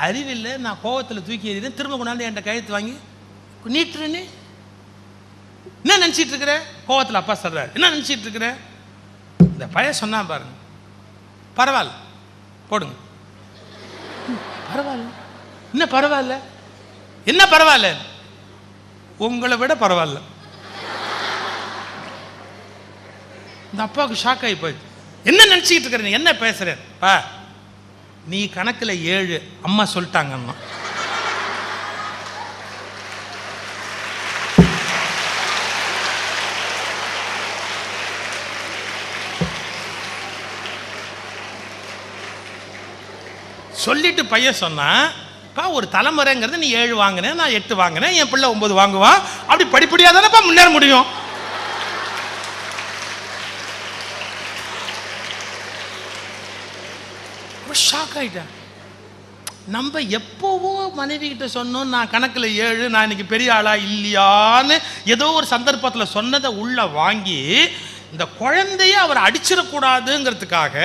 அறிவில்லை, நான் கோவத்தில் தூக்கி எறிதேன், திரும்ப கொண்டாந்து என்கிட்ட கையெழுத்து வாங்கி நீட்டுறேன்னு என்ன நினச்சிட்டு இருக்கிற? கோவத்தில் அப்பா சொல்கிறார், என்ன நினச்சிட்டு இருக்கிற? இந்த பையன் சொன்னான் பாருங்க, பரவாயில்ல போடுங்க. பரவாயில்ல என்ன பரவாயில்ல? என்ன பரவாயில்ல? உங்களை விட பரவாயில்ல. இந்த அப்பாவுக்கு ஷாக் ஆகி போயிடுச்சு. என்ன நினச்சிக்கிட்டு இருக்கிற நீ? என்ன பேசுகிறேன்? பா நீ கணக்கில் 7, அம்மா சொல்லிட்டாங்க. அம்மா சொல்லிட்டு பையன் சொன்னான், பா ஒரு தலைமுறைங்கிறது நீ 7 வாங்கினேன், நான் 8 வாங்கினேன், என் பிள்ளை 9 வாங்குவான். அப்படி படிப்படியாக தானேப்பா முன்னேற முடியும். ஷாக் ஆகிட்டேன். நம்ம எப்போவும் மனைவி கிட்ட சொன்னோம், நான் கணக்கில் 7, நான் இன்னைக்கு பெரிய ஆளா இல்லையான்னு ஏதோ ஒரு சந்தர்ப்பத்தில் சொன்னதை உள்ள வாங்கி இந்த குழந்தைய அவர் அடிச்சிடக்கூடாதுங்கிறதுக்காக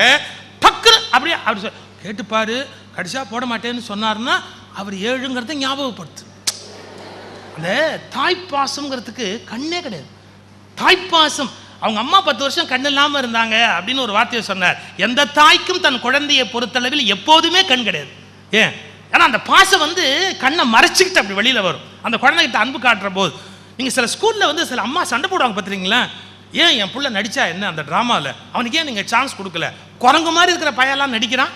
டக்குன்னு அப்படியே அப்படி கேட்டுப்பாரு. கடைசியாக போட மாட்டேன்னு சொன்னார்னா அவர் 7ங்கிறத ஞாபகப்படுத்து. அந்த தாய்ப்பாசம்ங்கிறதுக்கு கண்ணே கிடையாது. தாய்ப்பாசம். அவங்க அம்மா 10 வருஷம் கண் இல்லாமல் இருந்தாங்க அப்படின்னு ஒரு வார்த்தையை சொன்னார். எந்த தாய்க்கும் தன் குழந்தையை பொறுத்தளவில் எப்போதுமே கண் கிடையாது. ஏன்? ஏன்னா அந்த பாசம் வந்து கண்ணை மறைச்சிக்கிட்டு அப்படி வெளியில் வரும். அந்த குழந்தைகிட்ட அன்பு காட்டுற போது நீங்கள் சில ஸ்கூலில் வந்து சில அம்மா சண்டை போடுவாங்க பார்த்துறீங்களா? ஏன் என் பிள்ளை நடித்தா என்ன அந்த ட்ராமாவில், அவனுக்கு ஏன் நீங்கள் சான்ஸ் கொடுக்கல? குரங்கு மாதிரி இருக்கிற பையெல்லாம் நடிக்கிறான்,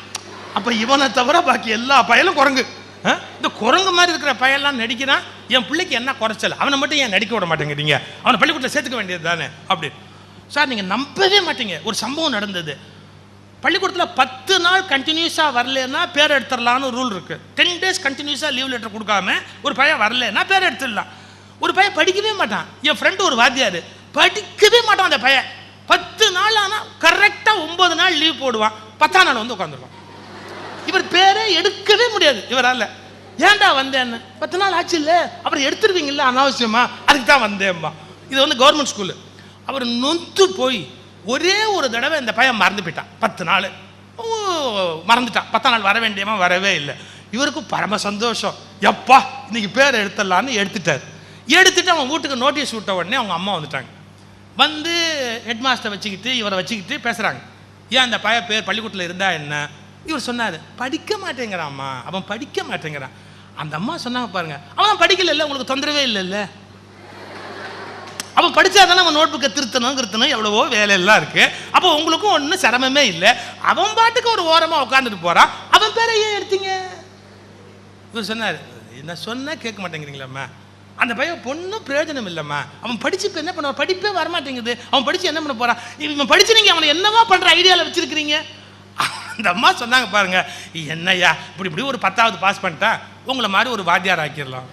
அப்போ இவனை தவிர பாக்கி எல்லா பையலும் குரங்கு. இந்த குரங்கு மாதிரி இருக்கிற பையெல்லாம் நடிக்கிறான், என் பிள்ளைக்கு என்ன குறைச்சல், அவனை மட்டும் ஏன் நடிக்க விட மாட்டேங்கிறீங்க, அவனை பள்ளிக்கூடத்தில் சேர்த்துக்க வேண்டியது தானே அப்படி. சார் நீங்கள் நம்பவே மாட்டீங்க, ஒரு சம்பவம் நடந்தது. பள்ளிக்கூடத்தில் 10 நாள் கண்டினியூஸாக வரலன்னா பேர் எடுத்துடலான்னு ரூல் இருக்குது. 10 days கண்டினியூஸாக லீவ் லெட்டர் கொடுக்காம ஒரு பையன் வரலன்னா பேர் எடுத்துடலாம். ஒரு பையன் படிக்கவே மாட்டான். என் ஃப்ரெண்டு ஒரு வாத்தியார் படிக்கவே மாட்டான். அந்த பையன் 10 நாள் ஆனால் கரெக்டாக 9 நாள் லீவ் போடுவான். 10ஆம் நாள் வந்து உட்காந்துருவான். இவர் பேரே எடுக்கவே முடியாது இவரால். ஏன்டா வந்தேன்னு, 10 நாள் ஆச்சு இல்லை, அப்புறம் எடுத்துருவீங்கல்ல அனாவசியமா, அதுக்கு தான் வந்தேன்பா. இது வந்து கவர்மெண்ட் ஸ்கூலு. அவர் நொந்து போய் ஒரே ஒரு தடவை இந்த பையன் மறந்து போயிட்டான். 10 நாள் மறந்துட்டான். 10ஆம் நாள் வர வேண்டியமா வரவே இல்லை. இவருக்கும் பரம சந்தோஷம். எப்பா இன்னைக்கு பேர் எடுத்துடலான்னு எடுத்துட்டார். எடுத்துட்டு அவன் வீட்டுக்கு நோட்டீஸ் விட்ட உடனே அவங்க அம்மா வந்துட்டாங்க. வந்து ஹெட் மாஸ்டர் வச்சுக்கிட்டு இவரை வச்சுக்கிட்டு பேசுகிறாங்க. ஏன் அந்த பையன் பேர் பள்ளிக்கூடத்தில் இருந்தா என்ன? இவர் சொன்னார், படிக்க மாட்டேங்கிறாம்மா, அவன் படிக்க மாட்டேங்கிறான். அந்த அம்மா சொன்னாங்க, பாருங்க, அவன் படிக்கல இல்லை, உங்களுக்கு தொந்தரவே இல்லைல்ல, அவன் படித்தாதானே அவன் நோட் புக்கை திருத்தணும் எவ்வளவோ வேலையெல்லாம் இருக்கு. அப்போ உங்களுக்கும் ஒன்றும் சிரமமே இல்லை. அவன் பாட்டுக்கு ஒரு ஓரமாக உட்காந்துட்டு போறான், அவன் பேரை ஏன் எடுத்தீங்க? இவர் சொன்னார், என்ன சொன்னா கேட்க மாட்டேங்கிறீங்களாம்மா, அந்த பையன் பொண்ணும் பிரயோஜனம் இல்லைம்மா, அவன் படிச்சு இப்போ என்ன பண்ணுவான், படிப்பே வரமாட்டேங்குது, அவன் படிச்சு என்ன பண்ண போறான், இவன் படிச்சு நீங்கள் அவனை என்னவா பண்ற ஐடியாவில் வச்சிருக்கிறீங்க? அந்த அம்மா சொன்னாங்க, பாருங்க, என்னையா இப்படி ஒரு 10வது பாஸ் பண்ணிட்டா உங்களை மாதிரி ஒரு வாத்தியார் ஆக்கிடலாம்.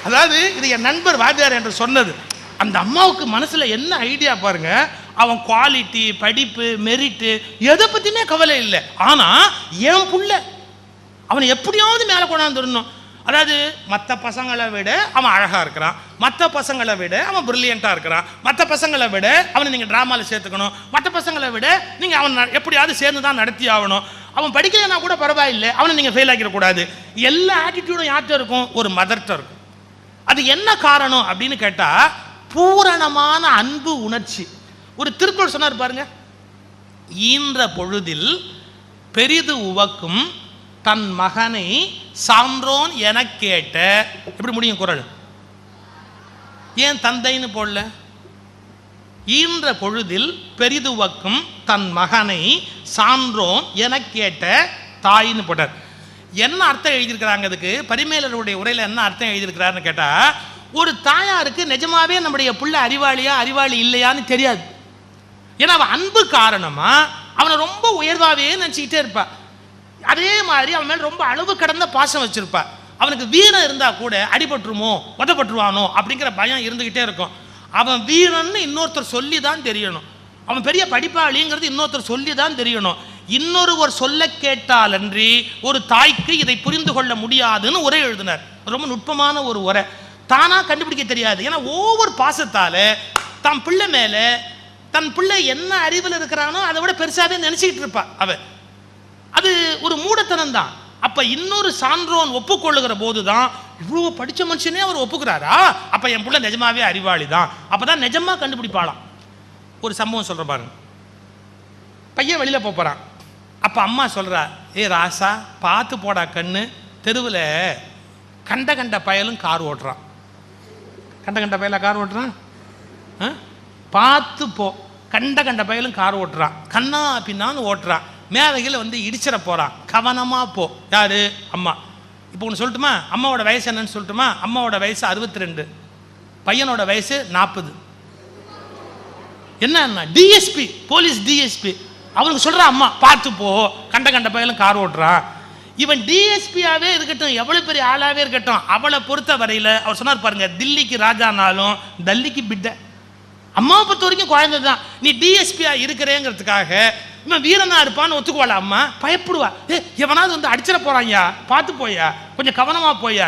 அதாவது இது என் நண்பர் வாத்தியார் என்று சொன்னது. அந்த அம்மாவுக்கு மனசுல என்ன ஐடியா பாருங்க. அவன் குவாலிட்டி, படிப்பு, மெரிட்டு எதை பத்தியுமே கவலை இல்லை. ஆனா என் புள்ள அவனை எப்படியாவது மேலே கொண்டாந்துடணும். அதாவது மற்ற பசங்களை விட அவன் அழகா இருக்கிறான், மற்ற பசங்களை விட அவன் பிரில்லியண்டா இருக்கிறான், மற்ற பசங்களை விட அவனை நீங்க டிராமாவில் சேர்த்துக்கணும், மற்ற பசங்களை விட நீங்க அவன் எப்படியாவது சேர்ந்து தான் நடத்தி ஆகணும். அவன் படிக்கலைன்னா கூட பரவாயில்லை, அவனை நீங்க ஃபெயில் ஆக்கிடக்கூடாது. எல்லா ஆட்டிடியூடும் யார்கிட்ட இருக்கும்? ஒரு மதர்கிட்ட இருக்கும். அது என்ன காரணம் அப்படின்னு கேட்டா, பூரணமான அன்பு உணர்ச்சி. ஒரு திருக்குறள் சொன்னார் பாருங்க, ஈன்ற பொழுதில் பெரிது உவக்கும் தன் மகனை சான்றோன் என கேட்ட. எப்படி முடியும் குறள்? ஏன் தந்தைன்னு போடல? ஈன்ற பொழுதில் பெரிது உவக்கும் தன் மகனை சான்றோன் என கேட்ட தாயின்னு போட்டார். என்ன அர்த்தம் எழுதியிருக்கிறாங்க அதுக்கு? பரிமேலருடைய உரையில் என்ன அர்த்தம் எழுதியிருக்கிறாருன்னு கேட்டா, ஒரு தாயாருக்கு நிஜமாவே நம்முடைய பிள்ளை அறிவாளியா அறிவாளி இல்லையான்னு தெரியாது. ஏன்னா அவன் அன்பு காரணமா அவனை ரொம்ப உயர்வாவே நினைச்சுக்கிட்டே இருப்பா. அதே மாதிரி அவன் மேல ரொம்ப அளவு கடந்த பாசம் வச்சிருப்பா. அவனுக்கு வீரம் இருந்தா கூட அடிபட்டுருமோ உதப்பட்டுருவானோ அப்படிங்கிற பயம் இருந்துகிட்டே இருக்கும். அவன் வீரன்னு இன்னொருத்தர் சொல்லி தான் தெரியணும், அவன் பெரிய படிப்பாளிங்கிறது இன்னொருத்தர் சொல்லி தான் தெரியணும். இன்னொருவர் சொல்ல கேட்டால் அன்றி ஒரு தாய்க்கு இதை புரிந்து கொள்ள முடியாதுன்னு உரை எழுதினார். ரொம்ப நுட்பமான ஒரு உரை, தானா கண்டுபிடிக்க தெரியாது. ஏன்னா ஒவ்வொரு பாசத்தால தன் பிள்ளை மேல தன் பிள்ளை என்ன அறிவில் இருக்கிறானோ அதை விட பெருசாவே நினைச்சுக்கிட்டு இருப்பா அவ. அது ஒரு மூடத்தனம் தான். அப்ப இன்னொரு சான்றோன் ஒப்புக்கொள்ளுகிற போதுதான், இவ்வளவு படிச்ச மனுஷனே அவர் ஒப்புக்கிறாரா, அப்ப என் பிள்ளை நிஜமாவே அறிவாளி தான், அப்பதான் நிஜமா கண்டுபிடிப்பாளாம். ஒரு சம்பவம் சொல்ற பாருங்க. பையன் வெளியில போறான். அப்ப அம்மா சொல்றா, ஏ ராசா பார்த்து போடா கண்ணு, தெருவில் கண்ட கண்ட பயலும் கார் ஓட்டுறான். கண்ட கண்ட பயலா கார் ஓட்டுறான்? பார்த்து போ, கண்ட கண்ட பயலும் கார் ஓட்டுறான், கண்ணா பின்னான்னு ஓட்டுறான், மேலையில் வந்து இடிச்சிட போறான், கவனமா போ. யாரு? அம்மா. இப்போ ஒன்று சொல்லட்டுமா, அம்மாவோட வயசு என்னன்னு சொல்லட்டுமா? அம்மாவோட வயசு 62, பையனோட வயசு 40. என்ன டிஎஸ்பி, போலீஸ் டிஎஸ்பி. அவனுக்கு சொல்ற அம்மா பார்த்து போ, கண்ட கண்ட பையலும் கார் ஓட்டுறான். இவன் டிஎஸ்பியாவே இருக்கட்டும், எவ்வளவு பெரிய ஆளாவே இருக்கட்டும், அவளை பொறுத்த வரையில அவர் சொன்னார் பாருங்க, தில்லிக்கு ராஜானாலும் தல்லிக்கு பிட்ட. அம்மாவை பொறுத்த வரைக்கும் குழந்தை தான். நீ டிஎஸ்பியா இருக்கிறேங்கிறதுக்காக இவன் வீரனா இருப்பான்னு ஒத்துக்குவாளா அம்மா? பயப்படுவா. எவனாவது வந்து அடிச்சிட போறான்யா, பார்த்து போயா, கொஞ்சம் கவனமா போயா.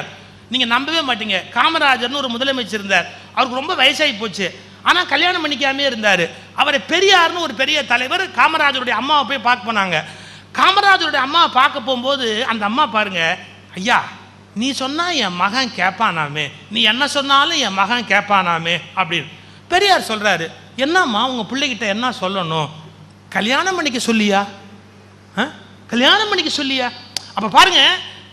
நீங்க நம்பவே மாட்டீங்க, காமராஜர்னு ஒரு முதலமைச்சர் இருந்தார். அவருக்கு ரொம்ப வயசாகி போச்சு, ஆனா கல்யாணம் பண்ணிக்காமே இருந்தாரு. அவரை பெரியார்னு ஒரு பெரிய தலைவர் காமராஜருடைய அம்மாவை போய் பார்க்க போனாங்க. காமராஜருடைய அம்மாவை பார்க்க போகும்போது அந்த அம்மா பாருங்க, ஐயா நீ சொன்னா என் மகன் கேட்பானாமே, நீ என்ன சொன்னாலும் என் மகன் கேட்பானாமே அப்படின்னு. பெரியார் சொல்றாரு, என்னம்மா உங்க பிள்ளைகிட்ட என்ன சொல்லணும்? கல்யாணம் பண்ணிக்க சொல்லியா? கல்யாணம் பண்ணிக்க சொல்லியா? அப்ப பாருங்க,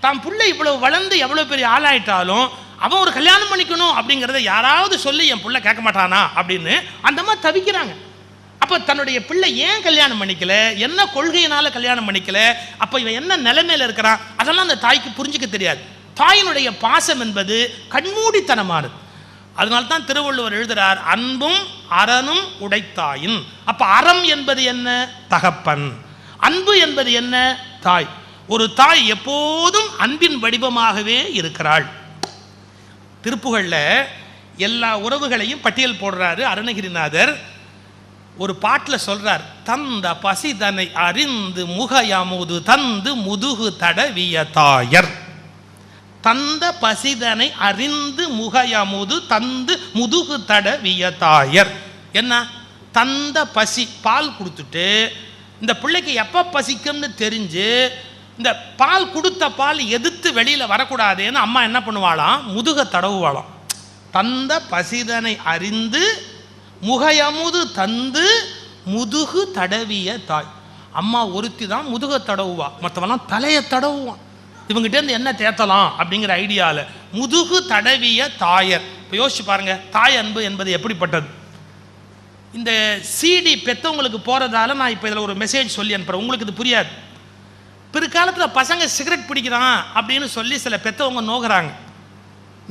தான் பிள்ளை இவ்வளவு வளர்ந்து எவ்வளவு பெரிய ஆளாயிட்டாலும் அவன் ஒரு கல்யாணம் பண்ணிக்கணும் அப்படிங்கிறத யாராவது சொல்லி என் பிள்ளை கேட்க மாட்டானா அப்படின்னு அந்த அம்மா தவிக்கிறாங்க. அப்ப தன்னுடைய பிள்ளை ஏன் கல்யாணம் பண்ணிக்கல, என்ன கொள்கையினால கல்யாணம் பண்ணிக்கல, அப்ப இவன் என்ன நிலைமையில இருக்கிறான், அதெல்லாம் அந்த தாய்க்கு புரிஞ்சுக்க தெரியாது. தாயினுடைய பாசம் என்பது கண்மூடித்தனமானது. அதனால்தான் திருவள்ளுவர் எழுதுகிறார், அன்பும் அறனும் உடைத்தாயின். அப்ப அறம் என்பது என்ன? தகப்பன். அன்பு என்பது என்ன? தாய். ஒரு தாய் எப்போதும் அன்பின் வடிவமாகவே இருக்கிறாள். திருப்புகழ்ல எல்லா உறவுகளையும் பட்டியல் போடுறாரு அருணகிரிநாதர். ஒரு பாட்டில் சொல்றார், தந்த பசிதனை அறிந்து முகையமுது தந்து முதுகு தடவிய தாயர். தந்த பசிதனை அறிந்து முகையமுது தந்து முதுகு தடவிய தாயர். என்ன? தந்த பசி, பால் கொடுத்துட்டு இந்த பிள்ளைக்கு எப்போ பசிக்கும்னு தெரிஞ்சு இந்த பால் கொடுத்த பால் எதிர்த்து வெளியில் வரக்கூடாதுன்னு அம்மா என்ன பண்ணுவாளாம்? முதுக தடவுவாளாம். தந்த பசிதனை அறிந்து முகையமுது தந்து முதுகு தடவிய தாய். அம்மா ஒருத்தி தான் முதுக தடவுவா, மற்றவெல்லாம் தலையை தடவுவான். இவங்ககிட்ட இருந்து என்ன தேத்தலாம் அப்படிங்கிற ஐடியாவில் முதுகு தடவிய தாயர். இப்போ யோசிச்சு பாருங்க, தாய் அன்பு என்பது எப்படிப்பட்டது. இந்த சிடி பெற்றவங்களுக்கு போகிறதால நான் இப்போ இதில் ஒரு மெசேஜ் சொல்லி அனுப்புகிறேன், உங்களுக்கு இது புரியாது. பிற்காலத்தில் பசங்க சிகரெட் பிடிக்கிறான் அப்படின்னு சொல்லி சில பெற்றவங்க நோகிறாங்க.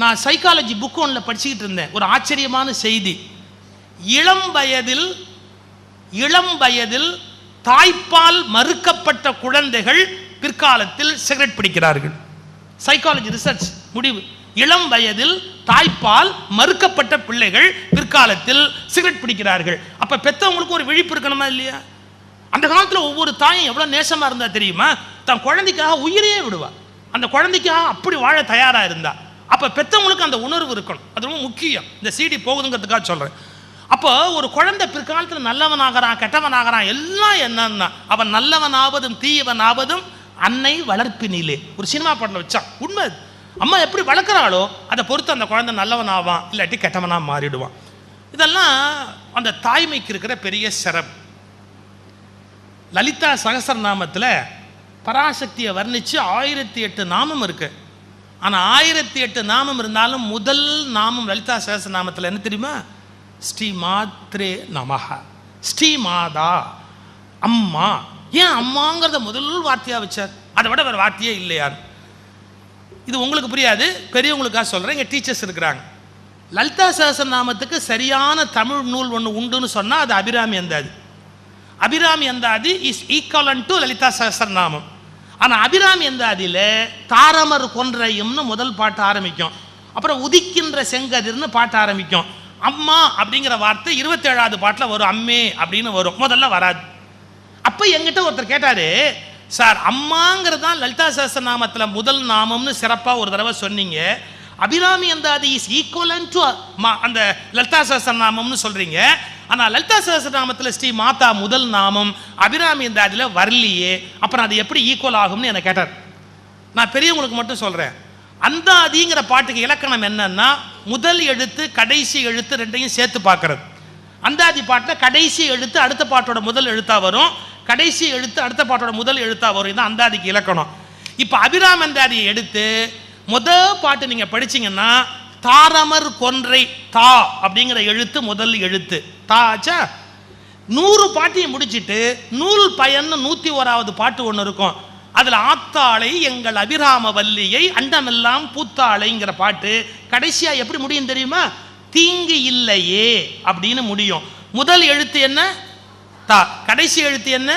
நான் சைக்காலஜி புக் ஒன்றில் படிச்சுக்கிட்டு இருந்தேன், ஒரு ஆச்சரியமான செய்தி. இளம் வயதில் தாய்ப்பால் மறுக்கப்பட்ட குழந்தைகள் பிற்காலத்தில் சிகரெட் பிடிக்கிறார்கள். சைக்காலஜி ரிசர்ச் முடிவு. இளம் வயதில் தாய்ப்பால் மறுக்கப்பட்ட பிள்ளைகள் பிற்காலத்தில் சிகரெட் பிடிக்கிறார்கள். அப்ப பெற்றவங்களுக்கு ஒரு விழிப்பு இருக்கணுமா இல்லையா? அந்த காலத்தில் ஒவ்வொரு தாயும் எவ்வளவு நேசமா இருந்தா தெரியுமா? தன் குழந்தைக்காக உயிரையே விடுவா. அந்த குழந்தைக்காக அப்படி வாழ தயாரா இருந்தா. அப்ப பெற்றவங்களுக்கு அந்த உணர்வு இருக்கணும், அது ரொம்ப முக்கியம். இந்த சிடி போகுதுங்கிறதுக்காக சொல்றேன். அப்போ ஒரு குழந்தை பிற்காலத்தில் நல்லவனாகிறான் கெட்டவனாகிறான், எல்லாம் என்னன்னா அவன் நல்லவனாவதும் தீயவனாவதும் அன்னை வளர்ப்பினிலே. ஒரு சினிமா படம் வச்சான், உண்மை. அம்மா எப்படி வளர்க்குறாளோ அதை பொறுத்து அந்த குழந்தை நல்லவனாவான், இல்லாட்டி கெட்டவனா மாறிடுவான். இதெல்லாம் அந்த தாய்மைக்கு இருக்கிற பெரிய சிறப்பு. லலிதா சகஸ்ரநாமத்தில் பராசக்தியை வர்ணித்து 1008 நாமம் இருக்கு. ஆனால் 1008 நாமம் இருந்தாலும் முதல் நாமம் லலிதா சகஸ்ரநாமத்தில் என்ன தெரியுமா? ஸ்ரீ மாத்ரே நமஹ. ஸ்ரீ மாதா, அம்மா. ஏன் அம்மாங்கிறத முதல் வார்த்தையாக வச்சார்? அதை விட வேறு வார்த்தையே இல்லையார்? இது உங்களுக்கு புரியாது, பெரியவங்களுக்காக சொல்கிறேன். இங்கே டீச்சர்ஸ் இருக்கிறாங்க. லலிதா சகஸ்ரநாமத்துக்கு சரியான தமிழ் நூல் ஒன்று உண்டுன்னு சொன்னால் அது Abhirami Anthadhi. Abhirami Anthadhi is equivalent to Lalitha Sahasranamam. ஆனால் அபிராமி அந்தாதியில் தாரமர் கொன்றையும்னு முதல் பாட்டு ஆரம்பிக்கும், அப்புறம் உதிக்கின்ற செங்கதிர்னு பாட்டு ஆரம்பிக்கும். அம்மா அப்படிங்கிற வார்த்தை 27வது பாட்டில் வரும், அம்மே அப்படின்னு வரும், முதல்ல வராது. அப்போ எங்கிட்ட ஒருத்தர் கேட்டார், சார் அம்மாங்கிறது தான் லலிதா சகஸ்ரநாமத்தில் முதல் நாமம்னு சிறப்பாக ஒரு தடவை சொன்னீங்க, Abirami Anthadhi is equivalent to அந்த லலிதா சகஸ்ரநாமம்னு சொல்கிறீங்க, ஆனால் லலிதா சகஸ்ரநாமத்தில் ஸ்ரீ மாதா முதல் நாமம், அபிராமி அந்தாதியில் வரலையே, அப்புறம் அது எப்படி ஈக்குவல் ஆகும்னு என்னை கேட்டார். நான் பெரியவங்களுக்கு மட்டும் சொல்கிறேன், அந்தாதிங்கிற பாட்டுக்கு இலக்கணம் என்னன்னா முதல் எழுத்து கடைசி எழுத்து ரெண்டையும் சேர்த்து பார்க்கறது. அந்தாதி பாட்டில் கடைசி எழுத்து அடுத்த பாட்டோட முதல் எழுத்தா வரும், கடைசி எழுத்து அடுத்த பாட்டோட முதல் எழுத்தா வரும். இதுதான் அந்தாதிக்கு இலக்கணம். இப்போ அபிராமி அந்தாதியை எடுத்து முதல் பாட்டு நீங்க படிச்சீங்கன்னா தாரமர் கொன்றை தா அப்படிங்கிற எழுத்து முதல் எழுத்து தா ஆச்சா. 100 பாட்டையும் முடிச்சுட்டு நூல் பயன்னு 101வது பாட்டு ஒன்று இருக்கும். அதில் ஆத்தாளை எங்கள் அபிராம வல்லியை அண்டமெல்லாம் பூத்தாளைங்கிற பாட்டு கடைசியா எப்படி முடியும் தெரியுமா? தீங்கு இல்லையே அப்படின்னு முடியும். முதல் எழுத்து என்ன? தா. கடைசி எழுத்து என்ன?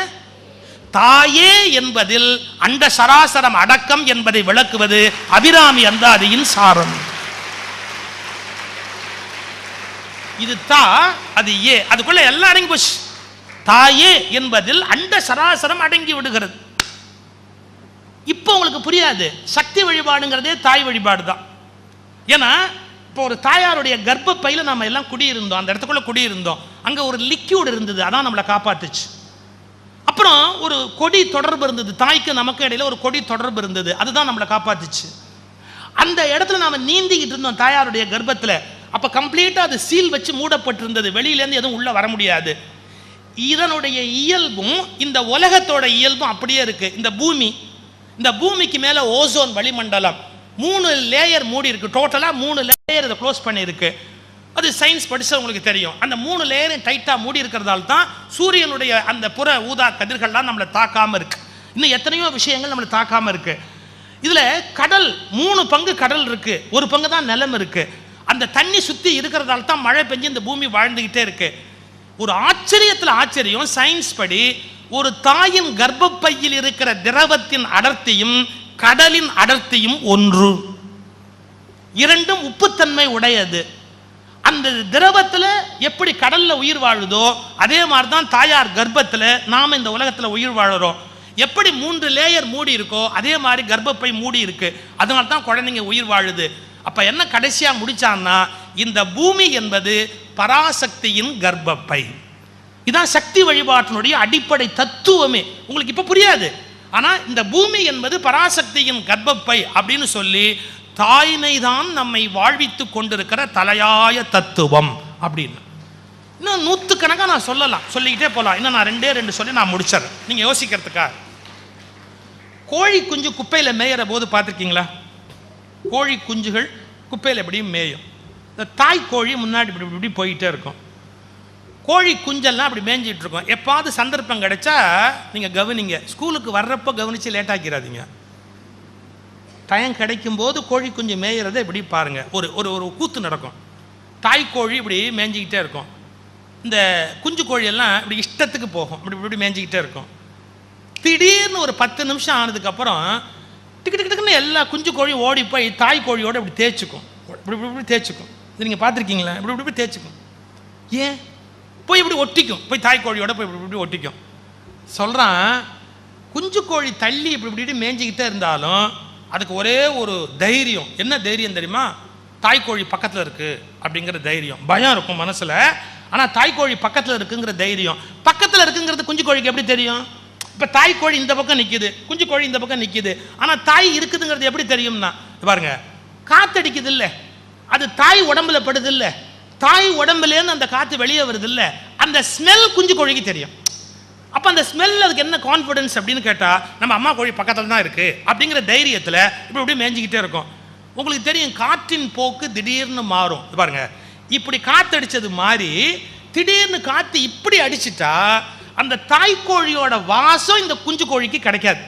தாயே என்பதில் அண்ட சராசரம் அடக்கம் என்பதை விளக்குவது அபிராமி அந்தாதியின் சாரம். இது தா, அது ஏ, அதுக்குள்ள எல்லாம் அடங்கி போச்சு. தாயே என்பதில் அண்ட சராசரம் அடங்கி விடுகிறது. இப்போ உங்களுக்கு புரியாது, சக்தி வழிபாடுங்கிறதே தாய் வழிபாடு தான். ஏன்னா இப்போ ஒரு தாயாருடைய கர்ப்பப்பையில நம்ம எல்லாம் குடியிருந்தோம், அந்த இடத்துக்குள்ள குடியிருந்தோம். அங்க ஒரு லிக்யூட் இருந்தது, அதான் நம்மளை காப்பாத்துச்சு. அப்புறம் ஒரு கொடி தொடர்பு இருந்தது, தாய்க்கு நமக்கு இடையில ஒரு கொடி தொடர்பு இருந்தது, அதுதான் நம்மளை காப்பாத்துச்சு. அந்த இடத்துல நாம நீந்திக்கிட்டு இருந்தோம் தாயாருடைய கர்ப்பத்தில். அப்ப கம்ப்ளீட்டா அது சீல் வச்சு மூடப்பட்டிருந்தது, வெளியிலேருந்து எதுவும் உள்ள வர முடியாது. இதனுடைய இயல்பும் இந்த உலகத்தோட இயல்பும் அப்படியே இருக்கு. இந்த பூமிக்கு மேல ஓசோன் வளிமண்டலம் 3 லேயர் மூடி இருக்கு, டோட்டலா 3 லேயர் இதை க்ளோஸ் பண்ணி இருக்கு. அது சயின்ஸ் படிச்சா உங்களுக்கு தெரியும். அந்த 3 லேயரும் டைட்டா மூடி இருக்கிறதால தான் சூரியனுடைய அந்த புற ஊதா கதிர்கள்லாம் நம்மளை தாக்காம இருக்கு. இன்னும் எத்தனையோ விஷயங்கள் நம்மளை தாக்காம இருக்கு. இதுல கடல் 3 பங்கு கடல் இருக்கு, 1 பங்கு தான் நிலம் இருக்கு. அந்த தண்ணி சுத்தி இருக்கிறதால தான் மழை பெஞ்சு இந்த பூமி வாழ்ந்துகிட்டே இருக்கு. ஒரு ஆச்சரியத்தில் ஆச்சரியம், சயின்ஸ் படி ஒரு தாயின் கர்ப்பப்பையில் இருக்கிற திரவத்தின் அடர்த்தியும் கடலின் அடர்த்தியும் ஒன்று. இரண்டும் உப்புத்தன்மை உடையது. அந்த திரவத்தில் எப்படி கடல்ல உயிர் வாழுதோ அதே மாதிரி தான் தாயார் கர்ப்பத்தில் நாம இந்த உலகத்தில் உயிர் வாழறோம். எப்படி 3 லேயர் மூடி இருக்கோ அதே மாதிரி கர்ப்பப்பை மூடி இருக்கு. அதனால தான் குழந்தைங்க உயிர் வாழுது. அப்ப என்ன கடைசியா முடிச்சான்னா, இந்த பூமி என்பது பராசக்தியின் கர்ப்பப்பை. இதான் சக்தி வழிபாட்டினுடைய அடிப்படை தத்துவமே. உங்களுக்கு இப்ப புரியாது, ஆனா இந்த பூமி என்பது பராசக்தியின் கர்ப்பப்பை அப்படின்னு சொல்லி தாய்மை தான் நம்மை வாழ்வித்து கொண்டிருக்கிற தலையாய தத்துவம் அப்படின்னு. இன்னும் 100கணக்காக நான் சொல்லலாம், சொல்லிக்கிட்டே போகலாம். இன்னும் நான் 2 சொல்லி நான் முடிச்சிடறேன், நீங்க யோசிக்கிறதுக்கா. கோழி குஞ்சு குப்பையில் மேயிற போது பார்த்துருக்கீங்களா? கோழி குஞ்சுகள் குப்பையில் எப்படியும் மேயும். இந்த தாய் கோழி முன்னாடி இப்படி இப்படி போயிட்டே இருக்கும். கோழி குஞ்செல்லாம் அப்படி மேய்ஞ்சிட்டு இருக்கும். எப்பாவது சந்தர்ப்பம் கிடைச்சா நீங்கள் கவனிங்க, ஸ்கூலுக்கு வர்றப்போ கவனித்து லேட்டாக்கிறாதீங்க. டைம் கிடைக்கும் போது கோழி குஞ்சு மேயிறதை இப்படி பாருங்க. ஒரு ஒரு கூத்து நடக்கும். தாய் கோழி இப்படி மேய்ஞ்சிக்கிட்டே இருக்கும். இந்த குஞ்சு கோழியெல்லாம் இப்படி இஷ்டத்துக்கு போகும், இப்படி இப்படி மேய்ஞ்சிக்கிட்டே இருக்கும். திடீர்னு ஒரு 10 நிமிஷம் ஆனதுக்கப்புறம் டிக்கு டிக்கு டிக்குன்னு எல்லா குஞ்சு கோழி ஓடி போய் தாய் கோழியோடு இப்படி தேய்ச்சிக்கும், இப்படி இப்படி இப்படி தேய்ச்சிக்கும். இது நீங்கள் பார்த்துருக்கீங்களா? இப்படி இப்படி இப்படி தேய்ச்சிக்கும். ஏன்? போய் இப்படி ஒட்டிக்கும், போய் தாய் கோழியோட போய் இப்படி இப்படி ஒட்டிக்கும். சொல்கிறான், குஞ்சு கோழி தள்ளி இப்படி இப்படி மேய்ஞ்சிக்கிட்டே இருந்தாலும் அதுக்கு ஒரே ஒரு தைரியம். என்ன தைரியம் தெரியுமா? தாய்க்கோழி பக்கத்தில் இருக்குது அப்படிங்கிற தைரியம். பயம் இருக்கும் மனசில், ஆனால் தாய்க்கோழி பக்கத்தில் இருக்குங்கிற தைரியம். பக்கத்தில் இருக்குங்கிறது குஞ்சு கோழிக்கு எப்படி தெரியும்? இப்போ தாய்க்கோழி இந்த பக்கம் நிற்கிது, குஞ்சு கோழி இந்த பக்கம் நிற்கிது, ஆனால் தாய் இருக்குதுங்கிறது எப்படி தெரியும்னா, பாருங்க, காத்தடிக்குது இல்லை, அது தாய் உடம்புல படுது இல்லை, தாய் உடம்புலேருந்து அந்த காற்று வெளியே வருது இல்லை, அந்த ஸ்மெல் குஞ்சு கோழிக்கு தெரியும். அப்போ அந்த ஸ்மெல் அதுக்கு என்ன கான்ஃபிடன்ஸ் அப்படின்னு கேட்டால், நம்ம அம்மா கோழி பக்கத்தில் தான் இருக்குது அப்படிங்கிற தைரியத்தில் இப்படி இப்படி மேய்ஞ்சிக்கிட்டே இருக்கும். உங்களுக்கு தெரியும், காற்றின் போக்கு திடீர்னு மாறும். பாருங்க, இப்படி காற்றடிச்சது மாதிரி திடீர்னு காற்று இப்படி அடிச்சிட்டா அந்த தாய்க்கோழியோட வாசம் இந்த குஞ்சு கோழிக்கு கிடைக்காது.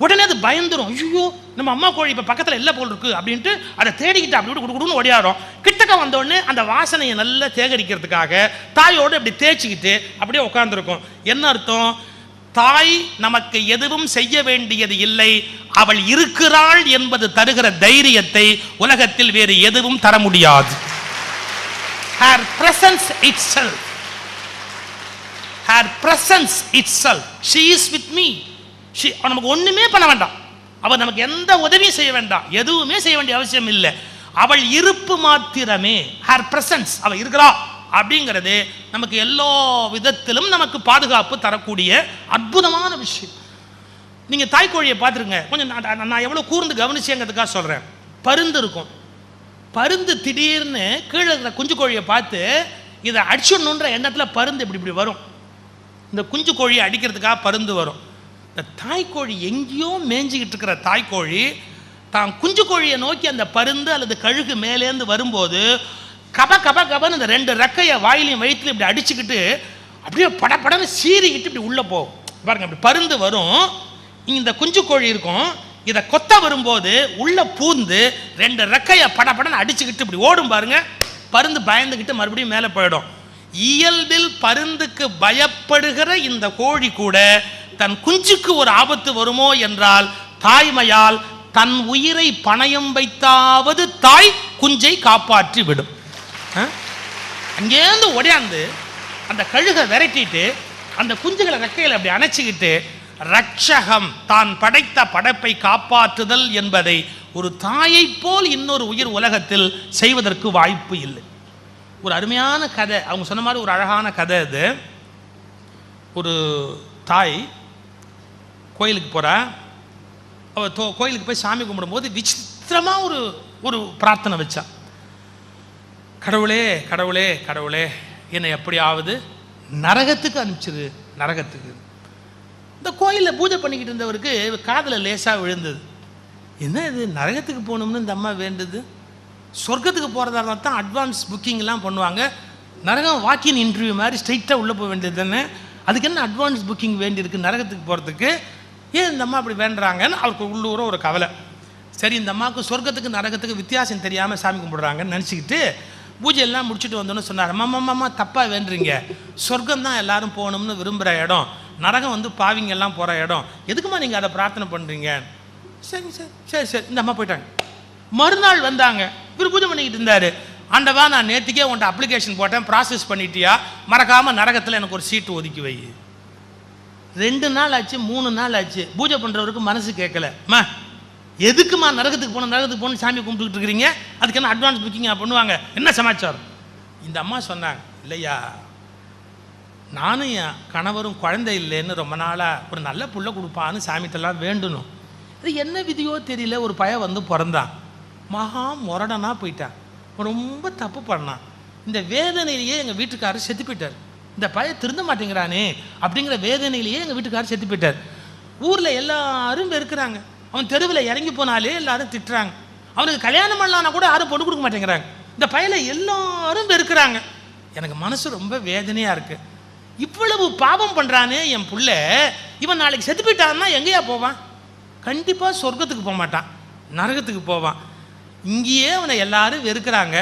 உடனே அது பயந்துரும். ஐயோ, நம்ம அம்மா கோழி இப்போ பக்கத்தில் இல்லை போல் இருக்கு அப்படின்ட்டு அதை தேடிக்கிட்டு அப்படி குடுக்குன்னு ஓடியாரும். கிட்டக்க வந்தோடனே அந்த வாசனையை நல்லா சேகரிக்கிறதுக்காக தாயோடு அப்படி தேய்ச்சிக்கிட்டு அப்படியே உட்கார்ந்துருக்கும். என்ன அர்த்தம்? தாய் நமக்கு எதுவும் செய்ய வேண்டியது இல்லை, அவள் இருக்கிறாள் என்பது தருகிற தைரியத்தை உலகத்தில் வேறு எதுவும் தர முடியாது. Her presence itself, her presence itself, she is with me. நமக்கு ஒண்ணுமே பண்ண வேண்டாம், அவள் நமக்கு எந்த உதவியும் செய்ய வேண்டாம், எதுவுமே செய்ய வேண்டிய அவசியம் இல்லை. அவள் இருப்பு மாத்திரமே, her presence, அவள் இருக்கிறா அப்படிங்கிறது நமக்கு எல்லா விதத்திலும் நமக்கு பாதுகாப்பு தரக்கூடிய அற்புதமான விஷயம். நீங்கள் தாய்க்கோழியை பார்த்துருங்க. கொஞ்சம் நான் எவ்வளோ கூர்ந்து கவனிச்சேங்கிறதுக்காக சொல்கிறேன். பருந்து இருக்கும். பருந்து திடீர்னு கீழே இருக்கிற குஞ்சு கோழியை பார்த்து இதை அடிச்சிடணுன்ற எண்ணத்தில் பருந்து இப்படி இப்படி வரும். இந்த குஞ்சு கோழியை அடிக்கிறதுக்காக பருந்து வரும். இந்த தாய்க்கோழி எங்கேயோ மேய்ஞ்சிக்கிட்டு இருக்கிற தாய்க்கோழி தான் குஞ்சு கோழியை நோக்கி அந்த பருந்து அல்லது கழுகு மேலேருந்து வரும்போது கப கப கபன்னு இந்த 2 ரெக்கையை வாயிலையும் வயிற்றுலையும் இப்படி அடிச்சுக்கிட்டு அப்படியே படப்படன்னு சீறிக்கிட்டு இப்படி உள்ளே போகும். பாருங்க, அப்படி பருந்து வரும், இந்த குஞ்சு கோழி இருக்கும், இதை கொத்த வரும்போது உள்ள பூந்து 2 ரெக்கையை படப்படன்னு அடிச்சுக்கிட்டு இப்படி ஓடும். பாருங்க, பருந்து பயந்துக்கிட்டு மறுபடியும் மேலே போயிடும். இயல்பில் பருந்துக்கு பயப்படுகிற இந்த கோழி கூட தன் குஞ்சுக்கு ஒரு ஆபத்து வருமோ என்றால் தாய்மையால் தன் உயிரை பணயம் வைத்தாவது தாய் குஞ்சை காப்பாற்றி விடும். அங்கேருந்து ஓடியாந்து அந்த கழுகை விரட்டிட்டு அந்த குஞ்சுகளை ரெக்கையில் அப்படி அணைச்சிக்கிட்டு ரட்சகம், தான் படைத்த படைப்பை காப்பாற்றுதல் என்பதை ஒரு தாயை போல் இன்னொரு உயிர் உலகத்தில் செய்வதற்கு வாய்ப்பு இல்லை. ஒரு அருமையான கதை, அவங்க சொன்ன மாதிரி ஒரு அழகான கதை அது. ஒரு தாய் கோயிலுக்கு போகிறா. அவள் கோயிலுக்கு போய் சாமி கும்பிடும்போது விசித்திரமாக ஒரு பிரார்த்தனை வச்சா. கடவுளே கடவுளே கடவுளே, என்னை எப்படியாவது நரகத்துக்கு அனுப்பிச்சிரு, நரகத்துக்கு. இந்த கோயிலில் பூஜை பண்ணிக்கிட்டு இருந்தவருக்கு காதில் லேசாக விழுந்தது. என்ன இது, நரகத்துக்கு போகணும்னு இந்த அம்மா வேண்டுது? சொர்க்கத்துக்கு போகிறதா தான் அட்வான்ஸ் புக்கிங்லாம் பண்ணுவாங்க, நரகம் வாக்கின் இன்டர்வியூ மாதிரி ஸ்ட்ரைட்டாக உள்ளே போக வேண்டியது தானே, அதுக்கு என்ன அட்வான்ஸ் புக்கிங் வேண்டியிருக்கு நரகத்துக்கு போகிறதுக்கு? ஏன் இந்த அம்மா அப்படி வேண்டுறாங்கன்னு அவருக்கு உள்ளூர ஒரு கவலை. சரி இந்த அம்மாவுக்கு சொர்க்கத்துக்கு நரகத்துக்கு வித்தியாசம் தெரியாமல் சாமி கும்பிடுறாங்கன்னு நினச்சிக்கிட்டு பூஜை எல்லாம் முடிச்சுட்டு வந்தோன்னு சொன்னார், அம்மா தப்பாக வேண்டுறீங்க, சொர்க்கம் தான் எல்லாரும் போகணும்னு விரும்புகிற இடம், நரகம் வந்து பாவிங்க எல்லாம் போகிற இடம், எதுக்குமா நீங்கள் அதை பிரார்த்தனை பண்ணுறீங்க? சரி சரி சரி சரி இந்த அம்மா போயிட்டாங்க. மறுநாள் வந்தாங்க, இவர் பூஜை பண்ணிக்கிட்டு இருந்தார். ஆண்டவா நான் நேற்றுக்கே உன்ட்ட அப்ளிகேஷன் போட்டேன், ப்ராசஸ் பண்ணிட்டியா, மறக்காமல் நரகத்தில் எனக்கு ஒரு சீட்டு ஒதுக்கி வை. 2 நாள் ஆச்சு, 3 நாள் ஆச்சு, பூஜை பண்ணுறவருக்கு மனசு கேட்கலம்மா, எதுக்குமா நரகத்துக்கு போகணும் சாமி கும்பிட்டுக்கிட்டு இருக்கிறீங்க, அதுக்கு என்ன அட்வான்ஸ் புக்கிங் பண்ணுவாங்க, என்ன சமாச்சாரம்? இந்த அம்மா சொன்னாங்க, இல்லையா நானும் என் கணவரும் குழந்தை இல்லைன்னு ரொம்ப நாளாக ஒரு நல்ல புள்ள கொடுப்பான்னு சாமிட்டெல்லாம் வேண்டணும். அது என்ன விதியோ தெரியல, ஒரு பையன் வந்து பிறந்தான், மகா முரடனா போயிட்டான், ரொம்ப தப்பு பண்ணான். இந்த வேதனையிலேயே எங்கள் வீட்டுக்காரர் செத்து போயிட்டார். இந்த பையன் திருந்த மாட்டேங்கிறானே அப்படிங்கிற வேதனையிலேயே எங்கள் வீட்டுக்காரர் செத்து போயிட்டார். ஊரில் எல்லாரும் வெறுக்கிறாங்க, அவன் தெருவில் இறங்கி போனாலே எல்லாரும் திட்டுறாங்க, அவனுக்கு கல்யாணம் பண்ணலான்னா கூட யாரும் பொண்ணு கொடுக்க மாட்டேங்கிறாங்க, இந்த பையனை எல்லாரும் வெறுக்கிறாங்க. எனக்கு மனசு ரொம்ப வேதனையாக இருக்குது. இவ்வளவு பாவம் பண்ணுறானே என் புள்ள, இவன் நாளைக்கு செத்து போயிட்டான்னா எங்கேயா போவான்? கண்டிப்பாக சொர்க்கத்துக்கு போக மாட்டான், நரகத்துக்கு போவான். இங்கேயே அவனை எல்லாரும் வெறுக்கிறாங்க,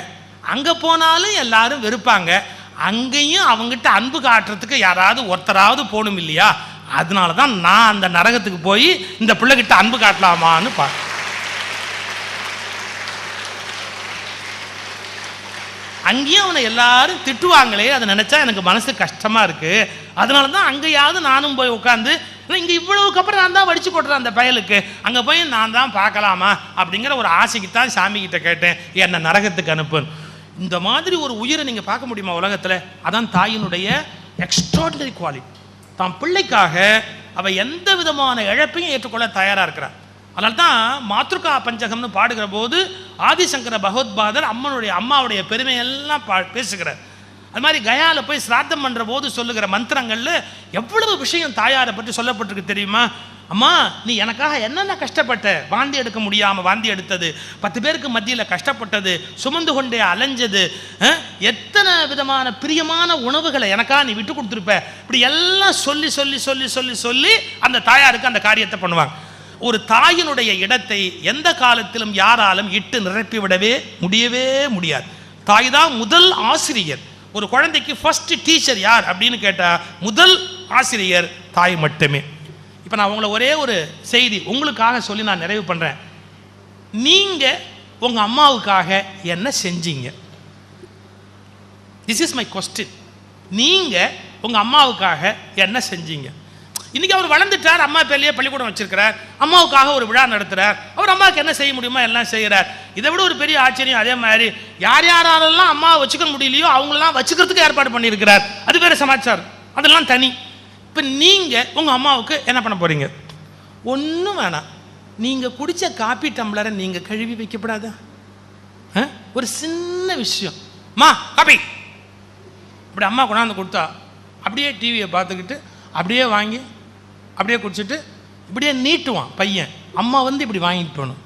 அங்கே போனாலும் எல்லாரும் வெறுப்பாங்க, அங்கேயும் அவங்ககிட்ட அன்பு காட்டுறதுக்கு யாராவது ஒருத்தராவது போகணும் இல்லையா? அதனால தான் நான் அந்த நரகத்துக்கு போய் இந்த பிள்ளைகிட்ட அன்பு காட்டலாமான்னு பார்க்க. அங்கேயும் அவனை எல்லாரும் திட்டுவாங்களே, அதை நினச்சா எனக்கு மனசு கஷ்டமாக இருக்குது. அதனால தான் அங்கேயாவது நானும் போய் உட்காந்து, இங்கே இவ்வளவுக்கு அப்புறம் நான் தான் வடிச்சு போட்டுறேன் அந்த பயலுக்கு, அங்கே போய் நான் தான் பார்க்கலாமா அப்படிங்கிற ஒரு ஆசைக்கு தான் சாமிக்கிட்ட கேட்டேன், என்னை நரகத்துக்கு அனுப்புன்னு. இந்த மாதிரி ஒரு உயிரை நீங்கள் பார்க்க முடியுமா உலகத்தில்? அதான் தாயினுடைய எக்ஸ்ட்ராடினரி குவாலிட்டி. தான் பிள்ளைக்காக அவள் எந்த விதமான இழப்பையும் ஏற்றுக்கொள்ள தயாராக இருக்கிறார். அதனால தான் மாத்ருகா பஞ்சகம்னு பாடுகிற போது ஆதிசங்கர பகவத்பாதர் அம்மாவுடைய பெருமையெல்லாம் பேசுகிறார். அது மாதிரி கயாவில் போய் சிராத்தம் பண்ணுற போது சொல்லுகிற மந்திரங்களில் எவ்வளவு விஷயம் தாயாரை பற்றி சொல்லப்பட்டிருக்கு தெரியுமா? அம்மா நீ எனக்காக என்னென்ன கஷ்டப்பட்ட, வாந்தி எடுக்க முடியாமல் வாந்தி எடுத்தது, 10 பேருக்கு மத்தியில் கஷ்டப்பட்டது, சுமந்து கொண்டே அலைஞ்சது, எத்தனை விதமான பிரியமான உணவுகளை எனக்காக நீ விட்டு கொடுத்துருப்ப, இப்படி எல்லாம் சொல்லி சொல்லி சொல்லி சொல்லி சொல்லி அந்த தாயாருக்கு அந்த காரியத்தை பண்ணுவாங்க. ஒரு தாயினுடைய இடத்தை எந்த காலத்திலும் யாராலும் இட்டு நிரப்பிவிடவே முடியாது. தாய் தான் முதல் ஆசிரியர். ஒரு குழந்தைக்கு ஃபர்ஸ்ட் டீச்சர் யார் அப்படின்னு கேட்டால் முதல் ஆசிரியர் தாய் மட்டுமே. இப்போ நான் உங்களை ஒரே ஒரு செய்தி உங்களுக்காக சொல்லி நான் நிறைவு பண்ணுறேன். நீங்கள் உங்கள் அம்மாவுக்காக என்ன செஞ்சீங்க? This is my question. நீங்கள் உங்கள் அம்மாவுக்காக என்ன செஞ்சீங்க? இன்றைக்கி அவர் வளர்ந்துட்டார், அம்மா பேர்லேயே பள்ளிக்கூடம் வச்சிருக்கிறார், அம்மாவுக்காக ஒரு விழா நடத்துகிறார், அவர் அம்மாவுக்கு என்ன செய்ய முடியுமோ எல்லாம் செய்கிறார். இதை விட ஒரு பெரிய ஆச்சரியம், அதே மாதிரி யார் யாரெல்லாம் அம்மாவை வச்சுக்க முடியலையோ அவங்களெல்லாம் வச்சுக்கிறதுக்கு ஏற்பாடு பண்ணியிருக்கிறார். அது வேறு சமாச்சாரம், அதெல்லாம் தனி. இப்போ நீங்கள் உங்கள் அம்மாவுக்கு என்ன பண்ண போகிறீங்க? ஒன்றும் வேணாம், நீங்கள் குடித்த காப்பி டம்ளரை நீங்கள் கழுவி வைக்கப்படாதா? ஒரு சின்ன விஷயம், மா காப்பி இப்படி அம்மா கொண்டாந்து கொடுத்தா அப்படியே டிவியை பார்த்துக்கிட்டு அப்படியே வாங்கி அப்படியே குடிச்சிட்டு இப்படியே நீட்டுவான் பையன். அம்மா வந்து இப்படி வாங்கிட்டு போகணும்.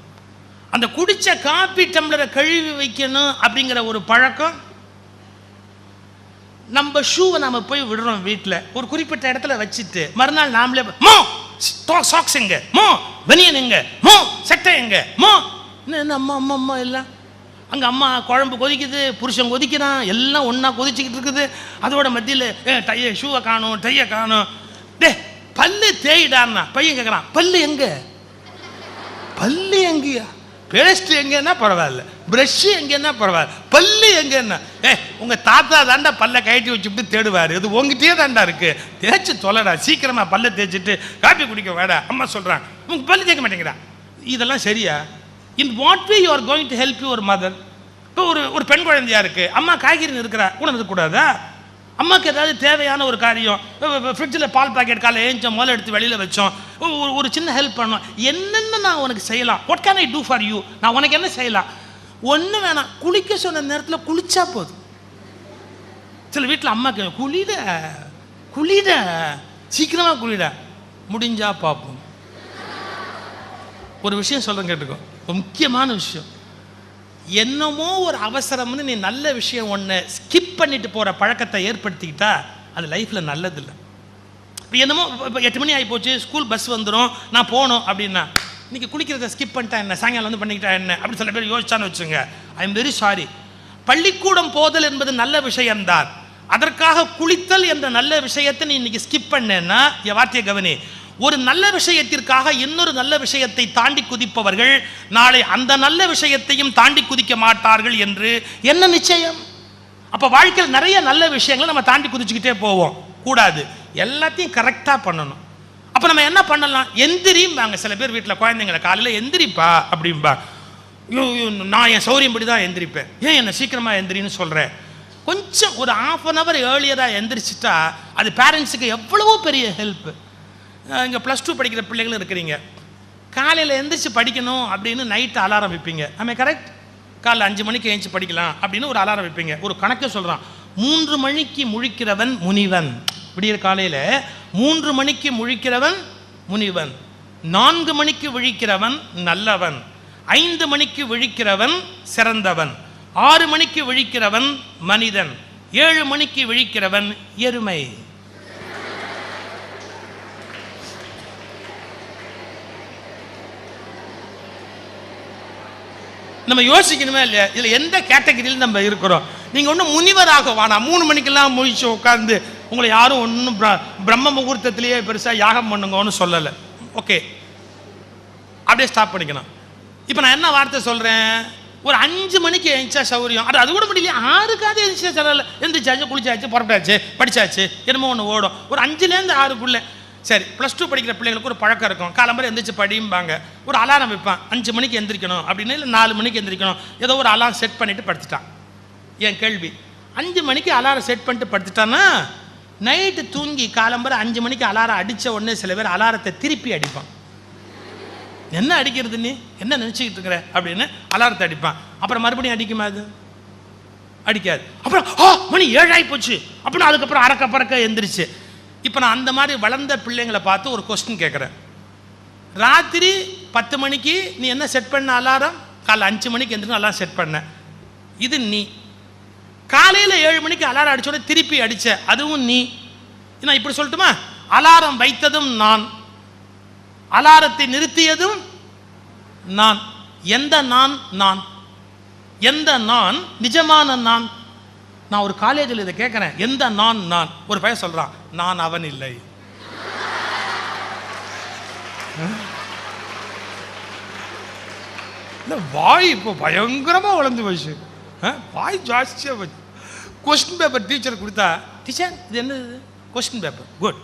அந்த குடித்த காப்பி டம்ளரை கழுவி வைக்கணும் அப்படிங்கிற ஒரு பழக்கம். நம்ம ஷூவை நம்ம போய் விடுறோம் வீட்டில் ஒரு குறிப்பிட்ட இடத்துல வச்சுட்டு, மறுநாள் நாமளே மோ சாக்ஸ் எங்க, மோ பனியன் எங்க, மோ சட்டை எங்க, மோ என்ன அம்மா அம்மா அம்மா எல்லாம் அங்கே அம்மா குழம்பு கொதிக்குது, புருஷன் கொதிக்கிறான், எல்லாம் ஒன்றா கொதிச்சுக்கிட்டு இருக்குது. அதோட மத்தியில் ஷூவை காணும், டையை காணும். டே பல்லு தேயிடான்னா பையன் கேட்குறான், பல்லு எங்க, பல்லு எங்கேயா, பேஸ்ட் எங்கன்னா பரவாயில்ல, ப்ரஷ்ஷு எங்கன்னா பரவாயில்ல, பல்லு எங்கன்னா உங்கள் தாத்தா தாண்டா பல்லை கழட்டி வச்சுட்டு தேடுவார், இது உங்ககிட்டயே தாண்டா இருக்குது, தேய்ச்சி தொலைடா, சீக்கிரமாக பல்லை தேய்ச்சிட்டு காப்பி குடிக்க வேடா. அம்மா சொல்கிறாங்க, உங்களுக்கு பல்லு தேய்க்க மாட்டேங்கிறா. இதெல்லாம் சரியா? In what way you are going to help your mother? இப்போ ஒரு பெண் குழந்தையாக இருக்குது, அம்மா காய்கறி இருக்கிறா, உணவு இருக்கக்கூடாதா? அம்மாவுக்கு ஏதாவது தேவையான ஒரு காரியம், ஃப்ரிட்ஜில் பால் பாக்கெட் காலை ஏஞ்சோம், முதல்ல எடுத்து வெளியில் வச்சோம், ஒரு சின்ன ஹெல்ப் பண்ணோம், என்னென்ன நான் உனக்கு செய்யலாம்? What can I do for you? நான் உனக்கு என்ன செய்யலாம்? ஒன்றும் வேணாம், குளிக்க சொன்ன நேரத்தில் குளிச்சா போதும். சில வீட்டில் அம்மாக்கு குளிட சீக்கிரமாக குளிட முடிஞ்சா பார்ப்போம். ஒரு விஷயம் சொல்கிறேன் கேட்டுக்கோ, முக்கியமான விஷயம். என்னமோ ஒரு அவசரம்னு நீ நல்ல விஷயம் ஒன்று ஸ்கிப் பண்ணிட்டு போகிற பழக்கத்தை ஏற்படுத்திக்கிட்டா அது லைஃப்பில் நல்லதில்லை. இப்போ என்னமோ இப்போ 8 மணி ஆகி போச்சு, ஸ்கூல் பஸ் வந்துடும், நான் போகணும் அப்படின்னா இன்னைக்கு குளிக்கிறத ஸ்கிப் பண்ணிட்டா என்ன, சாயங்காலம் வந்து பண்ணிக்கிட்டா என்ன அப்படி சில பேர் யோசிச்சான்னு வச்சுங்க. I am very sorry. பள்ளிக்கூடம் போதல் என்பது நல்ல விஷயம்தான். அதற்காக குளித்தல் என்ற நல்ல விஷயத்தை நீ இன்னைக்கு ஸ்கிப் பண்ணேன்னா என் வார்த்தையை கவனி. ஒரு நல்ல விஷயத்திற்காக இன்னொரு நல்ல விஷயத்தை தாண்டி குதிப்பவர்கள் நாளை அந்த நல்ல விஷயத்தையும் தாண்டி குதிக்க மாட்டார்கள் என்று என்ன நிச்சயம்? அப்ப வாழ்க்கையில் நிறைய நல்ல விஷயங்களை நம்ம தாண்டி குதிச்சுக்கிட்டே போவோம். கூடாது, எல்லாத்தையும் கரெக்டா பண்ணணும். அப்ப நம்ம என்ன பண்ணலாம்? எந்திரிம்பாங்க சில பேர் வீட்டில் குழந்தைங்களை, காலையில் எந்திரிப்பா அப்படின்பா. நான் என் சௌரியம்படி தான் எந்திரிப்பேன், ஏன் என்ன சீக்கிரமா எந்திரின்னு சொல்றேன். கொஞ்சம் ஒரு ½ ஏர்லியராக எந்திரிச்சிட்டா அது பேரண்ட்ஸுக்கு எவ்வளவோ பெரிய ஹெல்ப். இங்கே +2 படிக்கிற பிள்ளைகளும் இருக்கிறீங்க. காலையில் எந்திரிச்சு படிக்கணும் அப்படின்னு நைட்டு அலாரம் வைப்பீங்க. ஆமே கரெக்ட். காலைல 5 மணிக்கு எழுந்துச்சு படிக்கலாம் அப்படின்னு ஒரு அலாரம் வைப்பீங்க. ஒரு கணக்கு சொல்கிறான், 3 மணிக்கு முழிக்கிறவன் முனிவன். விடிய காலையில் 3 மணிக்கு முழிக்கிறவன் முனிவன், 4 மணிக்கு விழிக்கிறவன் நல்லவன், 5 மணிக்கு விழிக்கிறவன் சிறந்தவன், 6 மணிக்கு விழிக்கிறவன் மனிதன், 7 மணிக்கு விழிக்கிறவன் எருமை. நம்ம யோசிக்கணுமே இல்லையா, இதில் எந்த கேட்டகரியில் நம்ம இருக்கிறோம்? நீங்கள் ஒன்றும் முனிவராக வேணாம். 3 மணிக்கெல்லாம் முழிச்சு உட்காந்து உங்களை யாரும் ஒன்றும் பிரம்ம முகூர்த்தத்திலேயே பெருசாக யாகம் பண்ணுங்கன்னு சொல்லலை. ஓகே, அப்படியே ஸ்டாப் பண்ணிக்கணும். இப்போ நான் என்ன வார்த்தை சொல்கிறேன்? ஒரு 5 மணிக்கு எழுந்திச்சா சௌரியம். அது கூட முடியல, 6க்காவது எழுந்திச்சா சொல்லலை. எழுந்திரிச்சாச்சு, குளிச்சாச்சு, புறப்பட்டாச்சு, படித்தாச்சு, என்னமோ ஒன்று ஓடும். ஒரு 5லேருந்து 6க்குள்ளே. சரி, +2 படிக்கிற பிள்ளைங்களுக்கு ஒரு பழக்கம் இருக்கும், காலம்பரை எந்திரிச்சு படிம்பாங்க. ஒரு அலாரம் வைப்பான், 5 மணிக்கு எந்திரிக்கணும் அப்படின்னு, இல்லை 4 மணிக்கு எந்திரிக்கணும். ஏதோ ஒரு அலாரம் செட் பண்ணிட்டு படுத்துட்டான். என் கேள்வி, 5 மணிக்கு அலாரம் செட் பண்ணிட்டு படுத்துட்டான்னா நைட்டு தூங்கி காலம்பரை 5 மணிக்கு அலாரம் அடித்த உடனே சில பேர் அலாரத்தை திருப்பி அடிப்பான். என்ன அடிக்கிறது, நீ என்ன நினச்சிக்கிட்டு இருக்கிற அப்படின்னு அலாரத்தை அடிப்பான். அப்புறம் மறுபடியும் அடிக்குமா? அது அடிக்காது. அப்புறம் மணி 7 ஆகி போச்சு அப்படின்னு அதுக்கப்புறம் அறக்க பறக்க எந்திரிச்சு. இப்போ நான் அந்த மாதிரி வளர்ந்த பிள்ளைங்களை பார்த்து ஒரு கொஸ்டின் கேட்குறேன். ராத்திரி 10 மணிக்கு நீ என்ன செட் பண்ண அலாரம்? காலைல 5 மணிக்கு எந்திரிச்சு அலாரம் செட் பண்ண. இது நீ. காலையில் 7 மணிக்கு அலாரம் அடிச்சோட திருப்பி அடிச்ச, அதுவும் நீ. நான் இப்படி சொல்லட்டுமா? அலாரம் வைத்ததும் நான், அலாரத்தை நிறுத்தியதும் நான். எந்த நான்? நான் எந்த நான்? நிஜமான நான். நான் ஒரு காலேஜில் இதை கேட்குறேன், எந்த நான்? நான். ஒரு பையன் சொல்கிறான், நான் அவன் இல்லை. இல்லை, வாய் இப்போ பயங்கரமாக வளர்ந்து போச்சு. வாய் ஜாஸ்தியாக போச்சு. கொஸ்டின் பேப்பர் டீச்சர் கொடுத்தா, டீச்சர் இது என்னது? Question paper. குட்.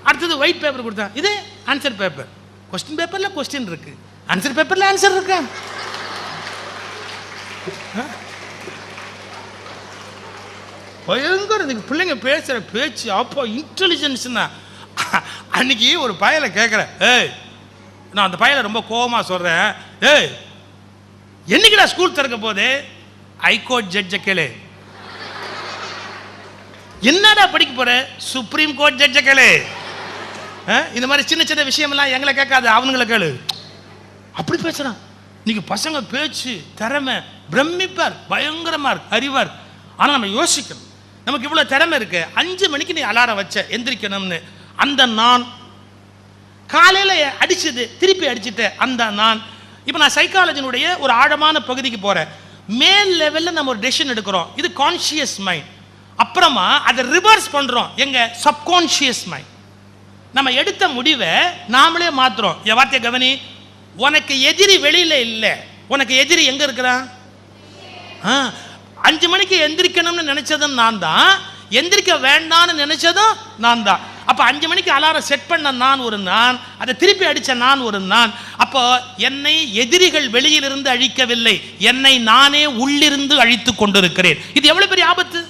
அடுத்தது ஒயிட் பேப்பர் கொடுத்தா, இது ஆன்சர் பேப்பர். கொஸ்டின் பேப்பரில் கொஸ்டின் இருக்கு, ஆன்சர் பேப்பரில் ஆன்சர் இருக்கா? பயங்கர பிள்ளைங்க பேசுகிற பேச்சு அப்போ இன்டெலிஜென்ஸ்னா. அன்னைக்கு ஒரு பயலை கேட்குறேன், ஏய் நான் அந்த பயலை ரொம்ப கோபமாக சொல்கிறேன், ஏய் என்னைக்குடா ஸ்கூல் திறக்க போதே? ஹைகோர்ட் ஜட்ஜை கேளு. என்னடா படிக்க போற? சுப்ரீம் கோர்ட் ஜட்ஜை கேளு. இந்த மாதிரி சின்ன சின்ன விஷயமெல்லாம் எங்களை கேட்காது, அவனுங்களை கேளு. அப்படி பேசுறான். இன்னைக்கு பசங்க பேச்சு திறமை பிரமிப்பார், பயங்கரமா இருக்கு, அறிவார். ஆனால் நம்ம யோசிக்கணும், நமக்கு இவ்வளோ திறமை இருக்கு. 5 மணிக்கு நீ அலாரம் வச்ச எந்திரிக்கணும்னு, அந்த நான். காலையில் அடிச்சது திருப்பி அடிச்சுட்ட அந்த நான். இப்போ நான் சைக்காலஜினுடைய ஒரு ஆழமான பகுதிக்கு போகிறேன். மேல் லெவலில் நம்ம ஒரு டெசிஷன் எடுக்கிறோம், இது கான்ஷியஸ் மைண்ட். அப்புறமா அதை ரிவர்ஸ் பண்ணுறோம், எங்க சப்கான்ஷியஸ் மைண்ட். நம்ம எடுத்த முடிவை நாமளே மாற்றுறோம். என் வார்த்தையை கவனி, உனக்கு எதிரி வெளியில் இல்லை, உனக்கு எதிரி எங்கே இருக்கிறான்? 5 மணிக்கு எந்திரிக்கணும்னு நினைச்சதும் நான் தான், எந்திரிக்க வேண்டாம்னு நினைச்சதும் நான் தான். அப்போ 5 மணிக்கு அலாரம் செட் பண்ண நான் ஒரு நான், அதை திருப்பி அடித்த நான் ஒரு நான். அப்போ என்னை எதிரிகள் வெளியிலிருந்து அழிக்கவில்லை, என்னை நானே உள்ளிருந்து அழித்து கொண்டிருக்கிறேன். இது எவ்வளவு பெரிய ஆபத்து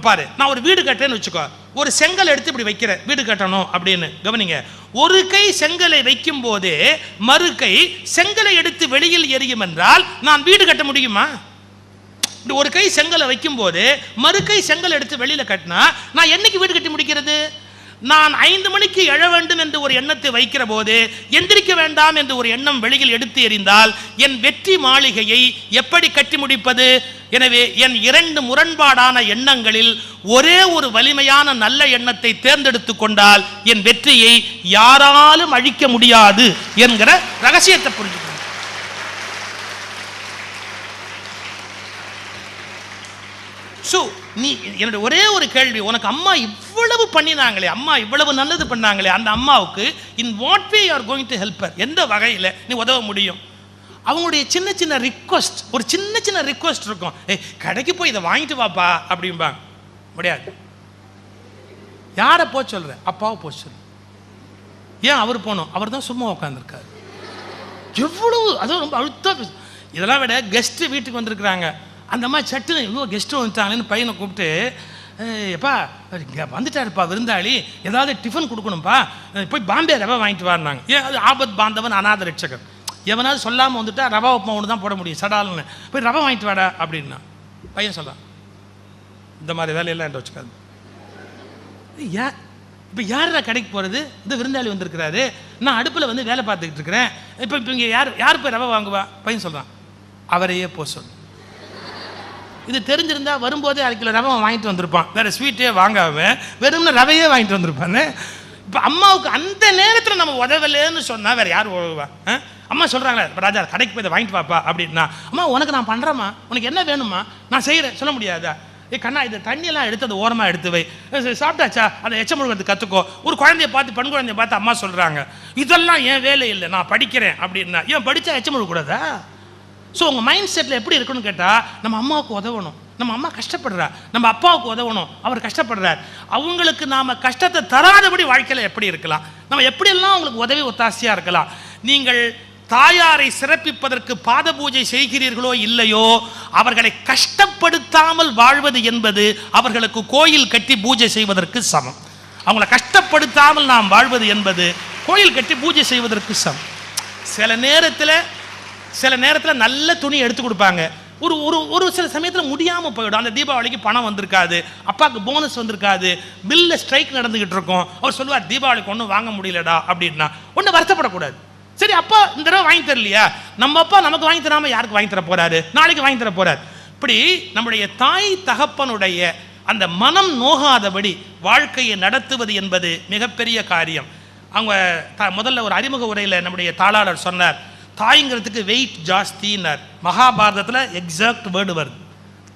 பாரு. நான் ஒரு வீடு கட்டுறேன்னு வச்சுக்கோ, ஒரு செங்கல் எடுத்து இப்படி வைக்கிறேன், வீடு கட்டணும் அப்படின்னு. கவனிங்க, ஒரு கை செங்கலை வைக்கும் போதே மறு கை செங்கலை எடுத்து வெளியில் எரியும் என்றால் நான் வீடு கட்ட முடியுமா? ஒரு கை செங்கலை வைக்கும் போது மறு கை செங்கல் எடுத்து வெளியில கட்டினா நான் என்னைக்கு வீடு கட்டி முடிக்கிறது? நான் 5 மணிக்கு எழ வேண்டும் என்று ஒரு எண்ணத்தை வைக்கிற போது எந்திரிக்க வேண்டாம் என்று ஒரு எண்ணம் வெளியில் எடுத்து எறிந்தால் என் வெற்றி மாளிகையை எப்படி கட்டி முடிப்பது? எனவே என் 2 முரண்பாடான எண்ணங்களில் ஒரே ஒரு வலிமையான நல்ல எண்ணத்தை தேர்ந்தெடுத்து கொண்டால் என் வெற்றியை யாராலும் அழிக்க முடியாது என்கிற ரகசியத்தை புரிஞ்சுக்கணும். நீ என்னுடைய ஒரே ஒரு கேள்வி, உனக்கு அம்மா இவ்வளவு பண்ணினாங்களே, அம்மா இவ்வளவு நல்லது பண்ணாங்களே, அந்த அம்மாவுக்கு in what way you are going to help her, எந்த வகையில் நீ உதவ முடியும்? அவங்களுடைய சின்ன சின்ன ரிக்வஸ்ட், ஒரு சின்ன சின்ன ரிக்வஸ்ட் இருக்கும். கடைக்கு போய் இதை வாங்கிட்டு வாப்பா அப்படிம்பாங்க. முடியாது. யாரை போக சொல்ற? அப்பாவை போக சொல்ற. ஏன் அவர் போகணும்? அவர் தான் சும்மா உட்காந்துருக்காரு. எவ்வளவு அதுவும் ரொம்ப அழுத்தம். இதெல்லாம் விட கெஸ்ட்டு வீட்டுக்கு வந்திருக்கிறாங்க. அந்த அம்மா சட்டுன்னு இவ்வளோ கெஸ்ட்டு வந்துட்டாங்களேன்னு பையனை கூப்பிட்டு, எப்பா இங்கே வந்துட்டாருப்பா விருந்தாளி, ஏதாவது டிஃபன் கொடுக்கணும்ப்பா, போய் பாம்பே ரவை வாங்கிட்டு வாருனாங்க. ஏன்? அது ஆபத் பாந்தவன் அநாத ரட்சகர். எவனாவது சொல்லாமல் வந்துட்டா ரவா உப்புமா ஒன்று தான் போட முடியும், சடால்னு. போய் ரவை வாங்கிட்டு வாடா அப்படின்னா பையன் சொல்கிறான், இந்த மாதிரி வேலையெல்லாம் என்கிட்ட வச்சுக்காது. ஏன் இப்போ யாரா கடைக்கு போகிறது? இந்த விருந்தாளி வந்திருக்கிறாரு, நான் அடுப்பில் வந்து வேலை பார்த்துக்கிட்டு இருக்கிறேன், இப்போ இங்கே யார் போய் ரவை வாங்குவா? பையன் சொல்கிறான், அவரையே போக சொல். இது தெரிஞ்சிருந்தா வரும்போதே 1/2 கிலோ ரவை வாங்கிட்டு வந்திருப்பான், வேறு ஸ்வீட்டே வாங்காம வெறும்னா ரவையே வாங்கிட்டு வந்திருப்பான்னு. இப்போ அம்மாவுக்கு அந்த நேரத்தில் நம்ம உதவலேன்னு சொன்னால் வேறு யார் உதவுவா? அம்மா சொல்கிறாங்களே, இப்போ ராஜா கடைக்கு போய் இதை வாங்கிட்டு வாப்பா அப்படின்னா, அம்மா உனக்கு நான் பண்ணுறேம்மா, உனக்கு என்ன வேணுமா, நான் செய்கிறேன், சொல்ல முடியாதா? கண்ணா இந்த தண்ணியெல்லாம் எடுத்து அது ஓரமாக எடுத்து வை, சாப்பிட்டாச்சா அதை எச்ச முழுகிறது கற்றுக்கோ. ஒரு குழந்தைய பார்த்து, பெண் குழந்தைய பார்த்து அம்மா சொல்கிறாங்க, இதெல்லாம் என் வேலை இல்லை, நான் படிக்கிறேன் அப்படின்னா. ஏன் படித்தா எச்ச முழுக்கூடாதா? ஸோ உங்கள் மைண்ட் செட்டில் எப்படி இருக்குன்னு கேட்டால், நம்ம அம்மாவுக்கு உதவணும், நம்ம அம்மா கஷ்டப்படுறா, நம்ம அப்பாவுக்கு உதவணும், அவர் கஷ்டப்படுறார், அவங்களுக்கு நாம் கஷ்டத்தை தராதபடி வாழ்க்கையில் எப்படி இருக்கலாம், நம்ம எப்படியெல்லாம் அவங்களுக்கு உதவி ஒத்தாசையாக இருக்கலாம். நீங்கள் தாயாரை சிறப்பிப்பதற்கு பாத பூஜை செய்கிறீர்களோ இல்லையோ, அவர்களை கஷ்டப்படுத்தாமல் வாழ்வது என்பது அவர்களுக்கு கோயில் கட்டி பூஜை செய்வதற்கு சமம். அவங்களை கஷ்டப்படுத்தாமல் நாம் வாழ்வது என்பது கோயில் கட்டி பூஜை செய்வதற்கு சமம். சில நேரத்தில் நல்ல துணி எடுத்து கொடுப்பாங்க, ஒரு சில சமயத்தில் முடியாமல் போயிடும். அந்த தீபாவளிக்கு பணம் வந்திருக்காது, அப்பாவுக்கு போனஸ் வந்திருக்காது, பில்ல ஸ்ட்ரைக் நடந்துகிட்டு இருக்கும். அவர் சொல்லுவார், தீபாவளிக்கு ஒன்றும் வாங்க முடியலடா அப்படின்னா. ஒன்றும் வருத்தப்படக்கூடாது. சரி, அப்பா இந்த தடவை வாங்கி தரலையா, நம்ம அப்பா நமக்கு வாங்கி தராமல் யாருக்கு வாங்கி தர போறாரு? நாளைக்கு வாங்கி தர போறார். இப்படி நம்முடைய தாய் தகப்பனுடைய அந்த மனம் நோகாதபடி வாழ்க்கையை நடத்துவது என்பது மிகப்பெரிய காரியம். அவங்க முதல்ல ஒரு அறிமுக உரையில் நம்முடைய தாளாளர் சொன்னார், தாய்ங்கிறதுக்கு வெயிட் ஜாஸ்தின்னார். மகாபாரதத்தில் எக்ஸாக்ட் வேர்டு வருது,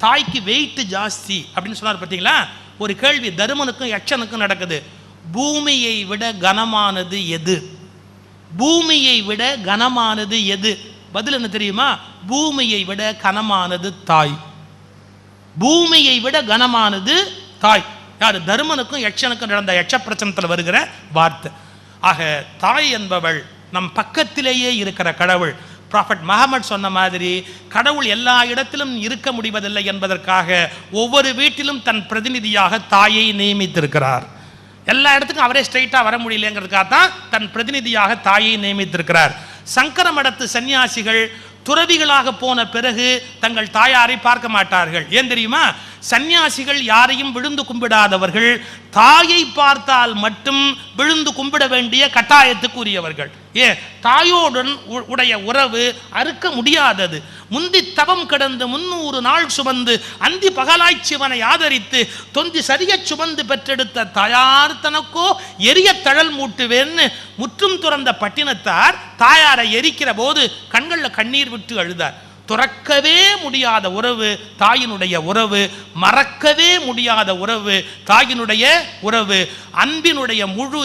தாய்க்கு வெயிட் ஜாஸ்தி அப்படின்னு சொன்னார். பார்த்தீங்களா? ஒரு கேள்வி தருமனுக்கும் யட்சனுக்கும் நடக்குது, பூமியை விட கனமானது எது? பூமியை விட கனமானது எது? பதில் என்ன தெரியுமா? பூமியை விட கனமானது தாய். பூமியை விட கனமானது தாய். யாரு? தருமனுக்கும் யட்சனுக்கும் நடந்த யட்ச பிரச்சனத்தில் வருகிற வார்த்தை. ஆக தாய் என்பவள் நம் பக்கத்திலேயே இருக்கிற கடவுள். ப்ராஃபட் முஹம்மது சொன்ன மாதிரி, கடவுள் எல்லா இடத்திலும் இருக்க முடிவதில்லை என்பதற்காக ஒவ்வொரு வீட்டிலும் தன் பிரதிநிதியாக தாயை நியமித்திருக்கிறார். எல்லா இடத்துக்கும் அவரே ஸ்ட்ரைட்டாக வர முடியலங்கிறதுக்காக தான் தன் பிரதிநிதியாக தாயை நியமித்திருக்கிறார். சங்கர மடத்து சன்னியாசிகள் துறவிகளாக போன பிறகு தங்கள் தாயாரை பார்க்க மாட்டார்கள். ஏன் தெரியுமா? சன்னியாசிகள் யாரையும் விழுந்து கும்பிடாதவர்கள், தாயை பார்த்தால் மட்டும் விழுந்து கும்பிட வேண்டிய கட்டாயத்துக்கு உரியவர்கள். தாயோடன் உடைய உறவு அறுக்க முடியாதது. முந்தி தவம் கிடந்து 300 நாள் சுமந்து அந்தி பகலாய் சிவனை ஆதரித்து தொந்தி சரிய சுமந்து பெற்றெடுத்த தாயார் தனக்கோ எரிய தழல் மூட்டுவேன்னு முற்றும் துறந்த பட்டினத்தார் தாயாரை எரிக்கிற போது கண்களில் கண்ணீர் விட்டு அழுதார். துறக்கவே முடியாத உறவு தாயினுடைய உறவு, மறக்கவே முடியாத உறவு தாயினுடைய உறவு, அன்பினுடைய முழு